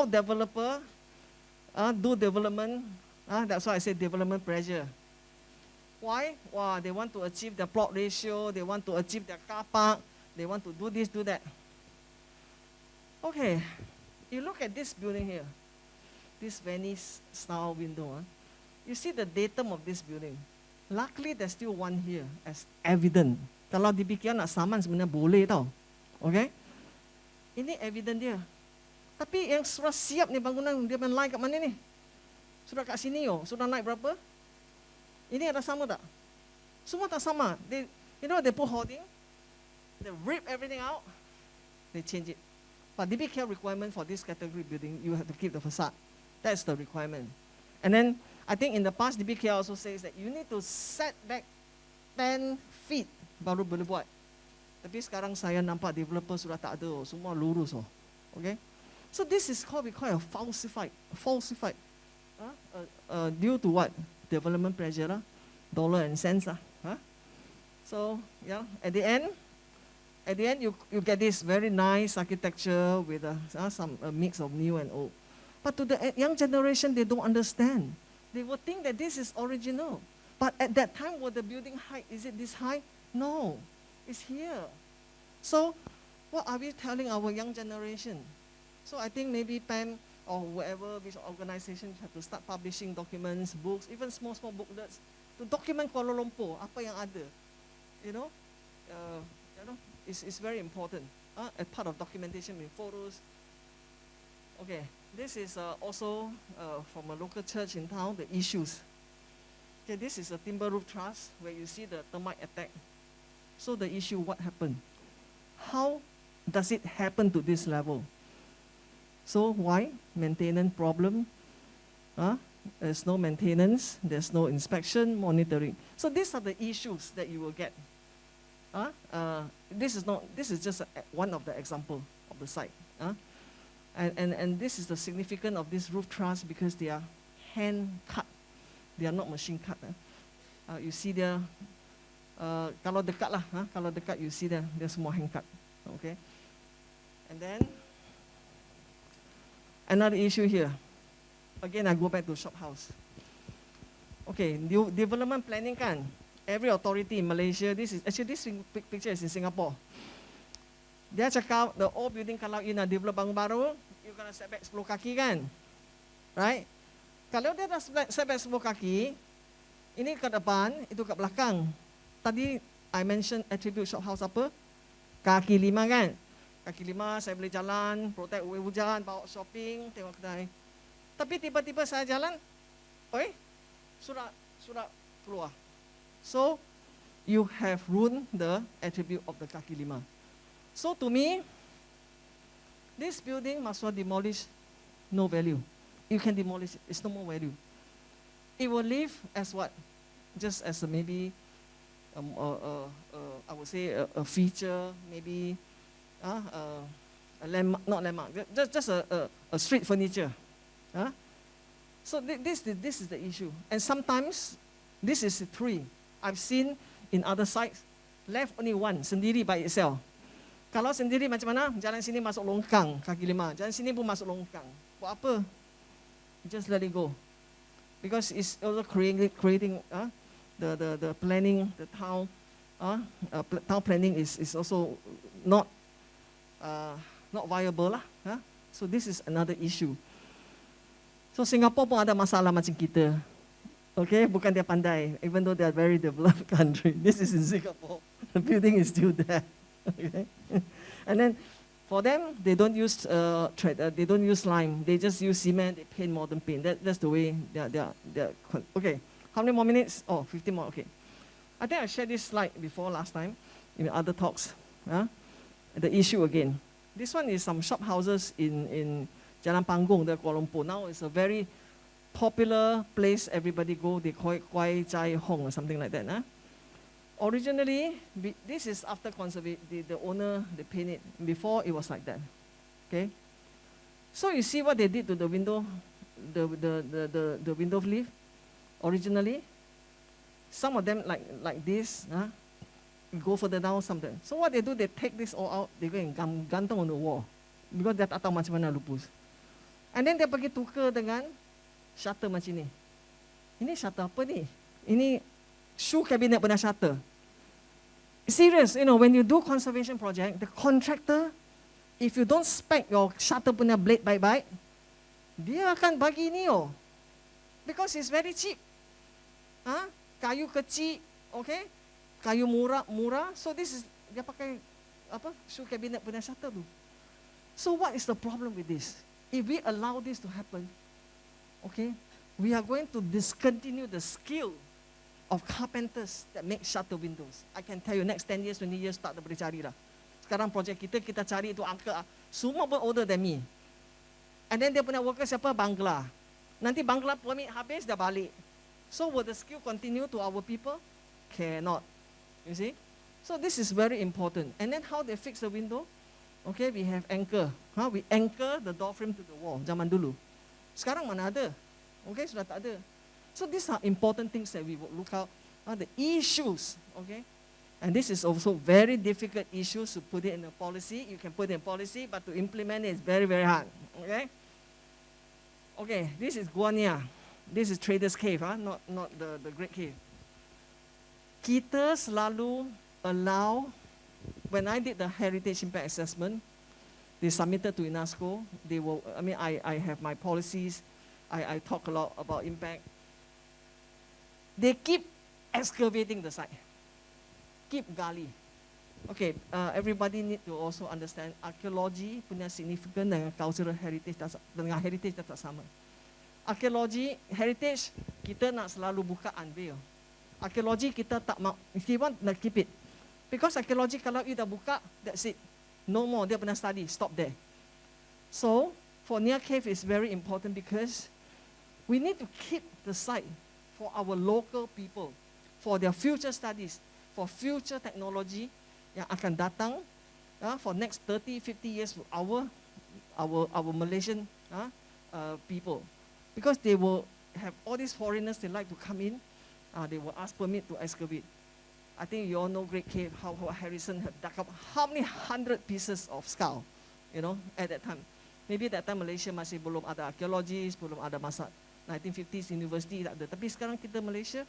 developer do development, that's why I say development pressure. Why? Wow, they want to achieve their plot ratio, they want to achieve their car park, they want to do this, do that. Okay, you look at this building here, this Venice style window. You see the datum of this building. Luckily, there's still one here as evident. Kalau dibikin nak saman sebenarnya boleh tau. Okay? Ini evident dia. Tapi yang sudah siap ni bangunan, dia main line kat mana ni? Sudah kat sini sudah naik berapa? Ini ada sama tak? Semua tak sama. They, you know, they put hoarding, they rip everything out, they change it. But DBKL requirement for this category building, you have to keep the facade. That's the requirement. And then, I think in the past, DBKL also says that you need to set back 10 feet baru boleh buat. Tapi sekarang saya nampak developer sudah tak ada, semua lurus. Okay? So this is called, we call a falsified. Due to what? Development pressure, dollar and cents. So, yeah, at the end, you get this very nice architecture with a mix of new and old. But to the young generation, they don't understand. They will think that this is original. But at that time, was the building height, is it this high? No, it's here. So, what are we telling our young generation? So I think maybe PAM or whoever, which organization have to start publishing documents, books, even small booklets, to document Kuala Lumpur, apa yang ada. You know, it's very important. A part of documentation with photos. Okay, this is also from a local church in town, the issues. Okay, this is a timber roof truss where you see the termite attack. So the issue, what happened? How does it happen to this level? So why? Maintenance problem. There's no maintenance, there's no inspection, monitoring. So these are the issues that you will get. This is just one of the example of the site. And this is the significance of this roof truss because they are hand cut. They are not machine cut. You see there, kalau dekat lah, kalau dekat you see there, there's more hand cut. Okay. And then another issue here. Again, I go back to shop house. Okay, development planning kan. Every authority in Malaysia, this picture is in Singapore. Dia cakap, the old building kalau you nak develop bangun baru, you kena set back 10 kaki kan? Right? Kalau dia dah set back 10 kaki, ini ke depan, itu ke belakang. Tadi, I mention attribute shop house apa? Kaki 5 kan? Kaki 5, saya boleh jalan, protect hujan, bawa shopping, tengok kedai. Tapi tiba-tiba saya jalan, surat keluar. So, you have ruined the attribute of the kaki 5. So to me, this building must not demolish, no value. You can demolish it, it's no more value. It will live as what? Just as maybe, I would say a feature, maybe a landmark, not landmark, just a street furniture. So this is the issue. And sometimes, this is 3. I've seen in other sites, left only 1, sendiri by itself. Kalau sendiri macam mana? Jalan sini masuk longkang, kaki 5. Jalan sini pun masuk longkang. Buat apa? Just let it go. Because it's also creating the planning, the town, town planning is also not viable lah. So this is another issue. So Singapore pun ada masalah macam kita. Okay, bukan dia pandai, even though they are very developed country. This is in Singapore. The building is still there. Okay, and then for them, they don't use they don't use lime. They just use cement. They paint modern paint. That's the way they are. Okay, how many more minutes? Oh, 15 more. Okay, I think I shared this slide before last time in other talks. The issue again. This one is some shop houses in Jalan Panggung, the Kuala Lumpur. Now it's a very popular place. Everybody go. They call it Kwai Chai Hong or something like that. Originally, this is after the owner, they paint it. Before, it was like that. Okay? So you see what they did to the window, the window leaf? Originally, some of them like this, go further down something. So what they do, they take this all out, they go and gantung on the wall. Because dia tak tahu macam mana lupus. And then dia pergi tukar dengan shutter macam ni. Ini shutter apa ni? Ini shoe cabinet punya shutter. Serious, when you do conservation project, the contractor, if you don't spec your shutter punya blade baik-baik, dia akan bagi ni because it's very cheap. Kayu kecil, okay? Kayu murah. So this is, dia pakai shoe cabinet punya shutter tu. So what is the problem with this? If we allow this to happen, okay, we are going to discontinue the skill of carpenters that make shutter windows. I can tell you next 10 years, 20 years tak ada boleh cari lah. Sekarang projek kita cari itu angka, semua older than me. And then dia punya worker siapa? Bangla. Nanti Bangla permit habis, dah balik. So will the skill continue to our people? Cannot. You see? So this is very important. And then how they fix the window? Okay, we have anchor. We anchor the door frame to the wall, zaman dulu. Sekarang mana ada? Okay, sudah tak ada. So these are important things that we will look out. The issues, okay? And this is also very difficult issues to put it in a policy. You can put it in policy, but to implement it is very, very hard, okay? Okay, this is Guania. This is Trader's Cave, not the Great Cave. Kita selalu allow, when I did the heritage impact assessment, they submitted to UNESCO. They will, I have my policies. I talk a lot about impact. They keep excavating the site. Keep gali. Okay, everybody need to also understand archaeology punya significant dengan cultural heritage dengan heritage tak sama. Archaeology, heritage, kita nak selalu buka unveil. Archaeology kita tak mau, if you want, nak keep it. Because archaeology kalau you dah buka, that's it. No more, dia pernah study, stop there. So, for near cave is very important because we need to keep the site for our local people, for their future studies, for future technology yang akan datang, for next 30, 50 years for our Malaysian people. Because they will have all these foreigners, they like to come in, they will ask permit to excavate. I think you all know Great Cave, how Harrison had dug up how many 100 pieces of skull, you know, at that time. Maybe that time Malaysia masih belum ada archaeologist, belum ada masa 1950s university tak ada. Tapi sekarang kita Malaysia,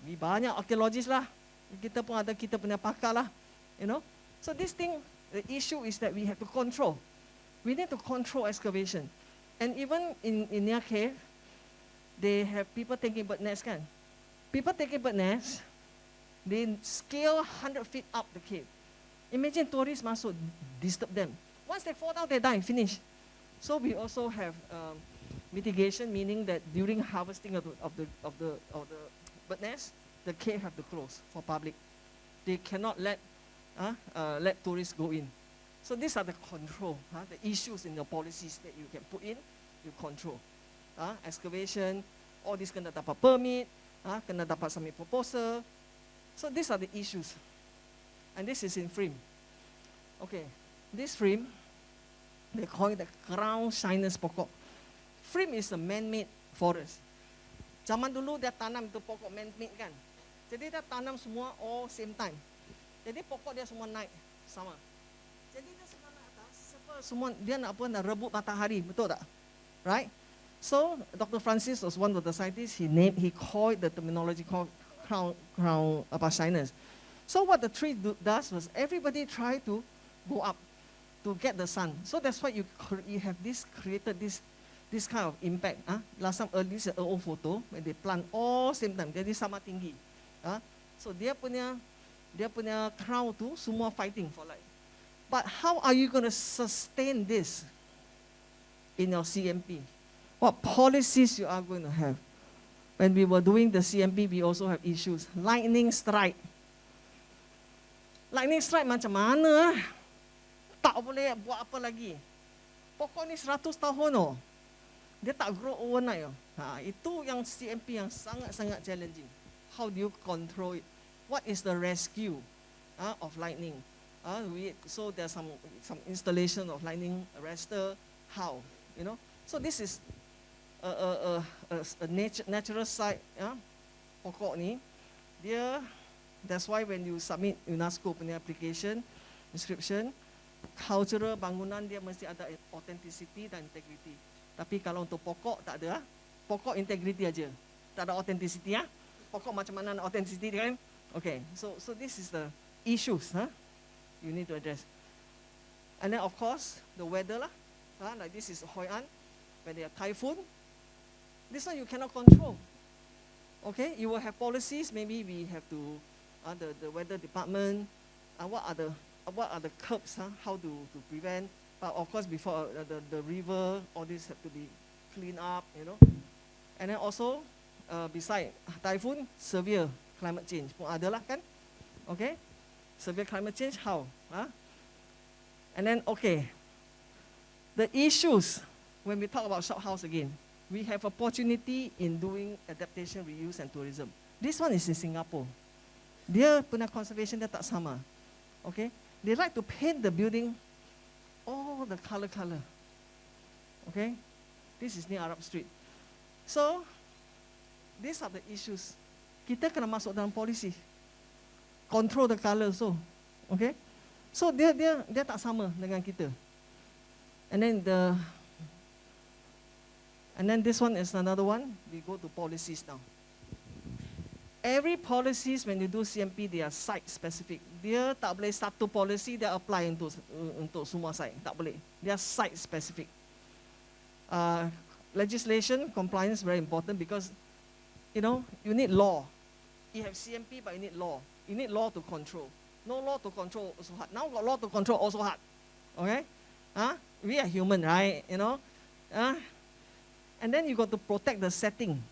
banyak archaeologist lah. Kita pun ada kita punya pakar lah, you know. So this thing, the issue is that we have to control. We need to control excavation. And even in near cave, they have people taking bird nest kan. People taking bird nest, they scale 100 feet up the cave. Imagine tourists masuk, disturb them. Once they fall down, they die, finish. So we also have mitigation, meaning that during harvesting of the bird nest, the cave have to close for public. They cannot let tourists go in. So these are the control, the issues in the policies that you can put in, you control. Excavation, all this kena dapat permit, kena dapat submit proposal. So these are the issues. And this is in frame. Okay, this frame, they call it the crown shyness pokok. Frame is a man-made forest. Zaman dulu dia tanam itu pokok man-made kan. Jadi dia tanam semua all same time. Jadi pokok dia semua naik sama. Jadi dia semua naik atas, semua dia nak apa, nak rebut matahari, betul tak? Right? So Dr. Francis was one of the scientists. He coined the terminology called crown shyness. So what the tree does was everybody try to go up to get the sun. So that's why you have created this kind of impact. Last time this is an old photo when they plant all same time. Jadi sama tinggi. So dia punya crown tu semua fighting for life. But how are you going to sustain this in your CMP? What policies you are going to have? When we were doing the CMP, we also have issues. Lightning strike. Lightning strike macam mana? Tak boleh buat apa lagi. Pokok ni 100 tahun oh. Dia tak grow overnight oh. Itu yang CMP yang sangat-sangat challenging. How do you control it? What is the rescue of lightning? So there's some installation of lightning arrestor. How? You know? So this is a natural site. Pokok ni, that's why when you submit UNESCO punya application, inscription, cultural bangunan dia mesti ada authenticity dan integrity. Tapi kalau untuk pokok tak ada, pokok integrity aja, tak ada authenticity ya. Pokok macam mana authenticity kan? Okay, so this is the issues you need to address. And then of course the weather lah, like this is Hoi An, when there are typhoon. This one you cannot control. Okay, you will have policies. Maybe we have to the weather department. What are the curbs? How to prevent? But of course, before the river, all this have to be cleaned up. You know, and then also beside typhoon, severe climate change pun ada lah kan. Okay, severe climate change, how? And then, okay, the issues, when we talk about shophouse again, we have opportunity in doing adaptation, reuse and tourism. This one is in Singapore. Dia punya conservation dia tak sama. Okay, they like to paint the building all the color. Okay, this is near Arab Street. So, these are the issues. Kita kena masuk dalam polisi. Control the color so. Okay? So dia tak sama dengan kita. And then this one is another one. We go to policies now. Every policies when you do CMP, they are site specific. Dia tak boleh satu policy dia apply untuk semua site. Tak boleh. They are site specific. Legislation compliance very important because you need law. You have CMP, but you need law. You need law to control. No law to control also hard. Now got law to control also hard. Okay? We are human, right? And then you got to protect the setting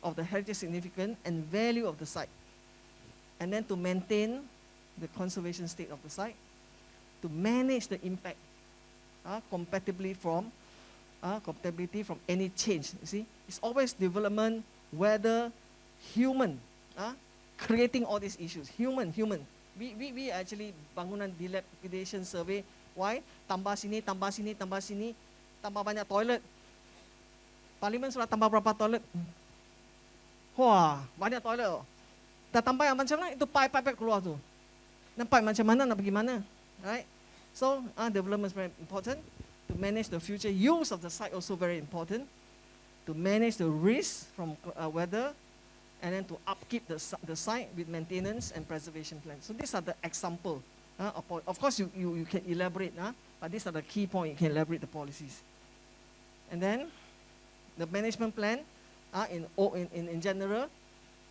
of the heritage significance and value of the site. And then to maintain the conservation state of the site, to manage the impact, compatibility from any change. You see, it's always development, weather, human, creating all these issues. Human. We actually bangunan dilapidation survey. Why? Tambah sini, tambah banyak toilet. Parlimen sudah tambah berapa toilet? Wah, banyak toilet. Dah tambah yang macam mana? Itu pipe keluar tu. Dan pipe macam mana nak pergi mana? Right? So, development is very important. To manage the future use of the site also very important. To manage the risk from weather, and then to upkeep the site with maintenance and preservation plans. So these are the example. Of course, you can elaborate, but these are the key points. You can elaborate the policies. And then the management plan, in general,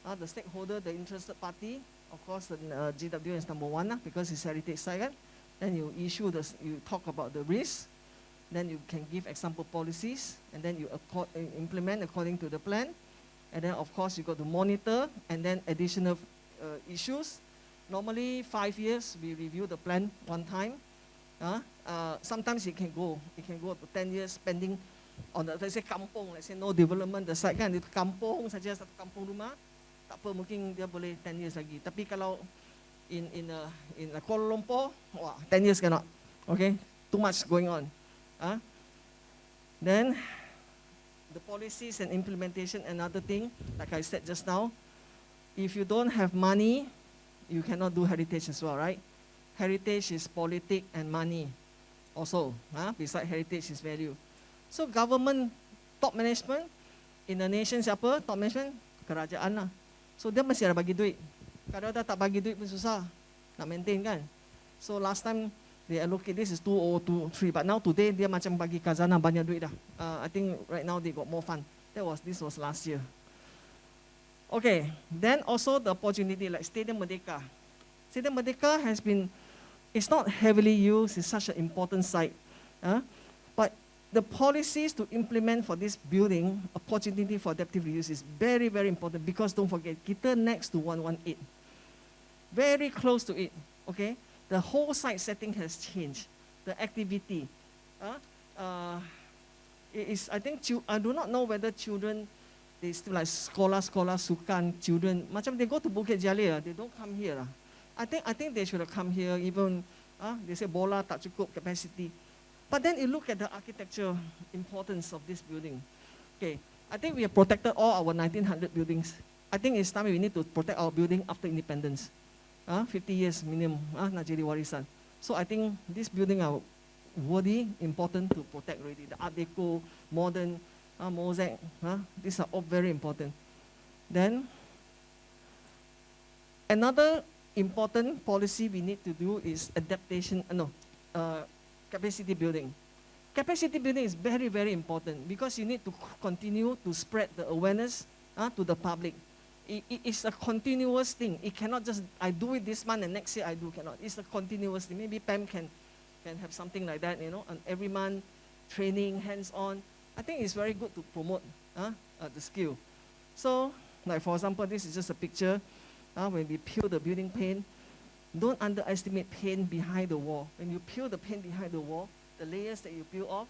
the stakeholder, the interested party, of course, the GW is number one because it's heritage site. Then you talk about the risk. Then you can give example policies, and then you implement according to the plan. And then, of course, you got to monitor, and then additional issues. Normally, 5 years, we review the plan one time. Sometimes it can go up to 10 years, spending on the, let's say, kampung, let's say no development, the site kan, itu kampung saja, satu kampung rumah, tak apa, mungkin dia boleh 10 years lagi. Tapi kalau in Kuala Lumpur, 10 years cannot. Okay, too much going on. Then, the policies and implementation, another thing, like I said just now, if you don't have money, you cannot do heritage as well, right? Heritage is politics and money also. Besides heritage is value. So government, top management, in the nation siapa? Top management? Kerajaan lah. So dia mesti ada bagi duit. Kalau dia tak bagi duit pun susah nak maintain kan. So last time, they allocate, this is 2023, but now today dia macam bagi khazanah banyak duit dah. I think right now they got more fund. This was last year. Okay, then also the opportunity like Stadium Merdeka. Stadium Merdeka it's not heavily used, it's such an important site. But the policies to implement for this building, opportunity for adaptive reuse is very, very important because don't forget, kita next to 118. Very close to it, okay? The whole site setting has changed. The activity. I think, I do not know whether children, they still like sekolah, sukan, children. Macam they go to Bukit Jalil, they don't come here. I think they should have come here, even, they say bola tak cukup capacity. But then you look at the architecture importance of this building. Okay, I think we have protected all our 1900 buildings. I think it's time we need to protect our building after independence. 50 years minimum, nak jadi warisan. So I think this building are worthy, important to protect already. The Art Deco, modern, mosaic, these are all very important. Then, another important policy we need to do is adaptation, capacity building. Capacity building is very, very important because you need to continue to spread the awareness to the public. It's a continuous thing. It cannot just, I do it this month and next year I do, cannot. It's a continuous thing. Maybe PAM can have something like that, and every month, training, hands-on. I think it's very good to promote the skill. So, Like for example, this is just a picture. When we peel the building paint, don't underestimate paint behind the wall. When you peel the paint behind the wall, the layers that you peel off,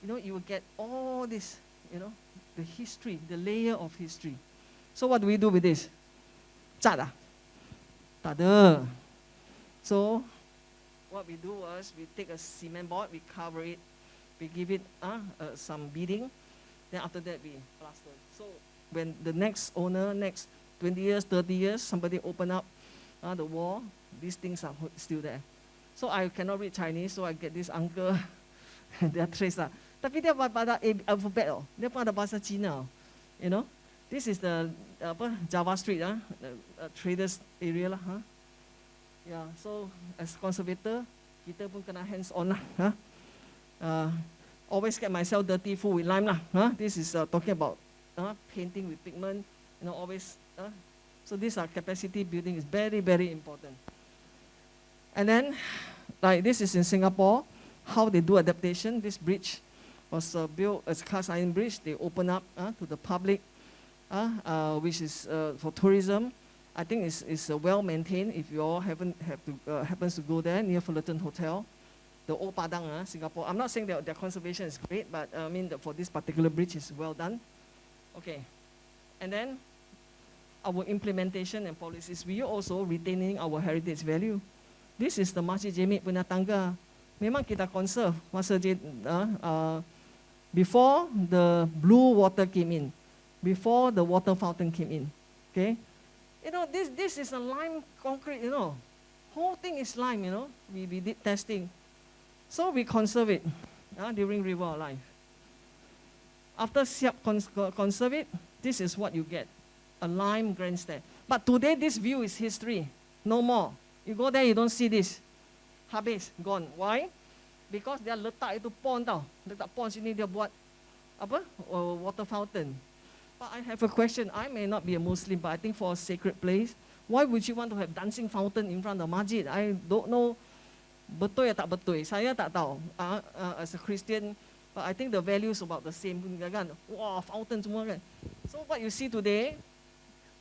you will get all this, the history, the layer of history. So what do we do with this? Cat ah? Tak ada. So what we do was we take a cement board, we cover it, we give it some beading, then after that we plaster. So when the next owner, next 20 years, 30 years, somebody open up the wall, these things are still there. So I cannot read Chinese, so I get this uncle, dia trace lah. Tapi dia pada alphabet oh, dia pun ada bahasa Cina, This is the Java Street, the traders area lah. Yeah, so as conservator, kita pun kena hands on lah. Always get myself dirty full with lime lah. This is talking about painting with pigment, always. So these are capacity building is very, very important. And then, like this is in Singapore, how they do adaptation. This bridge was built as cast iron bridge. They open up to the public, which is for tourism. I think it's well maintained. If you all happens to go there near Fullerton Hotel, the Old Padang, Singapore. I'm not saying that their conservation is great, but I mean for this particular bridge is well done. Okay, and then our implementation and policies. We are also retaining our heritage value. This is the Masjid Jemik punya tangga. Memang kita conserve masjid before the blue water came in, before the water fountain came in. Okay. This is a lime concrete, Whole thing is lime, We did testing. So we conserve it during River of Life. After Siap conserve it, this is what you get, a lime grandstand. But today this view is history, no more. You go there, you don't see this. Habis, gone. Why? Because dia letak itu pond tau. Letak pond sini dia buat water fountain. But I have a question. I may not be a Muslim, but I think for a sacred place, why would you want to have dancing fountain in front of the masjid? I don't know betul ya tak betul. Saya tak tahu. As a Christian, but I think the values about the same kan. Wah, fountain semua kan. So what you see today,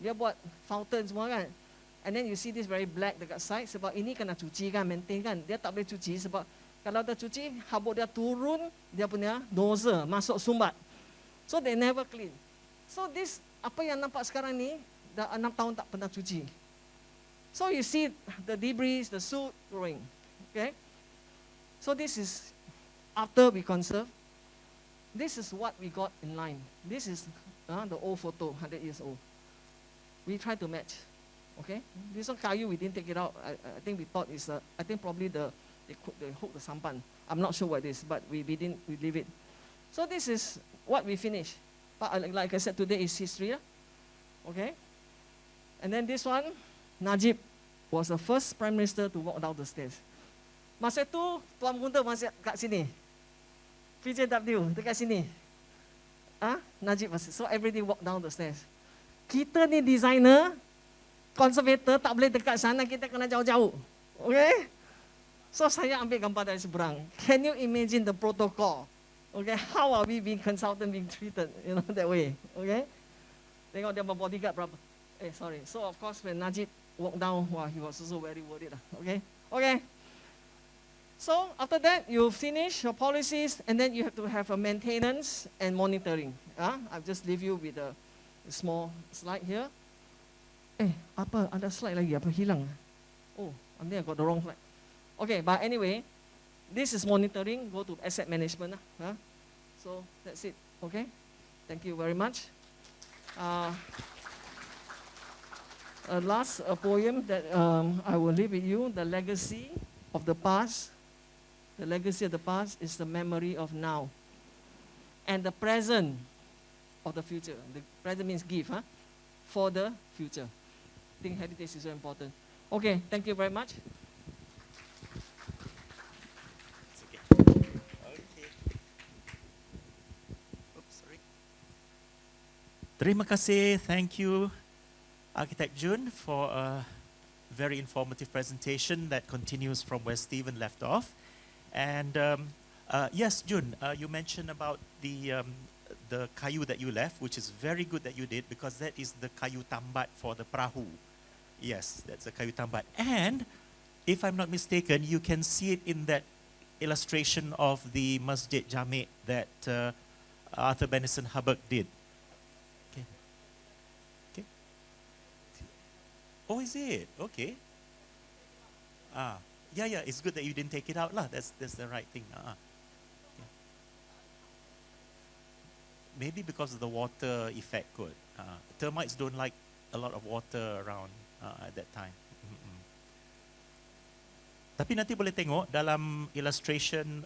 dia buat fountain semua kan. And then you see this very black dekat side sebab ini kena cuci kan, maintain kan. Dia tak boleh cuci sebab kalau dia cuci, habuk dia turun, dia punya nozzle masuk sumbat. So they never clean. So this, apa yang nampak sekarang ni, dah 6 tahun tak pernah cuci. So you see the debris, the soot growing. Okay? So this is after we conserve. This is what we got in line. This is the old photo, 100 years old. We try to match. Okay? This one kayu, we didn't take it out. I think we thought it's, I think probably they hooked the sampan. I'm not sure what it is, but we leave it. So this is what we finished. But like I said, today is history. Okay? And then this one, Najib was the first Prime Minister to walk down the stairs. Masa itu, Tuan Gunda masih kat sini. PJW, dekat sini. Najib masih. So everybody walk down the stairs. Kita ni designer, conservator, tak boleh dekat sana, kita kena jauh-jauh. Okay? So saya ambil gambar dari seberang. Can you imagine the protocol? Okay, how are we being consultant being treated, that way? Okay? Tengok dia bodyguard berapa. Sorry. So of course when Najib walked down, wow, he was also very worried. Okay? Okay. So after that, you finish your policies, and then you have to have a maintenance and monitoring. I'll just leave you with a small slide here. Apa? Ada slide lagi? Apa hilang? Oh, I think I got the wrong slide. Okay, but anyway, this is monitoring. Go to asset management. So that's it. Okay. Thank you very much. Last poem that I will leave with you. The legacy of the past. The legacy of the past is the memory of now. And the present of the future. The present means give, for the future. I think heritage is very important. Okay, thank you very much. Terima kasih. Thank you, Architect Jun, for a very informative presentation that continues from where Stephen left off. And yes, Jun, you mentioned about the the kayu that you left, which is very good that you did, because that is the kayu tambat for the perahu. Yes, that's the kayu tambat. And if I'm not mistaken, you can see it in that illustration of the Masjid Jami' that Arthur Benison Hubbard did. Okay. Okay. Oh, is it? Okay. Yeah, it's good that you didn't take it out lah. That's the right thing. Yeah. Maybe because of the water effect kot. Termites don't like a lot of water around at that time. Tapi nanti boleh tengok dalam illustration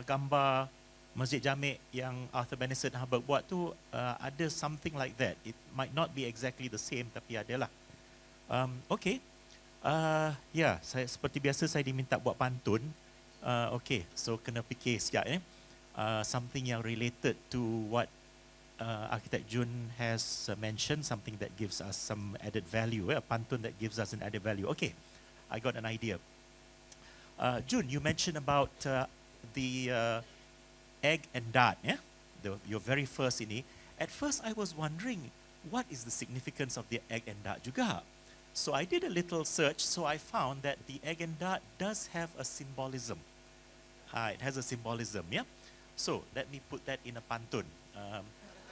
gambar Masjid Jami' yang Arthur Benison Hubbard buat tu, ada something like that. It might not be exactly the same, tapi adalah. Okay. Saya seperti biasa saya diminta buat pantun. Okay, so kena fikir sekejap something yang related to what Architect Jun has mentioned, something that gives us some added value, a pantun that gives us an added value. Okay, I got an idea. Jun, you mentioned about the egg and dart, yeah? Your very first ini. At first I was wondering, what is the significance of the egg and dart juga? So I did a little search, so I found that the egg and dart does have a symbolism. It has a symbolism, yeah? So let me put that in a pantun.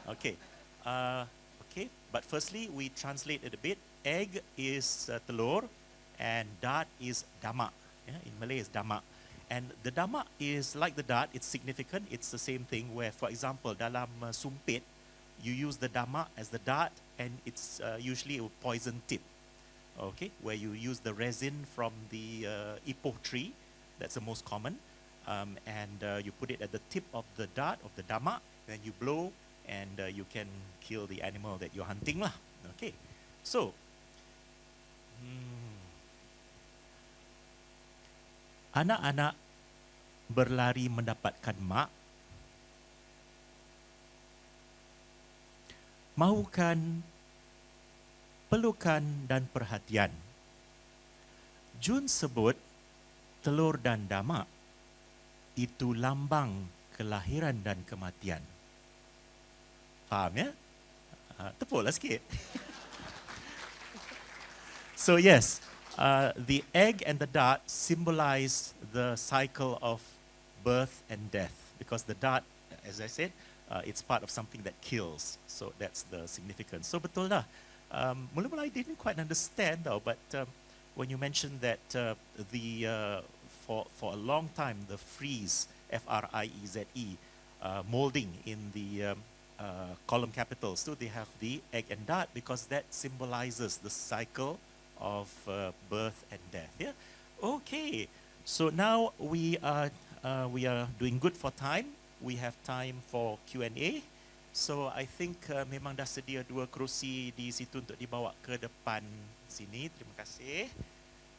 Okay. Okay, but firstly we translate it a bit. Egg is telur and dart is damak. Yeah? In Malay is damak. And the damak is like the dart, it's significant. It's the same thing where, for example, dalam sumpit, you use the damak as the dart, and it's usually a poison tip. Okay, where you use the resin from the ipoh tree, that's the most common, and you put it at the tip of the dart, of the damak, then you blow, and you can kill the animal that you're hunting lah. Okay, so, anak-anak berlari mendapatkan mak, mahukan pelukan dan perhatian. Jun sebut telur dan damak itu lambang kelahiran dan kematian. Faham ya? Tepuklah sikit. So yes, the egg and the dart symbolize the cycle of birth and death, because the dart, as I said, it's part of something that kills. So that's the significance. So betul dah. Mula-mula I didn't quite understand though, but when you mentioned that for a long time the frieze, F-R-I-E-Z-E, molding in the column capitals, so they have the egg and dart because that symbolizes the cycle of birth and death. Yeah. Okay. So now we are doing good for time. We have time for Q&A. So I think memang dah sedia 2 kerusi di situ untuk dibawa ke depan sini. Terima kasih.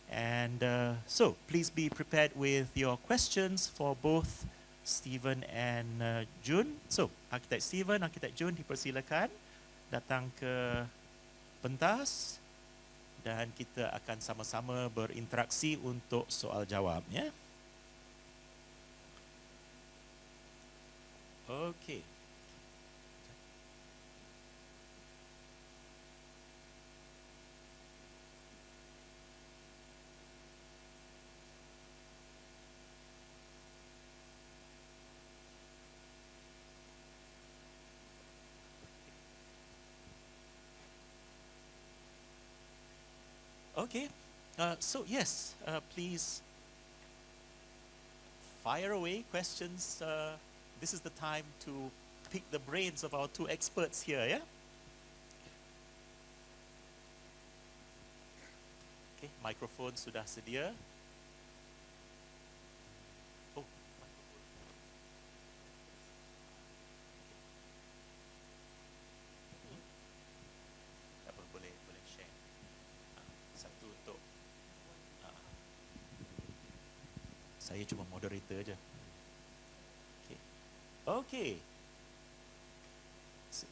And so please be prepared with your questions for both Stephen and Jun. So Architect Stephen, Architect Jun, dipersilakan datang ke pentas dan kita akan sama-sama berinteraksi untuk soal jawab, ya. Okay. Okay, so yes, please fire away questions. This is the time to pick the brains of our 2 experts here, yeah? Okay, microphone sudah sedia. Oh, apa boleh share. Satu untuk saya cuma moderator aja. Okay.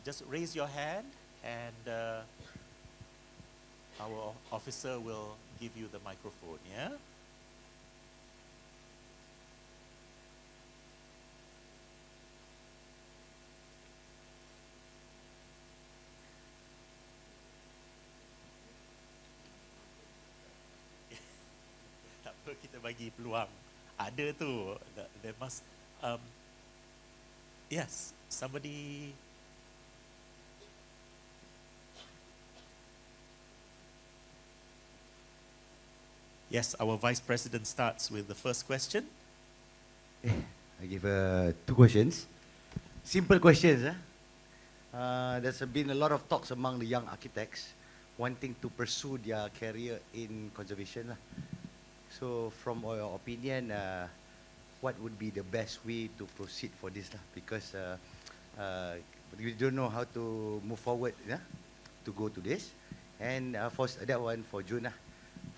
Just raise your hand and our officer will give you the microphone, yeah? kita bagi peluang. Ada tu. There must. Yes, somebody. Yes, our Vice President starts with the first question. I give two questions. Simple questions. There's been a lot of talks among the young architects wanting to pursue their career in conservation. So from your opinion, what would be the best way to proceed for this? Because we don't know how to move forward to go to this. And for that one for June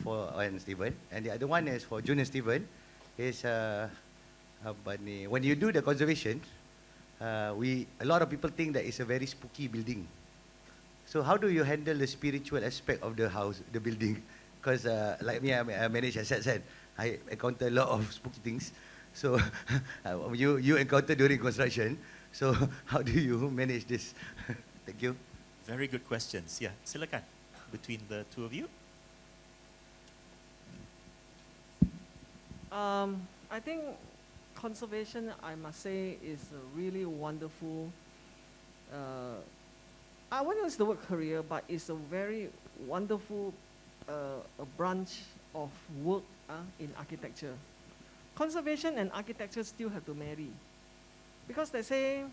and Stephen. And the other one is for June and Stephen is when you do the conservation, a lot of people think that it's a very spooky building. So how do you handle the spiritual aspect of the house, the building? Because like me, I manage assets and I encounter a lot of spooky things. So you encounter during construction. So how do you manage this? Thank you. Very good questions. Yeah, silakan between the two of you. I think conservation, I must say, is a really wonderful, I won't use the word career, but it's a very wonderful a branch of work in architecture. Conservation and architecture still have to marry. Because they say,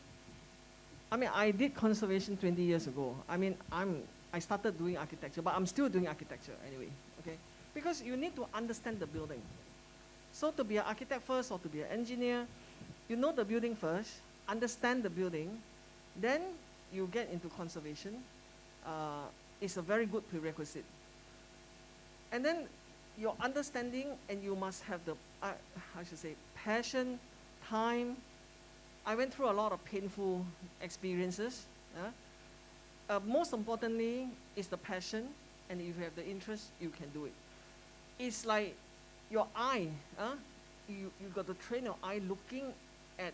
I did conservation 20 years ago. I started doing architecture, but I'm still doing architecture anyway, okay? Because you need to understand the building. So to be an architect first or to be an engineer, you know the building first, understand the building, then you get into conservation. It's a very good prerequisite. And then your understanding, and you must have the, passion, time. I went through a lot of painful experiences. Most importantly is the passion, and if you have the interest, you can do it. It's like your eye, you got to train your eye looking at,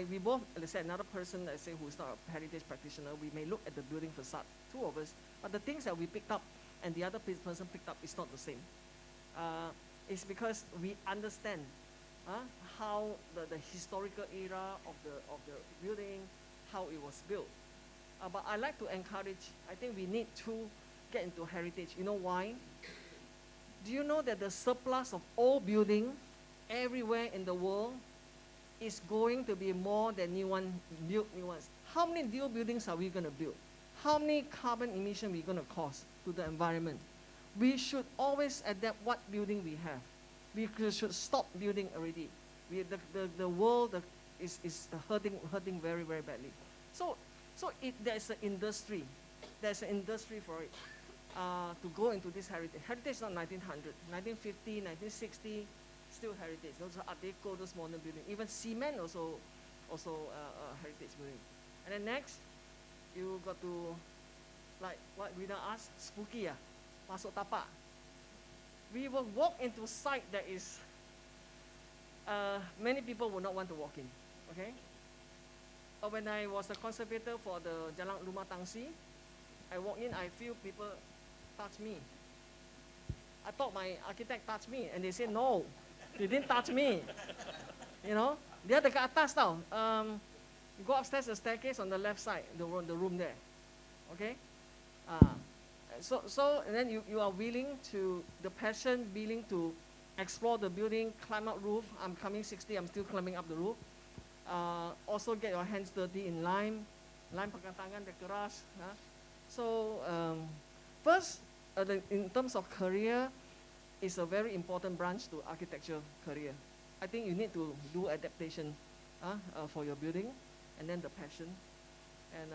we both, let's say another person, let's say who's not a heritage practitioner, we may look at the building facade, two of us, but the things that we picked up and the other person picked up is not the same. It's because we understand how the historical era of the building, how it was built. But I like to encourage, I think we need to get into heritage. You know why? Do you know that the surplus of old building everywhere in the world is going to be more than new ones? How many new buildings are we going to build? How many carbon emission we going to cause to the environment? We should always adapt what building we have. We should stop building already. The world is hurting very, very badly. So there's an industry. There's an industry for it. To go into this heritage. Heritage is not 1900, 1950, 1960, still heritage. Those are Art Deco, those modern buildings. Even cement also heritage building. And then next, you got to, like what Rina asked, spooky masuk tapak. We will walk into site that is, many people will not want to walk in, okay? When I was a conservator for the Jalan Rumah Tangsi, I walk in, I feel people touch me. I thought my architect touched me, and they said no, they didn't touch me. You know, dia dekat atas tau. You go upstairs, the staircase on the left side, the room there. Okay. So and then you are willing to, the passion, willing to explore the building, climb up roof. I'm coming 60, I'm still climbing up the roof. Also get your hands dirty in lime pegang tangan dia keras. So first, in terms of career, it's a very important branch to architecture career. I think you need to do adaptation for your building, and then the passion. And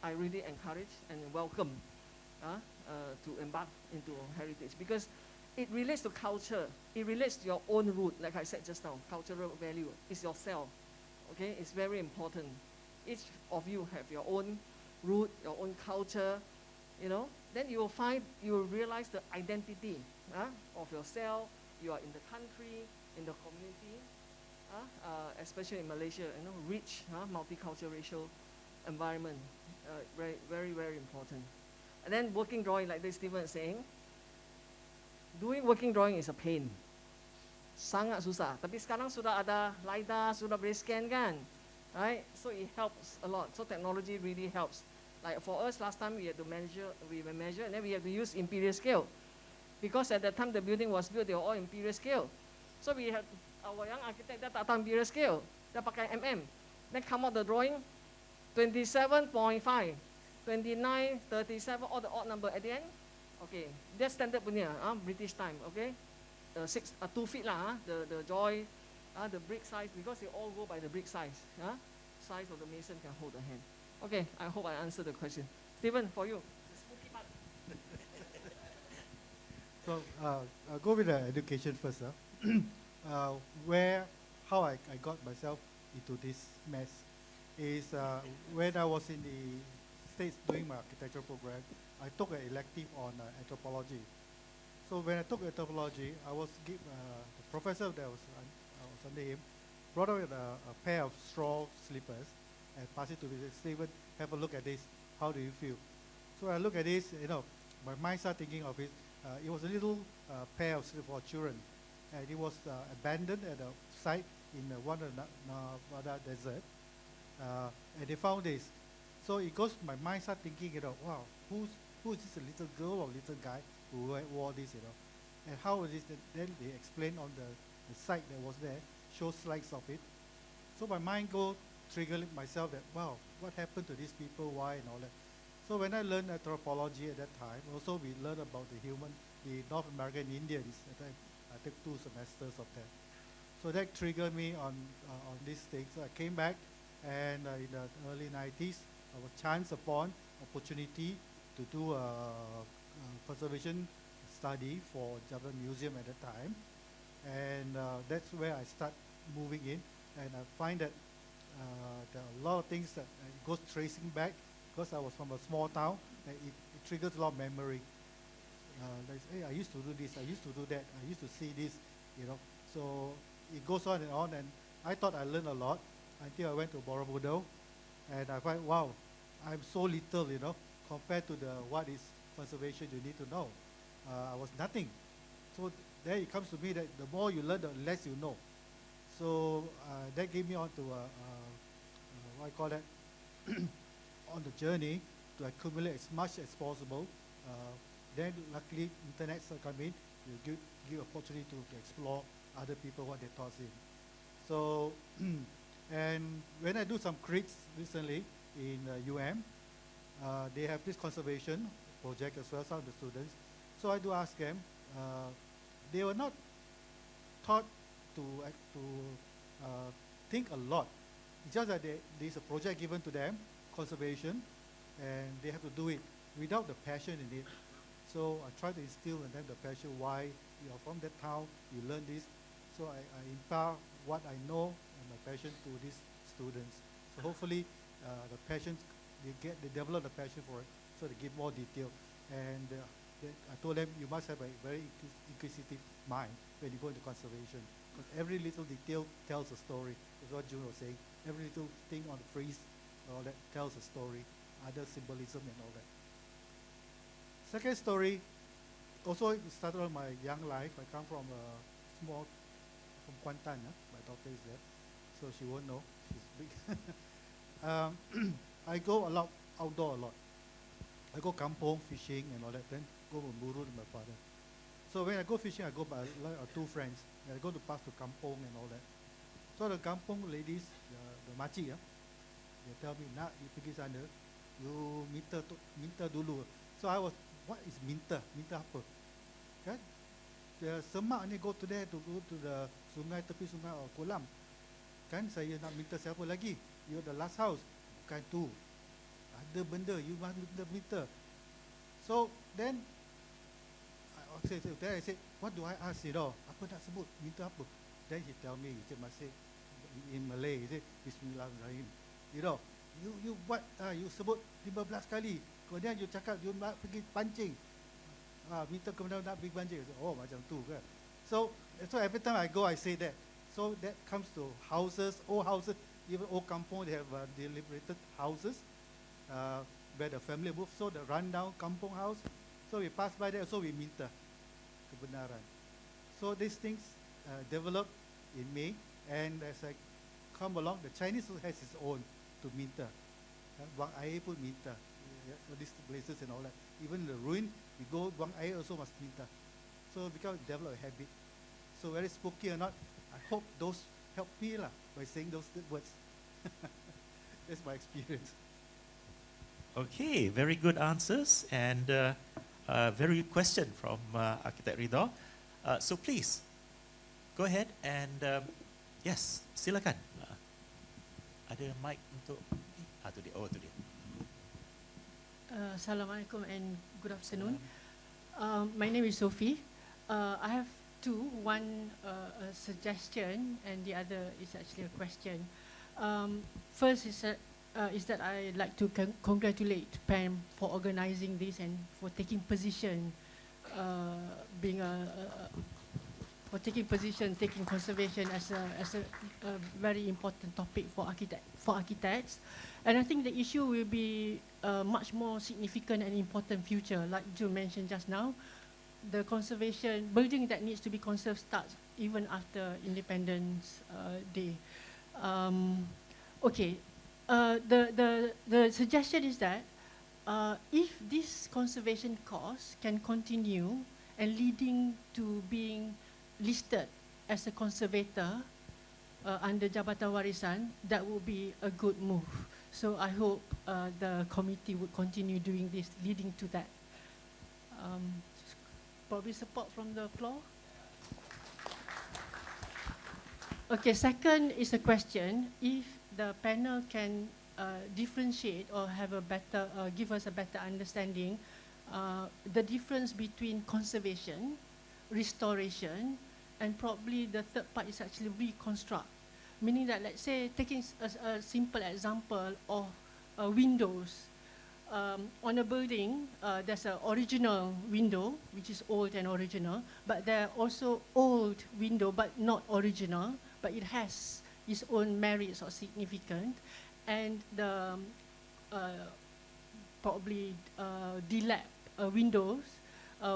I really encourage and welcome to embark into heritage, because it relates to culture. It relates to your own root, like I said just now, cultural value. It's yourself, okay? It's very important. Each of you have your own root, your own culture, you know. Then you will find, you will realize the identity of yourself. You are in the country, in the community, especially in Malaysia, you know, rich, multicultural racial environment, very, very, very important. And then working drawing, like this Stephen is saying, doing working drawing is a pain. Sangat susah. Tapi sekarang sudah ada LiDAR, sudah boleh scan kan, right? So it helps a lot. So technology really helps. Like for us, last time we had to measure, and then we have to use imperial scale. Because at that time the building was built, they were all imperial scale. So we had, our young architect, dia tak tahu imperial scale. Dia pakai mm. Then come out the drawing, 27.5, 29, 37, all the odd number at the end. Okay, that's standard punya, British time, okay? 2 feet lah, the joy, the brick size, because they all go by the brick size. Size of the mason can hold the hand. Okay, I hope I answered the question. Stephen, for you. The spooky part. So I'll go with the education first. How I got myself into this mess is when I was in the States doing my architecture program, I took an elective on anthropology. So when I took anthropology, I was the professor that was under him brought out a pair of straw slippers and passed it to me. Stephen, have a look at this. How do you feel? So I look at this, my mind started thinking of it. It was a little pair of slippers for children, and it was abandoned at a site in one of the Nevada desert, and they found this. So it goes, my mind started thinking, wow, who is this, a little girl or little guy who wore this, and how is this? Then they explained on the site that was there, show slides of it. So my mind go triggering myself that, wow, what happened to these people, why, and all that. So when I learned anthropology at that time, also we learned about the North American Indians. I took 2 semesters of that. So that triggered me on these things. So I came back, and in the early 90s, I was chanced upon opportunity to do a conservation study for Jalan Museum at the time. And that's where I start moving in. And I find that there are a lot of things that goes tracing back, because I was from a small town, and it triggers a lot of memory. Like, hey, I used to do this, I used to do that, I used to see this, So it goes on, and I thought I learned a lot until I went to Borobudur, and I find, wow, I'm so little, compared to what is conservation you need to know. I was nothing. So there it comes to me that the more you learn, the less you know. So that gave me on to what I call that, on the journey to accumulate as much as possible. Then luckily internet come in, you give opportunity to explore other people what they taught in. So and when I do some crits recently in they have this conservation project as well, some of the students. So I do ask them, they were not taught to think a lot. It's just that there's a project given to them, conservation, and they have to do it without the passion in it. So I try to instill in them the passion why you are from that town, you learn this. So I impart what I know and my passion to these students. So hopefully the passion, they develop the passion for it, so they give more detail. And I told them you must have a very inquisitive mind when you go into conservation, because every little detail tells a story. That's what June was saying. Every little thing on the frieze, all that tells a story, other symbolism and all that. Second story, also it started on my young life. I come from from Kuantan. My daughter is there, so she won't know. She's big. I go outdoor a lot. I go kampong fishing and all that. Then go Buru with my father. So when I go fishing, I go by 2 friends. I go to pass to kampong and all that. So the kampong ladies, the makcik, they tell me, nak, you pergi sana, you minta dulu. So I was, what is minta? Minta apa? Kan? The semak ni go to there to go to the sungai, tepi sungai or kolam. Kan saya nak minta siapa lagi? You're the last house. Bukan tu. Ada benda, you must minta. So then, I said, what do I ask, Apa nak sebut? Minta apa? Then he tell me, he must say, in Malay, he said, Bismillahirrahmanirrahim. You what? You sebut 15 kali. Kemudian you cakap, you nak pergi pancing. Minta kemudian nak pergi pancing. Oh, macam tu kan. So every time I go, I say that. So that comes to houses, old houses, even old kampong, they have deliberated houses where the family moved. So the rundown kampong house, so we pass by there, so we minta. kebenaran. So these things develop in May, and as I come along, the Chinese also has its own to minta. Wang Aye pun minta. Yeah, so these places and all that. Even the ruin, we go, Wang Aye also must minta. So because develop a habit. So whether it's spooky or not, I hope those help me lah by saying those words. That's my experience. Okay, very good answers and very good question from Architect Ridho. So please, go ahead and yes, silakan. Ada mic untuk tu dia. Oh, tu dia. Assalamualaikum and good afternoon. My name is Sophie. I have two. One a suggestion and the other is actually a question. First is that I'd like to congratulate PAM for organizing this and for taking position, taking conservation as a very important topic for architects. And I think the issue will be much more significant and important future. Like Joe mentioned just now, the conservation building that needs to be conserved starts even after Independence Day. Okay, the suggestion is that if this conservation cost can continue and leading to being listed as a conservator under Jabatan Warisan, that would be a good move. So I hope the committee would continue doing this, leading to that. Probably support from the floor. Okay, second is a question. If the panel can differentiate or have a better, give us a better understanding, the difference between conservation, restoration, and probably the third part is actually reconstruct. Meaning that, let's say, taking a simple example of windows. On a building, there's an original window, which is old and original, but there are also old window, but not original, but it has its own merits or significant, and the probably delap windows,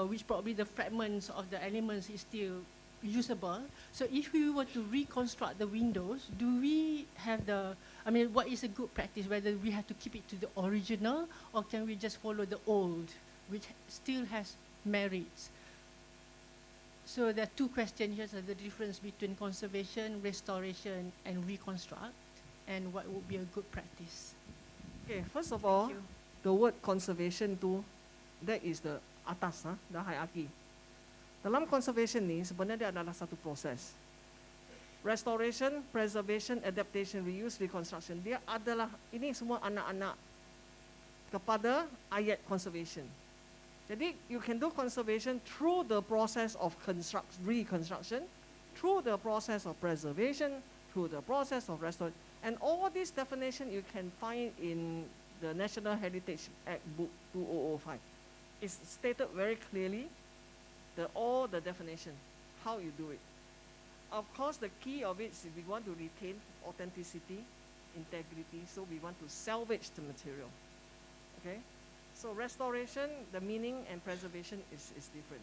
which probably the fragments of the elements is still usable. So if we were to reconstruct the windows, do we have the, I mean, what is a good practice? Whether we have to keep it to the original or can we just follow the old, which still has merits? So there are two questions here, so the difference between conservation, restoration, and reconstruct, and what would be a good practice? Okay, first of all, Thank you. the word conservation tu, that is the atas, the hierarchy. Dalam conservation ni sebenarnya dia adalah satu proses. Restoration, preservation, adaptation, reuse, reconstruction. Dia adalah, ini semua anak-anak kepada ayat conservation. Jadi you can do conservation through the process of reconstruction, through the process of preservation, through the process of restoration. And all these definition you can find in the National Heritage Act Book 2005. It's stated very clearly all the definition, how you do it. Of course, the key of it is we want to retain authenticity, integrity, so we want to salvage the material. Okay? So restoration, the meaning and preservation is different.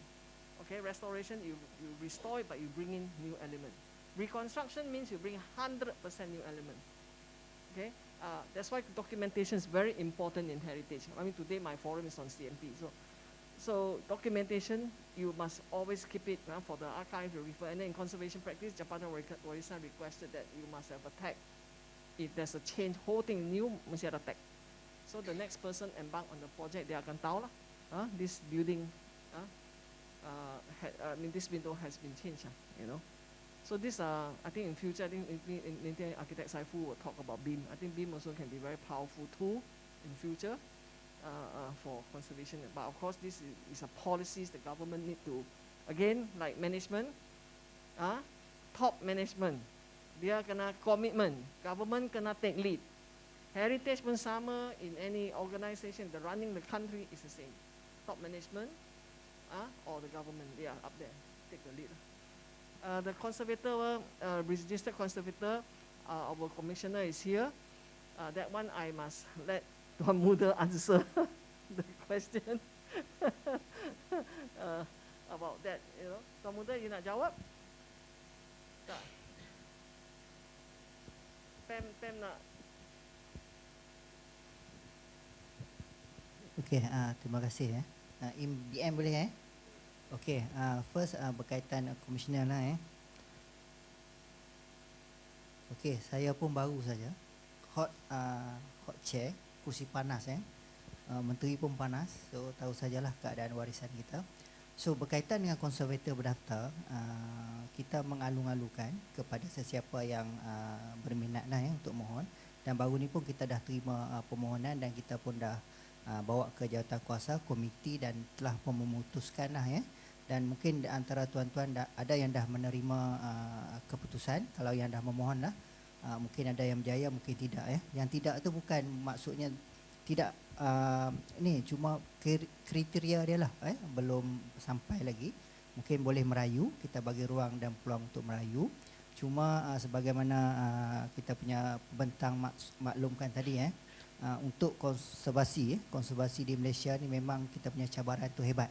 Okay, restoration, you restore it, but you bring in new element. Reconstruction means you bring 100% new element. Okay? That's why documentation is very important in heritage. I mean, today my forum is on CMP. So documentation, you must always keep it for the archive to refer. And then in conservation practice, Jabatan Warisan requested that you must have a tag. If there's a change, whole thing new, mesti ada tag. So the next person embark on the project, they akan tahu lah, this building, this window has been changed, you know. So this, I think in future, I think Architect Saiful will talk about BIM. I think BIM also can be very powerful tool in future. For conservation, but of course this is a policies the government need to, again, like management, top management, dia kena commitment, government kena take lead. Heritage pun sama, in any organization, the running the country is the same. Top management, or the government, they are up there, take the lead. The conservator, registered conservator, our commissioner is here. That one I must let Tuan Muda answer the question. about that, you know. Tuan Muda, you nak jawab? Tak. Pam nak. Okey, terima kasih. BM boleh Okey, first berkaitan komisioner lah. Okey, saya pun baru saja. Hot chair, kursi panas. Menteri pun panas, so tahu sajalah keadaan warisan kita. So berkaitan dengan konservator berdaftar, kita mengalung-alungkan kepada sesiapa yang berminat untuk mohon. Dan baru ni pun kita dah terima permohonan dan kita pun dah bawa ke jawatan kuasa komiti dan telah pun memutuskan dan mungkin di antara tuan-tuan ada yang dah menerima keputusan. Kalau yang dah memohon mungkin ada yang berjaya, mungkin tidak. Yang tidak tu bukan maksudnya tidak, ni cuma kriteria dia lah, belum sampai lagi. Mungkin boleh merayu, kita bagi ruang dan peluang untuk merayu. Cuma sebagaimana kita punya pembentang maklumkan tadi, untuk konservasi di Malaysia ni memang kita punya cabaran tu hebat.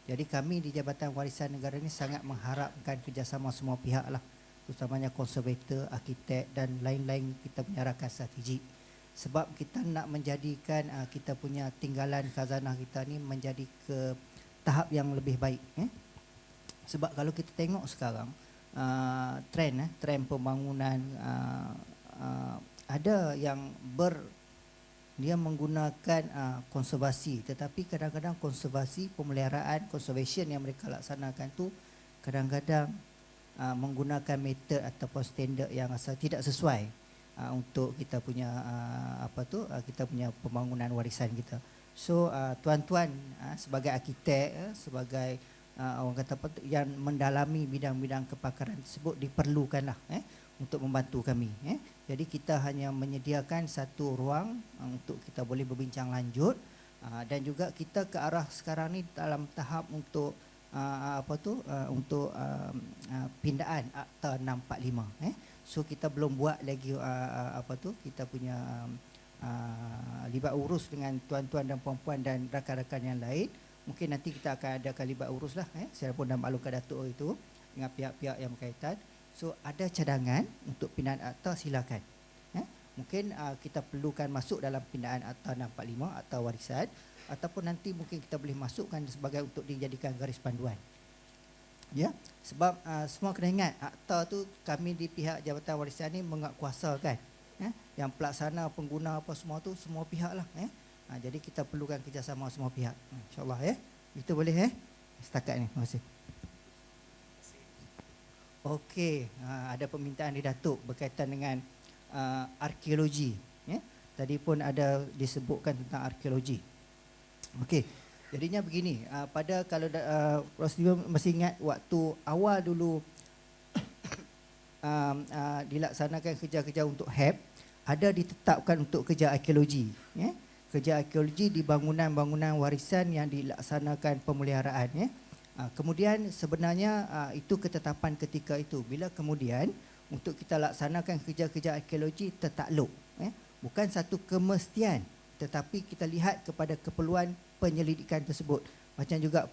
Jadi kami di Jabatan Warisan Negara ni sangat mengharapkan kerjasama semua pihak lah, terutamanya konservator, arkitek dan lain-lain kita punya rakan strategik. Sebab kita nak menjadikan kita punya tinggalan khazanah kita ni menjadi ke tahap yang lebih baik. Sebab kalau kita tengok sekarang trend pembangunan, ada yang dia menggunakan konservasi, tetapi kadang-kadang konservasi, pemeliharaan, conservation yang mereka laksanakan tu kadang-kadang menggunakan metod ataupun standard yang tidak sesuai untuk kita punya kita punya pembangunan warisan kita. So tuan-tuan sebagai arkitek, sebagai orang kata yang mendalami bidang-bidang kepakaran tersebut diperlukanlah untuk membantu kami. Jadi kita hanya menyediakan satu ruang untuk kita boleh berbincang lanjut, dan juga kita ke arah sekarang ni dalam tahap untuk pindaan Akta 645. So kita belum buat lagi kita punya libat urus dengan tuan-tuan dan puan-puan dan rakan-rakan yang lain. Mungkin nanti kita akan adakan libat urus lah, saya pun dah maklumkan Datuk itu dengan pihak-pihak yang berkaitan. So ada cadangan untuk pindaan akta, silakan. Mungkin kita perlukan masuk dalam pindaan akta 645, akta warisan, ataupun nanti mungkin kita boleh masukkan sebagai untuk dijadikan garis panduan. Ya, sebab semua kena ingat akta tu kami di pihak Jabatan Warisan ni menguatkuasakan. Yang pelaksana, pengguna apa semua tu semua pihak lah. Jadi kita perlukan kerjasama semua pihak. InsyaAllah itu boleh setakat ni. Terima kasih. Okey, ada permintaan di Datuk berkaitan dengan arkeologi. Tadi pun ada disebutkan tentang arkeologi. Okey, jadinya begini, pada kalau prosedur masih ingat waktu awal dulu dilaksanakan kerja-kerja untuk HEP, ada ditetapkan untuk kerja arkeologi. Kerja arkeologi di bangunan-bangunan warisan yang dilaksanakan pemeliharaan. Kemudian sebenarnya itu ketetapan ketika itu. Bila kemudian untuk kita laksanakan kerja-kerja arkeologi tertakluk, bukan satu kemestian, tetapi kita lihat kepada keperluan penyelidikan tersebut. Macam juga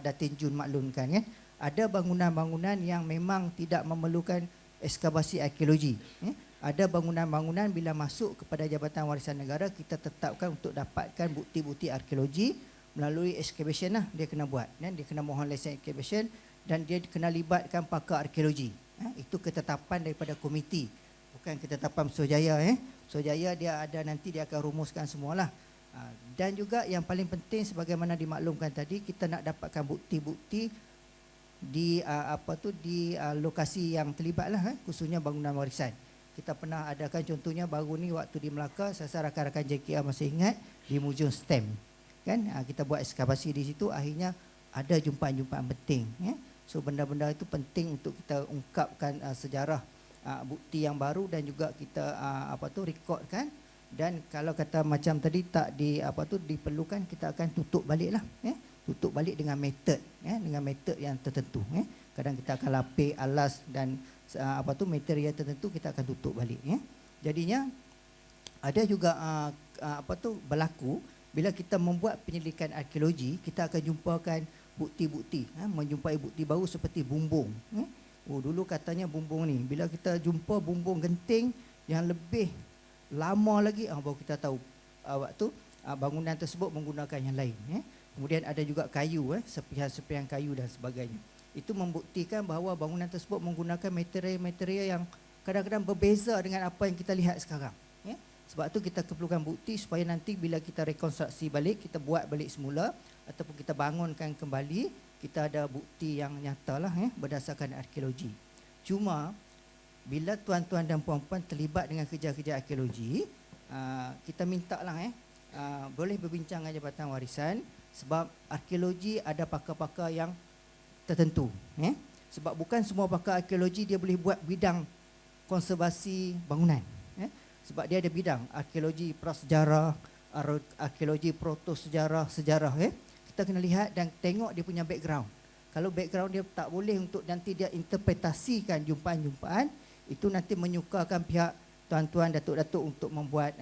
Datin Jun maklumkan, ada bangunan-bangunan yang memang tidak memerlukan ekskavasi arkeologi. Ada bangunan-bangunan bila masuk kepada Jabatan Warisan Negara, kita tetapkan untuk dapatkan bukti-bukti arkeologi melalui excavation lah, dia kena buat. Dia kena mohon lesen excavation dan dia kena libatkan pakar arkeologi. Itu ketetapan daripada komiti, bukan ketetapan Suruhanjaya. Suruhanjaya dia ada, nanti dia akan rumuskan semualah. Dan juga yang paling penting sebagaimana dimaklumkan tadi, kita nak dapatkan bukti-bukti di di lokasi yang terlibat lah, khususnya bangunan warisan. Kita pernah adakan contohnya baru ni waktu di Melaka, saya rasa rakan-rakan JKR masih ingat, di Museum Stamp. Kita buat ekskavasi di situ, akhirnya ada jumpaan-jumpaan penting. So benda-benda itu penting untuk kita ungkapkan sejarah, bukti yang baru dan juga kita rekodkan. Dan kalau kata macam tadi tak diperlukan, kita akan tutup baliklah. Tutup balik dengan metod, dengan metod yang tertentu. Kadang kita akan lapik, alas dan material tertentu kita akan tutup balik. Jadinya ada juga berlaku bila kita membuat penyelidikan arkeologi, kita akan jumpakan bukti-bukti, menjumpai bukti baru seperti bumbung. Oh, dulu katanya bumbung ni, bila kita jumpa bumbung genting yang lebih lama lagi, baru kita tahu waktu bangunan tersebut menggunakan yang lain. Kemudian ada juga kayu, serpihan-serpihan kayu dan sebagainya. Itu membuktikan bahawa bangunan tersebut menggunakan material-material yang kadang-kadang berbeza dengan apa yang kita lihat sekarang. Sebab tu kita perlukan bukti supaya nanti bila kita rekonstruksi balik, kita buat balik semula ataupun kita bangunkan kembali, kita ada bukti yang nyata lah berdasarkan arkeologi. Cuma bila tuan-tuan dan puan-puan terlibat dengan kerja-kerja arkeologi, kita minta lah boleh berbincang dengan Jabatan Warisan sebab arkeologi ada pakar-pakar yang tertentu. Sebab bukan semua pakar arkeologi dia boleh buat bidang konservasi bangunan. Sebab dia ada bidang arkeologi prasejarah, arkeologi protosejarah, sejarah. Kita kena lihat dan tengok dia punya background. Kalau background dia tak boleh untuk nanti dia interpretasikan jumpaan-jumpaan, itu nanti menyukarkan pihak tuan-tuan datuk-datuk untuk membuat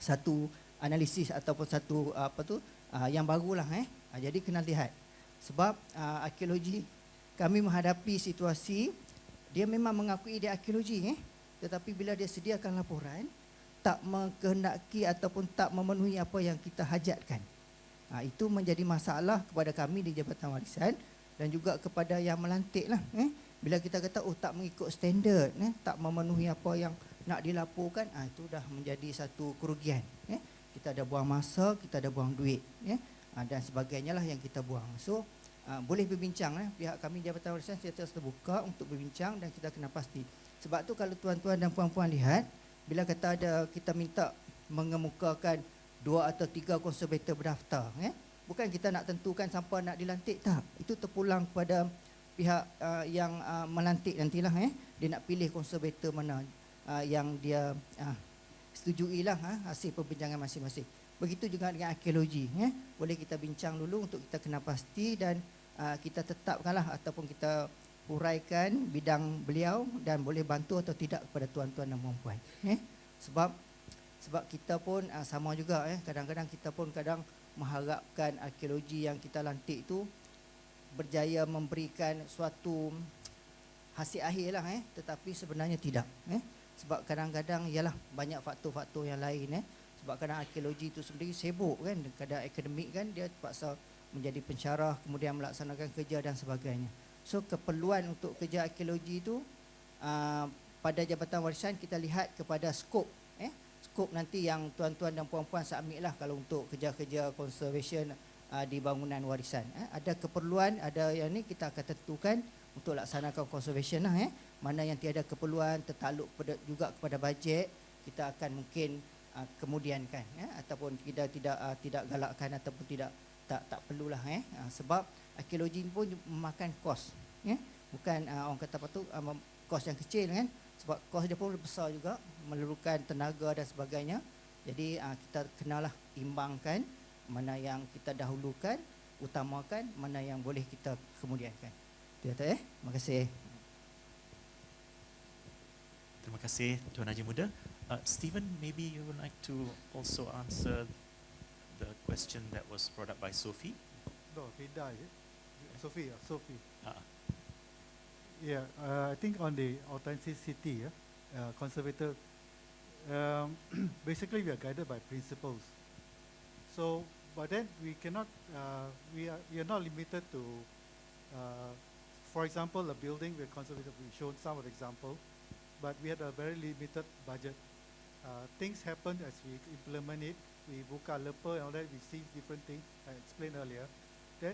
satu analisis ataupun satu yang barulah. Jadi kena lihat. Sebab arkeologi kami menghadapi situasi dia memang mengakui dia arkeologi tetapi bila dia sediakan laporan tak mengkehendaki ataupun tak memenuhi apa yang kita hajatkan. Itu menjadi masalah kepada kami di Jabatan Warisan dan juga kepada yang melantiklah. Bila kita kata tak mengikut standard, tak memenuhi apa yang nak dilaporkan, itu dah menjadi satu kerugian. Kita ada buang masa, kita ada buang duit, dan sebagainya lah yang kita buang. So boleh berbincang, pihak kami Jabatan Warisan sentiasa terbuka untuk berbincang dan kita kena pasti. Sebab tu kalau tuan-tuan dan puan-puan lihat, bila kata ada kita minta mengemukakan 2 atau 3 konservator berdaftar, bukan kita nak tentukan siapa nak dilantik, tak. Itu terpulang kepada pihak yang melantik nantilah. Dia nak pilih konservator mana yang dia setujuilah hasil perbincangan masing-masing. Begitu juga dengan arkeologi. Boleh kita bincang dulu untuk kita kena pasti dan kita tetapkanlah ataupun kita uraikan bidang beliau dan boleh bantu atau tidak kepada tuan-tuan dan puan-puan. Sebab kita pun sama juga, kadang-kadang kita pun kadang mengharapkan arkeologi yang kita lantik itu berjaya memberikan suatu hasil akhir lah, tetapi sebenarnya tidak. Sebab kadang-kadang ialah banyak faktor-faktor yang lain. Sebab kadang arkeologi itu sendiri sibuk kan, kadang akademik kan dia terpaksa menjadi pensyarah, kemudian melaksanakan kerja dan sebagainya. So keperluan untuk kerja arkeologi itu pada Jabatan Warisan kita lihat kepada skop. Skop nanti yang tuan-tuan dan puan-puan submit lah kalau untuk kerja-kerja conservation di bangunan warisan. Ada keperluan, ada yang ni kita akan tentukan untuk laksanakan conservation lah. Mana yang tiada keperluan tertakluk juga kepada bajet, kita akan mungkin kemudiankan, ataupun kita tidak galakkan ataupun tak perlulah. Sebab arkeologi pun memakan kos, bukan orang kata apa tu kos yang kecil kan, sebab kos dia pun besar juga, memerlukan tenaga dan sebagainya. Jadi kita kenalah timbangkan mana yang kita dahulukan, utamakan, mana yang boleh kita kemudiankan. Itu ya. Terima kasih. Terima kasih Tuan Haji Muda. Stephen, maybe you would like to also answer the question that was brought up by Sophie. No, Vida, Sophie. Ah. Yeah, I think on the authenticity, conservator, basically we are guided by principles. So, but then we cannot, we are not limited to, for example, a building where conservator, we showed some of the example, but we had a very limited budget. Things happen as we implement it. We buka leper and all that, we see different things, I explained earlier. Then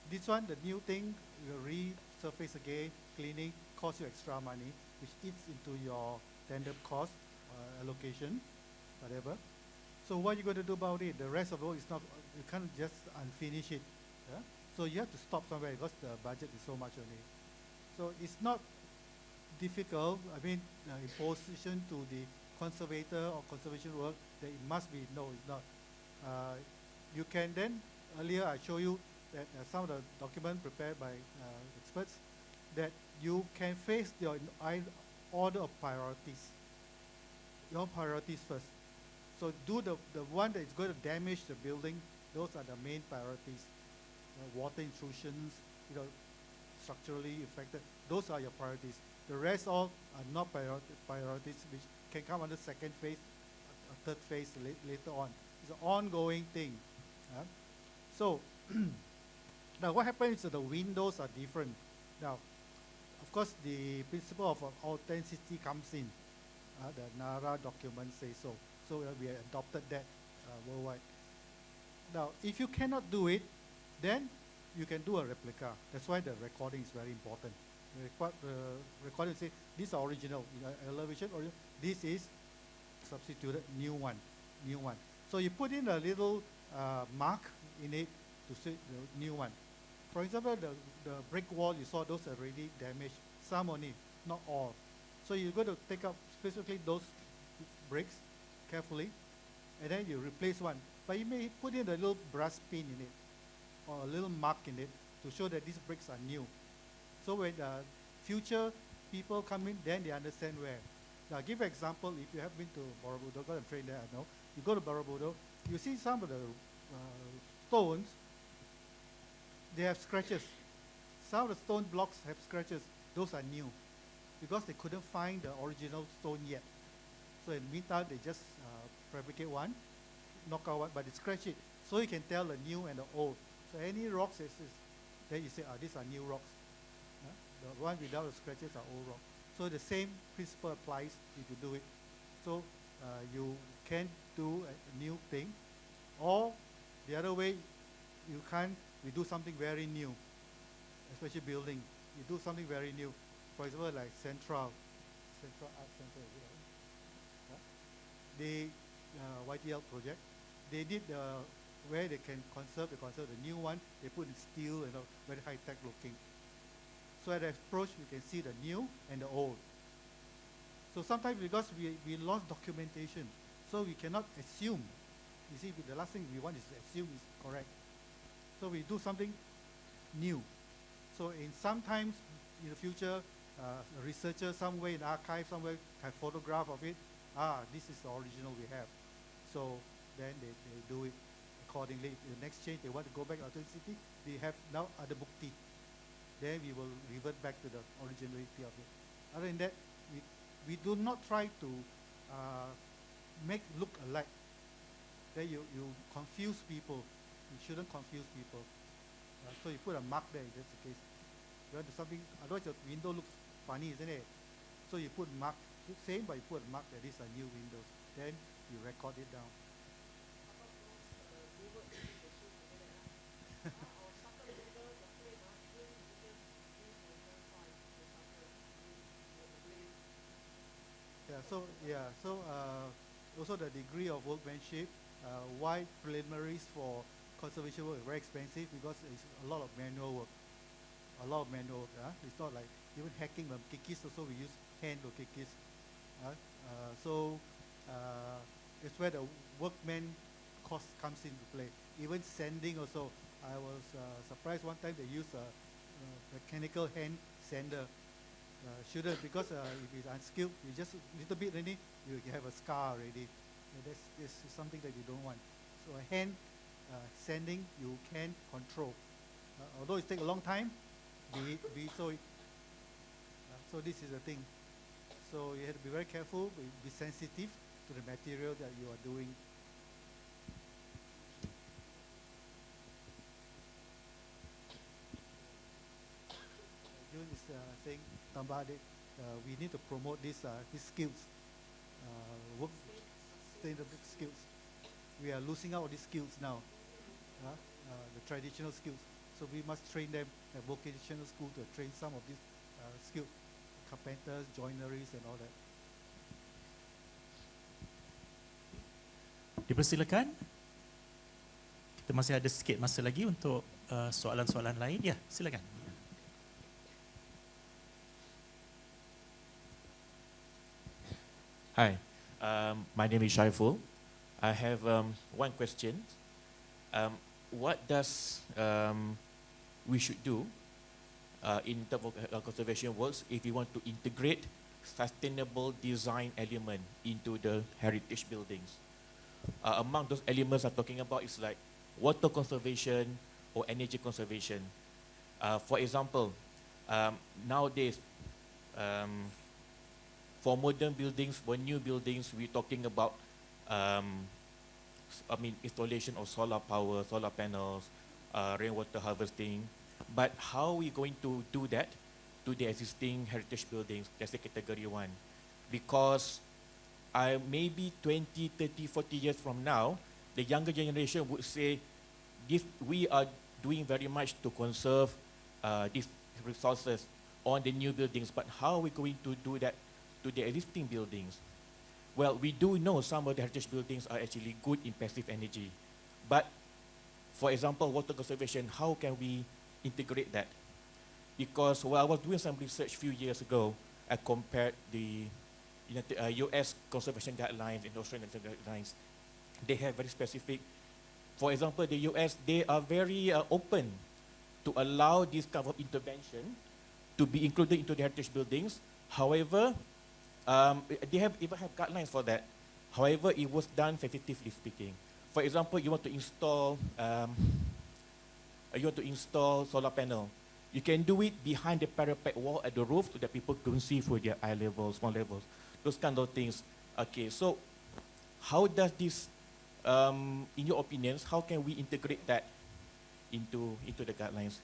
this one, the new thing, you resurface again, cleaning, costs you extra money, which eats into your tender cost, allocation, whatever. So what are you going to do about it? The rest of the work is not, you can't just unfinish it. So you have to stop somewhere because the budget is so much only. So it's not difficult, imposition to the conservator or conservation work that it must be, no, it's not. You can then, earlier I show you that some of the document prepared by experts, that you can face your order of priorities. Your priorities first. So do the one that is going to damage the building, those are the main priorities. water intrusions, structurally affected. Those are your priorities. The rest all are not priorities, which can come under second phase, third phase later on. It's an ongoing thing. So now what happens is that the windows are different. Now, of course, the principle of authenticity comes in. The NARA document says so. So we adopted that worldwide. Now, if you cannot do it, then you can do a replica. That's why the recording is very important. The recording say this is original, elevation, or this is substituted new one. So you put in a little mark in it to say the new one. For example, the brick wall you saw, those are already damaged. Some only, not all. So you're going to take up specifically those bricks carefully, and then you replace one. But you may put in a little brass pin in it, or a little mark in it, to show that these bricks are new. So when future people come in, then they understand where. Now, I'll give an example. If you have been to Borobudur, go and train there, I know. You go to Borobudur, you see some of the stones, they have scratches. Some of the stone blocks have scratches. Those are new, because they couldn't find the original stone yet. So in the meantime, they just fabricate one, knock out one, but they scratch it. So you can tell the new and the old. So any rocks, then you say, these are new rocks. The one without the scratches are old rocks. So the same principle applies if you do it. So you can do a new thing, or the other way, we do something very new, especially building. You do something very new. For example, like Central Art Center. The YTL project, they did where they can conserve the new one. They put in steel and very high tech looking. So at the approach, you can see the new and the old. So sometimes because we lost documentation, so we cannot assume. You see, the last thing we want is to assume is correct. So we do something new. So sometimes in the future, a researcher somewhere in archive somewhere have photograph of it. This is the original we have. So then they do it accordingly. The next change, they want to go back to authenticity, they have now other bukti. Then we will revert back to the originality of it. Other than that, we do not try to make look alike. Then you confuse people. You shouldn't confuse people. So you put a mark there, if that's the case. You want to something, otherwise your window looks funny, isn't it? So you put mark, same, but you put a mark that these are new windows. Then you record it down. So also the degree of workmanship, why preliminaries for conservation work is very expensive, because it's a lot of manual work. It's not like even hacking the kikis also we use hand or kikis. It's where the workman cost comes into play. Even sanding also, I was surprised one time they used a mechanical hand sander. Shouldn't, because if it's unskilled, you just a little bit already, you have a scar already. This is something that you don't want. So a hand sanding you can control. Although it takes a long time, so this is the thing. So you have to be very careful, be sensitive to the material that you are doing. June is saying, tambah adik, we need to promote these skills, work sustainable skills. We are losing out on these skills now, the traditional skills. So we must train them at vocational school to train some of these skills, carpenters, joineries, and all that. Dipersilakan. Kita masih ada sikit masa lagi untuk soalan-soalan lain. Ya, silakan. Hi, my name is Shaiful. I have one question. What does we should do in terms of conservation works if we want to integrate sustainable design element into the heritage buildings? Among those elements I'm talking about is like water conservation, or energy conservation. For example, nowadays, for modern buildings, for new buildings, we're talking about installation of solar power, solar panels, rainwater harvesting. But how are we going to do that to the existing heritage buildings, that's the category 1? Because maybe 20, 30, 40 years from now, the younger generation would say, we are doing very much to conserve these resources on the new buildings, but how are we going to do that to the existing buildings? Well, we do know some of the heritage buildings are actually good in passive energy. But, for example, water conservation, how can we integrate that? Because while I was doing some research a few years ago, I compared the US conservation guidelines and Australian guidelines. They have very specific. For example, the US, they are very open to allow this kind of intervention to be included into the heritage buildings. However, they even have guidelines for that. However, it was done sensitively speaking. For example, you want to install solar panel. You can do it behind the parapet wall at the roof so that people don't see through their eye levels, small levels, those kind of things. Okay, so how does this, in your opinions, how can we integrate that into the guidelines?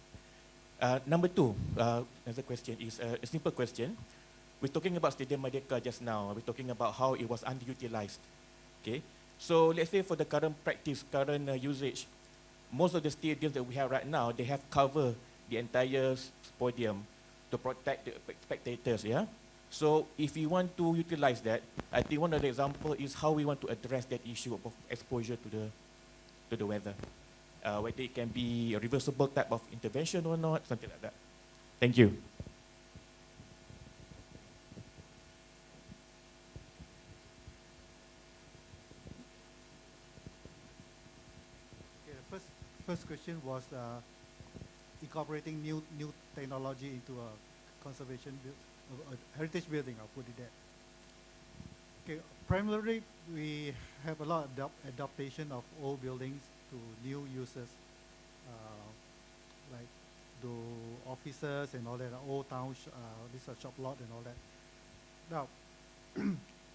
Number 2, another question is a simple question. We're talking about Stadium Merdeka just now. We're talking about how it was underutilized. Okay, so let's say for the current practice, current usage, most of the stadiums that we have right now, they have covered the entire podium to protect the spectators. Yeah. So if we want to utilize that, I think one of the examples is how we want to address that issue of exposure to the weather. Whether it can be a reversible type of intervention or not, something like that. Thank you. Okay, the first question was incorporating new technology into a conservation a heritage building. I'll put it there. Okay, primarily we have a lot of adaptation of old buildings to new uses, like the offices and all that, old town, this is a shop lot and all that. Now,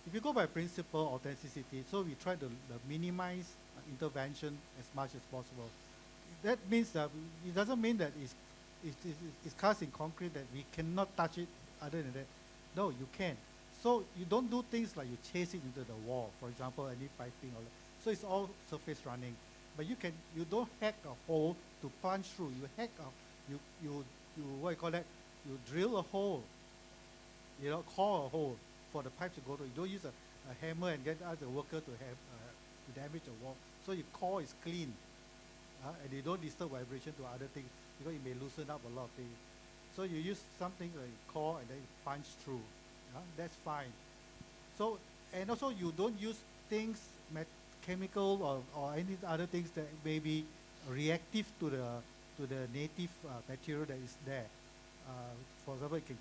if you go by principle authenticity, so we try to minimize intervention as much as possible. That means that it doesn't mean that it's cast in concrete that we cannot touch it other than that. No, you can. So you don't do things like you chase it into the wall, for example, any piping or that. So it's all surface running. But you don't hack a hole to punch through. You hack you what you call that? You drill a hole. Core a hole for the pipe to go through. You don't use a hammer and get the worker to have to damage the wall. So your core is clean, and you don't disturb vibration to other things because it may loosen up a lot of things. So you use something like core and then you punch through. That's fine. So, and also you don't use things, chemical or any other things that may be reactive to the native material that is there. For example, it can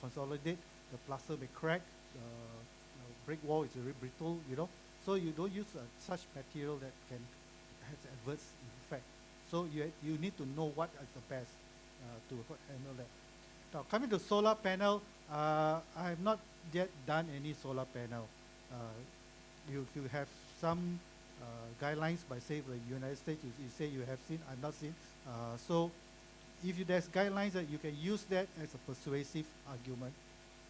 consolidate, the plaster may crack, the brick wall is very brittle, So you don't use such material that can have adverse effect. So you need to know what is the best to handle that. Now, coming to solar panel, I have not yet done any solar panel. You have some guidelines by, say, the United States, you say you have seen, I've not seen. So if there's guidelines that you can use that as a persuasive argument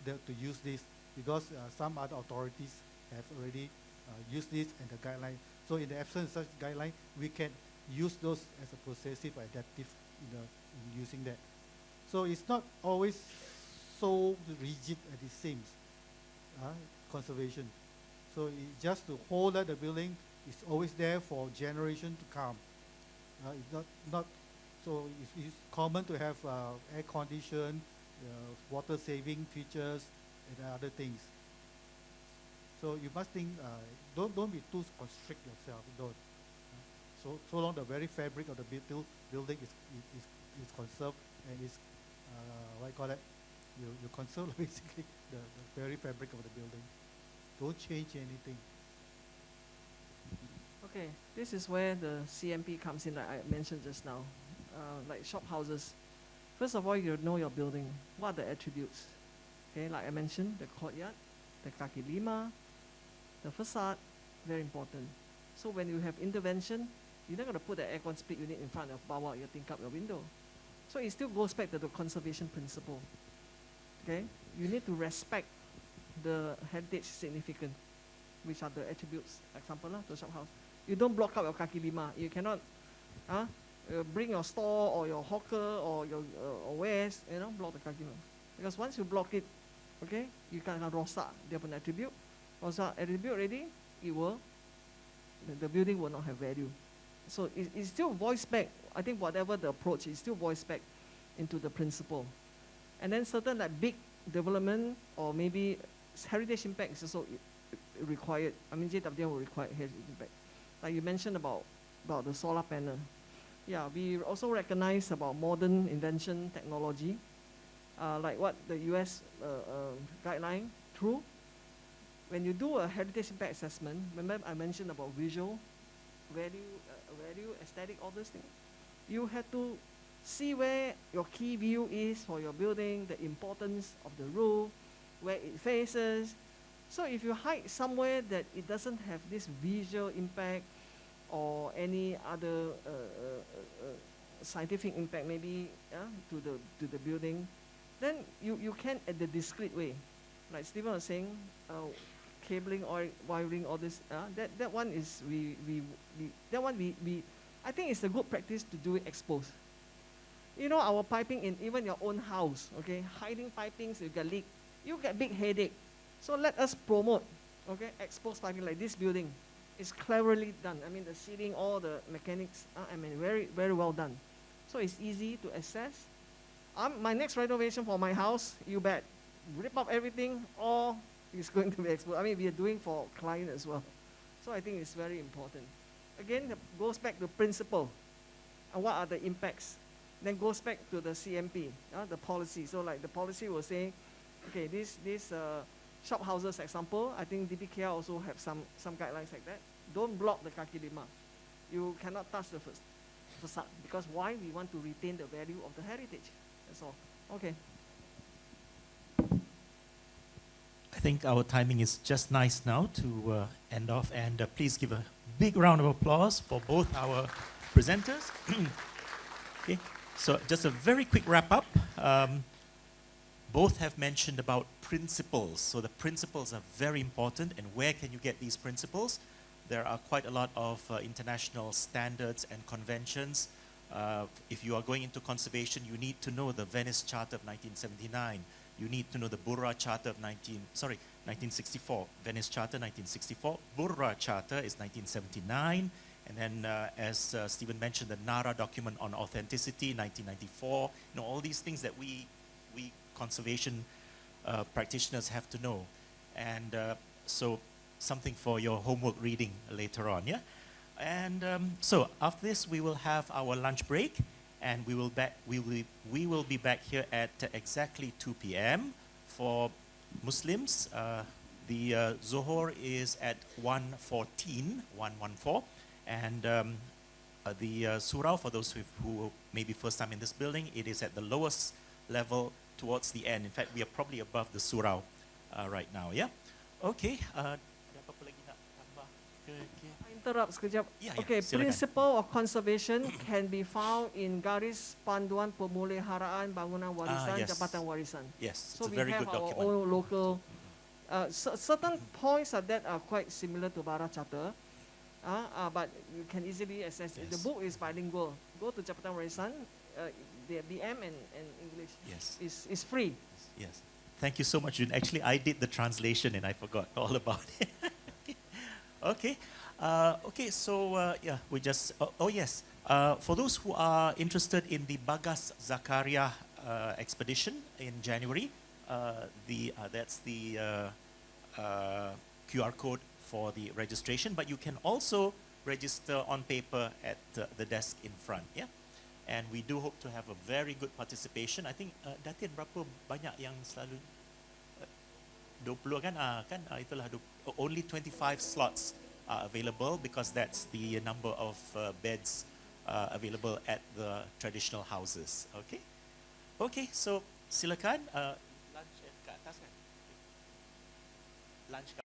to use this, because some other authorities have already used this and the guideline. So in the absence of such guideline, we can use those as a persuasive or adaptive in using that. So it's not always so rigid as it seems, conservation. So it's just to hold up the building, it's always there for generation to come. It's not so it's common to have air condition, water saving features, and other things. So you must think, don't be too constrict yourself. Don't. So long the very fabric of the building is conserved and is what you call it? You conserve basically the very fabric of the building. Don't change anything. Okay, this is where the CMP comes in, like I mentioned just now. like shop houses. First of all, you know your building. What are the attributes? Okay, like I mentioned, the courtyard, the kaki lima, the facade, very important. So when you have intervention, you're not going to put the aircon split unit in front of bawa your tingkap your window. So it still goes back to the conservation principle. Okay, you need to respect the heritage significance, which are the attributes. Example lah, the shop house. You don't block up your kaki lima. You cannot, bring your store or your hawker or your or wares, block the kaki lima. Because once you block it, okay, you can rosak dia punya attribute. Rosak attribute already, the building will not have value. So it still voice back. I think whatever the approach, it still voice back into the principle. And then certain like big development or maybe heritage impact is also required. I mean, JWD will require heritage impact. Like you mentioned about the solar panel. Yeah, we also recognize about modern invention technology, like what the US guideline through. When you do a heritage impact assessment, remember I mentioned about visual, value, aesthetic, all those things. You have to see where your key view is for your building, the importance of the roof, where it faces. So if you hide somewhere that it doesn't have this visual impact or any other scientific impact maybe to the building, then you can at the discrete way. Like Stephen was saying, cabling or wiring, all this, that one is I think it's a good practice to do it exposed. Our piping in even your own house, okay, hiding pipings, you get leak, you get big headache. So let us promote, okay, exposed piping like this building. It's cleverly done. I mean, the sealing, all the mechanics, very, very well done. So it's easy to assess. My next renovation for my house, you bet, rip up everything, or it's going to be exposed. I mean, we are doing for client as well. So I think it's very important. Again, it goes back to principle. And what are the impacts? Then goes back to the CMP, the policy. So like the policy will say, okay, this shop houses example, I think DPKR also have some guidelines like that. Don't block the kaki lima. You cannot touch the facade. Because why? We want to retain the value of the heritage. That's all. Okay. I think our timing is just nice now to end off, and please give a big round of applause for both our presenters. Okay, so just a very quick wrap up. Both have mentioned about principles. So the principles are very important, and where can you get these principles? There are quite a lot of international standards and conventions. If you are going into conservation, you need to know the Venice Charter of 1979. You need to know the Burra Charter of 1964. Venice Charter 1964. Burra Charter is 1979. And then, as Stephen mentioned, the Nara document on authenticity, 1994. All these things that we conservation practitioners have to know. And so something for your homework reading later on, yeah? And so after this, we will have our lunch break, and we will be back here at exactly 2 p.m. For Muslims. The Zohor is at 1:14, and the surau, for those who may be first time in this building, it is at the lowest level towards the end. In fact, we are probably above the surau right now, yeah? Okay, ada apa-apa lagi nak tambah ke? Interrupt sekejap. Yeah, Okay, silakan. principle of conservation can be found in Garis Panduan Pemeliharaan Bangunan Warisan, yes. Jabatan Warisan. Yes, So it's a we very have good our document. own local, certain points of that are quite similar to Bara Charter, but you can easily access it. The Yes. book is bilingual. Go to Jabatan Warisan, the BM and English Yes. is free. Yes. Thank you so much, Jun. Actually, I did the translation and I forgot all about it. Okay. Okay, so yeah, we just, yes. For those who are interested in the Bagas Zakaria expedition in January, that's the QR code for the registration, but you can also register on paper at the desk in front, yeah? And we do hope to have a very good participation. I think Datin berapa banyak yang selalu 20 kan? Itulah only 25 slots are available because that's the number of beds available at the traditional houses. Okay? Okay, so silakan lunch kat atas kan? Lunch kat